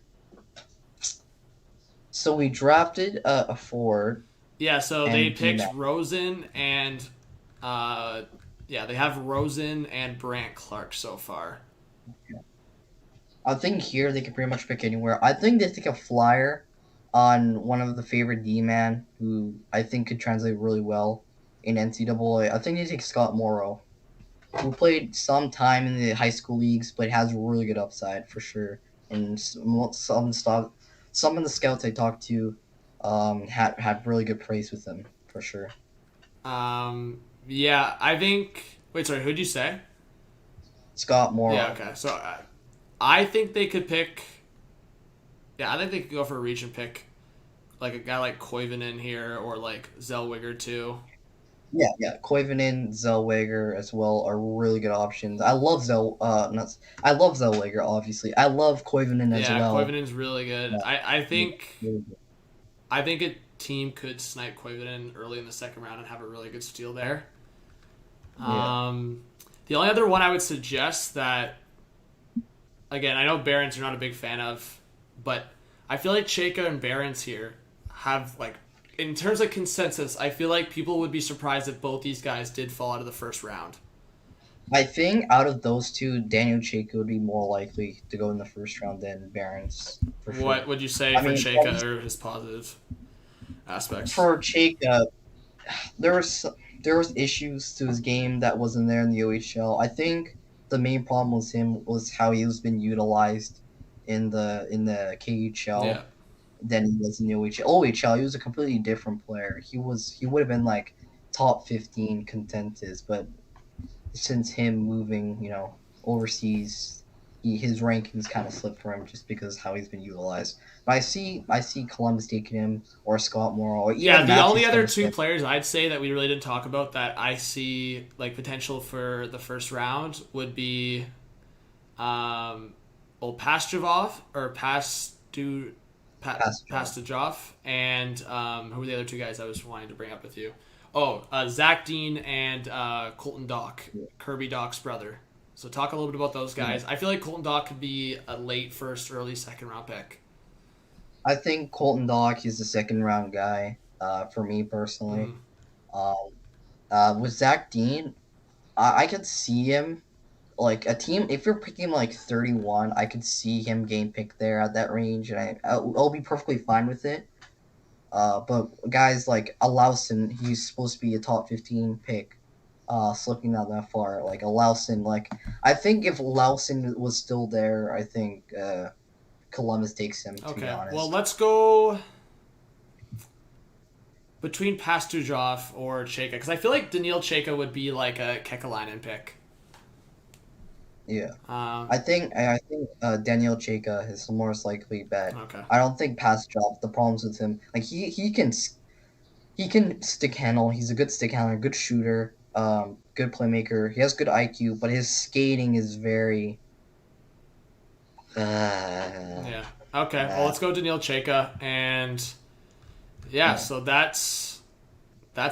So we drafted a forward. Yeah, so they And picked D-Mac. Rosen and they have Rosen and Brant Clark so far. I think here they can pretty much pick anywhere. I think they take a flyer on one of the favorite D-man who I think could translate really well in NCAA. I think they take Scott Morrow, who played some time in the high school leagues, but has really good upside for sure. And some of the scouts I talked to had really good praise with him for sure. Yeah, I think. Wait, sorry, who'd you say? Scott Morrow. Yeah, okay. So I think they could pick. Yeah, I think they could go for a reach and pick like a guy like Koivunen here or like Zellweger too. Yeah. Koivunen, Zellweger as well are really good options. I love Zellweger, obviously. I love Koivunen as Yeah, well. Koivunen's really good. Yeah. I think Really good. I think a team could snipe Koivunen early in the second round and have a really good steal there. Yeah. The only other one I would suggest that, again, I know Barons you're not a big fan of, but I feel like Chayka and Barons here have, like, in terms of consensus, I feel like people would be surprised if both these guys did fall out of the first round. I think out of those two, Daniel Chayka would be more likely to go in the first round than Barons. For sure. What would you say I for mean, Chayka or his positive aspects? For Chayka, there was issues to his game that wasn't there in the OHL. I think the main problem was how he was being utilized in the KHL. Yeah. Than he was in the OHL. OHL, he was a completely different player. He would have been like top 15 contenders, but since him moving, overseas, his rankings kind of slipped for him just because how he's been utilized. But I see Columbus taking him or Scott Morrow. Or Yeah, even the Matthew only other two Smith. players I'd say that we really didn't talk about that I see like potential for the first round would be Pastujov or Pastujov and who were the other two guys I was wanting to bring up with you? Zach Dean and Colton Dock, Kirby Dock's brother. So talk a little bit about those guys. I feel like Colton Dock could be a late first, early second round pick. I think Colton Dock is the second round guy for me personally. With Zach Dean, I could see him like a team. If you're picking like 31, I could see him getting picked there at that range, and I'll be perfectly fine with it. But guys like Alausen, he's supposed to be a top 15 pick, slipping not that far. Like Alausen, like I think if Alausen was still there, I think Columbus takes him. To be honest. Well, let's go between Pastujov or Chayka, because I feel like Daniil Chayka would be like a Kekalainen pick. Yeah, I think Daniel Chayka is the most likely bet. Okay. I don't think Pastujov. The problems with him, like he can stick handle. He's a good stick handler, good shooter, good playmaker. He has good IQ, but his skating is very. Yeah. Okay. Well, let's go Daniil Chayka, and so that's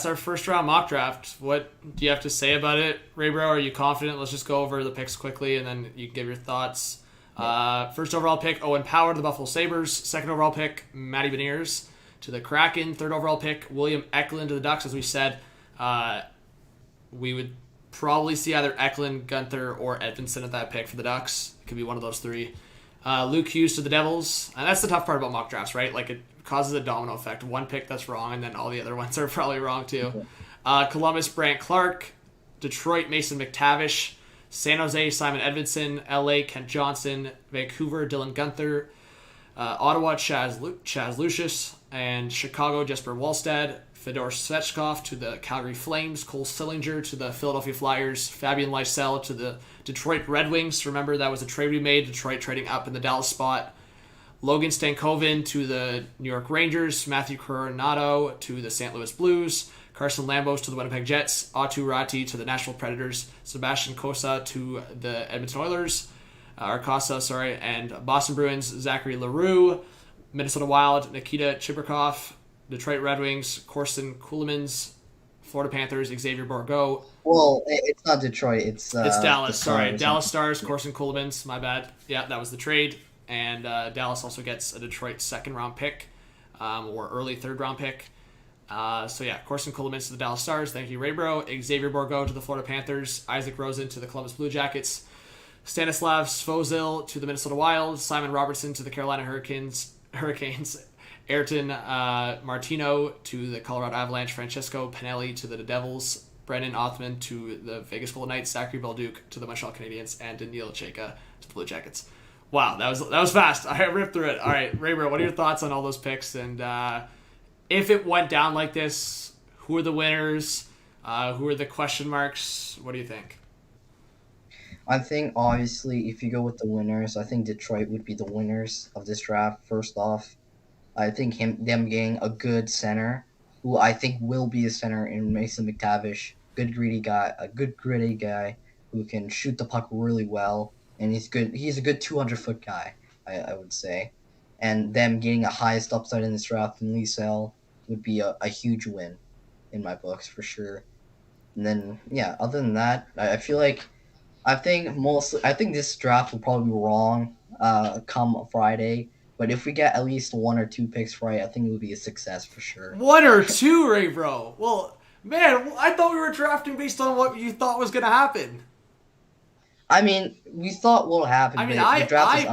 our first round mock draft. What do you have to say about it, Raybro? Are you confident? Let's just go over the picks quickly, and then you can give your thoughts. First overall pick, Owen Power to the Buffalo Sabres. Second overall pick, Matty Beniers to the Kraken. Third overall pick, William Eklund to the Ducks. As we said, we would probably see either Eklund, Gunther, or Edvinsson at that pick for the Ducks. It could be one of those three. Luke Hughes to the Devils. And that's the tough part about mock drafts, right? Like, it causes a domino effect. One pick that's wrong, and then all the other ones are probably wrong, too. Columbus, Brant Clark. Detroit, Mason McTavish. San Jose, Simon Edvinsson. LA, Kent Johnson. Vancouver, Dylan Gunther. Ottawa, Chaz Lucius. And Chicago, Jesper Wallstad. Fedor Svechkov to the Calgary Flames. Cole Sillinger to the Philadelphia Flyers. Fabian Lysell to the Detroit Red Wings. Remember, that was a trade we made. Detroit trading up in the Dallas spot. Logan Stankoven to the New York Rangers. Matthew Coronado to the St. Louis Blues. Carson Lambos to the Winnipeg Jets. Atu Ratti to the Nashville Predators. Sebastian Cossa to the Edmonton Oilers. And Boston Bruins, Zachary LaRue. Minnesota Wild, Nikita Chibrikov. Detroit Red Wings, Corson Kulemans. Florida Panthers, Xavier Bourgault. Well, it's not Detroit. It's Dallas. the Sorry, Stars. Dallas Stars, Corson Ceulemans. My bad. Yeah, that was the trade. And Dallas also gets a Detroit second-round pick or early third-round pick. So yeah, Corson Ceulemans to the Dallas Stars. Thank you, Raybro. Xavier Bourgault to the Florida Panthers. Isaac Rosen to the Columbus Blue Jackets. Stanislav Svozil to the Minnesota Wild. Simon Robertson to the Carolina Hurricanes. Ayrton Martino to the Colorado Avalanche. Francesco Pinelli to the Devils. Brendan Othman to the Vegas Golden Knights. Zachary Belduke to the Montreal Canadiens. And Nhl Schedule to the Blue Jackets. Wow, that was fast. I ripped through it. All right, Raybro, what are your thoughts on all those picks? And if it went down like this, who are the winners? Who are the question marks? What do you think? I think, obviously, if you go with the winners, I think Detroit would be the winners of this draft, first off. I think them getting a good center, who I think will be a center in Mason McTavish, a good gritty guy who can shoot the puck really well, and he's good. He's a good 200-foot guy, I would say. And them getting a highest upside in this draft in EZELL would be a huge win in my books, for sure. And then, yeah, other than that, I think this draft will probably be wrong come Friday. But if we get at least 1 or 2 picks right, I think it would be a success for sure. 1 or 2, Raybro. Well, man, I thought we were drafting based on what you thought was going to happen. I mean, we thought what would happen. I mean, I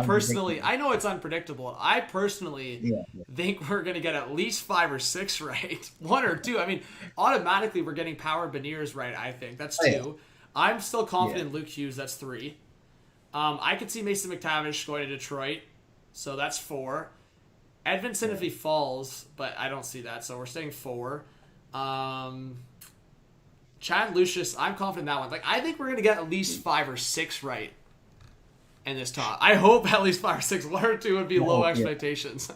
personally, I know it's unpredictable. I personally think we're going to get at least 5 or 6 right. 1 or 2. I mean, automatically we're getting Power Beniers right, I think. That's 2. Yeah. I'm still confident in Luke Hughes. That's 3. I could see Mason McTavish going to Detroit. So that's 4. Edmondson if he falls, but I don't see that. So we're staying 4. Chad Lucius, I'm confident in that one. Like, I think we're going to get at least 5 or 6 right in this top. I hope at least 5 or 6. 1 or 2 would be low expectations.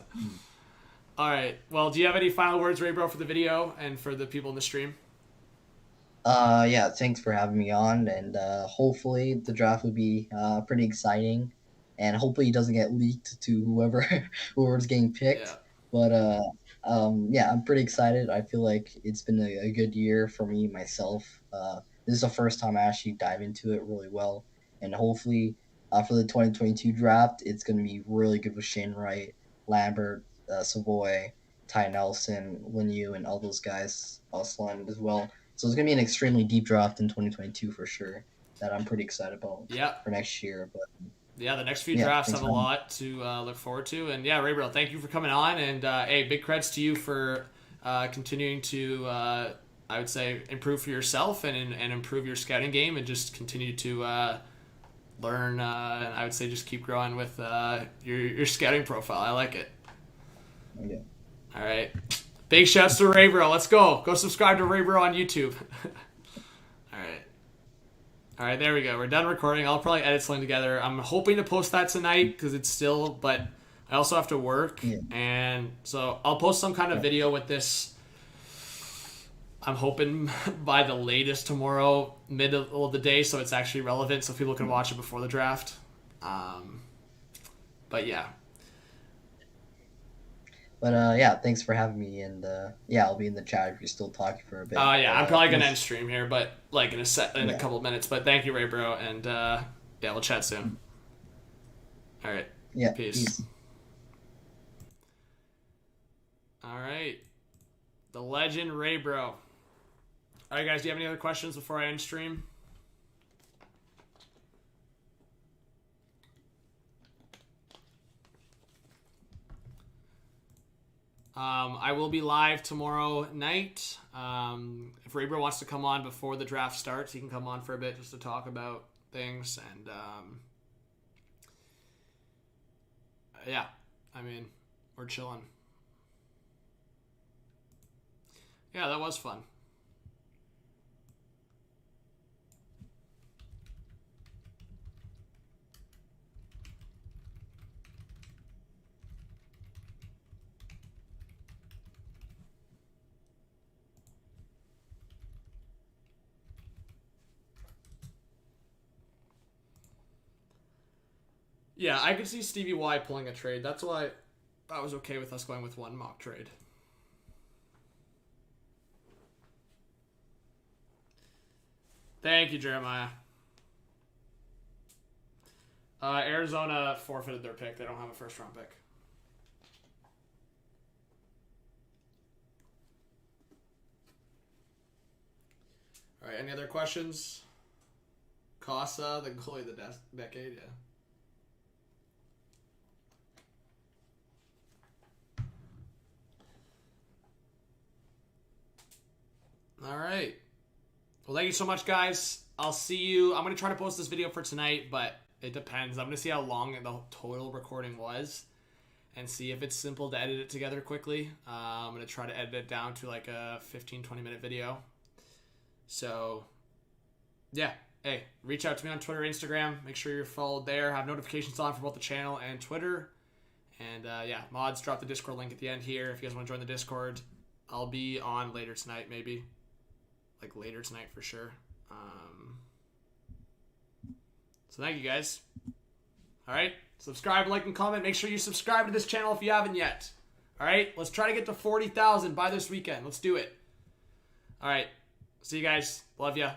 All right. Well, do you have any final words, Raybro, for the video and for the people in the stream? Yeah, thanks for having me on, and hopefully the draft would be pretty exciting, and hopefully it doesn't get leaked to whoever's getting picked. Yeah. But yeah, I'm pretty excited. I feel like it's been a good year for me, myself. This is the first time I actually dive into it really well, and hopefully for the 2022 draft, it's going to be really good with Shane Wright, Lambert, Savoy, Ty Nelson, Lemieux, and all those guys also on as well. So it's going to be an extremely deep draft in 2022 for sure that I'm pretty excited about for next year. But yeah, the next few drafts have a lot to look forward to. And yeah, Raybro, thank you for coming on. And hey, big creds to you for continuing to, I would say, improve for yourself and improve your scouting game and just continue to learn. And I would say just keep growing with your scouting profile. I like it. Yeah. All right. Big shouts to Raybro. Let's go. Go subscribe to Raybro on YouTube. All right, there we go. We're done recording. I'll probably edit something together. I'm hoping to post that tonight because it's still, but I also have to work. Yeah. And so I'll post some kind of video with this. I'm hoping by the latest tomorrow, middle of the day, so it's actually relevant so people can watch it before the draft. But yeah. But yeah, thanks for having me, and yeah, I'll be in the chat if you're still talking for a bit. Yeah, I'm probably gonna end stream here, but like in a couple of minutes. But thank you, Raybro, and yeah, we'll chat soon. All right. Yeah. Peace. All right, the legend Raybro. All right, guys, do you have any other questions before I end stream? I will be live tomorrow night. If Raybro wants to come on before the draft starts, he can come on for a bit just to talk about things. And yeah, I mean, we're chilling. Yeah, that was fun. Yeah, I could see Stevie Y pulling a trade. That's why I was okay with us going with one mock trade. Thank you, Jeremiah. Arizona forfeited their pick. They don't have a first-round pick. All right, any other questions? Casa, the goalie of the decade, yeah. All right. Well, thank you so much, guys. I'll see you. I'm going to try to post this video for tonight, but it depends. I'm going to see how long the total recording was and see if it's simple to edit it together quickly. I'm going to try to edit it down to like a 15-20 minute video. So, yeah. Hey, reach out to me on Twitter, Instagram. Make sure you're followed there. Have notifications on for both the channel and Twitter. And, yeah, mods, drop the Discord link at the end here if you guys want to join the Discord. I'll be on later tonight, maybe. Like later tonight for sure. So thank you guys. All right, subscribe, like, and comment. Make sure you subscribe to this channel if you haven't yet. All right, let's try to get to 40,000 by this weekend. Let's do it. All right, see you guys. Love ya.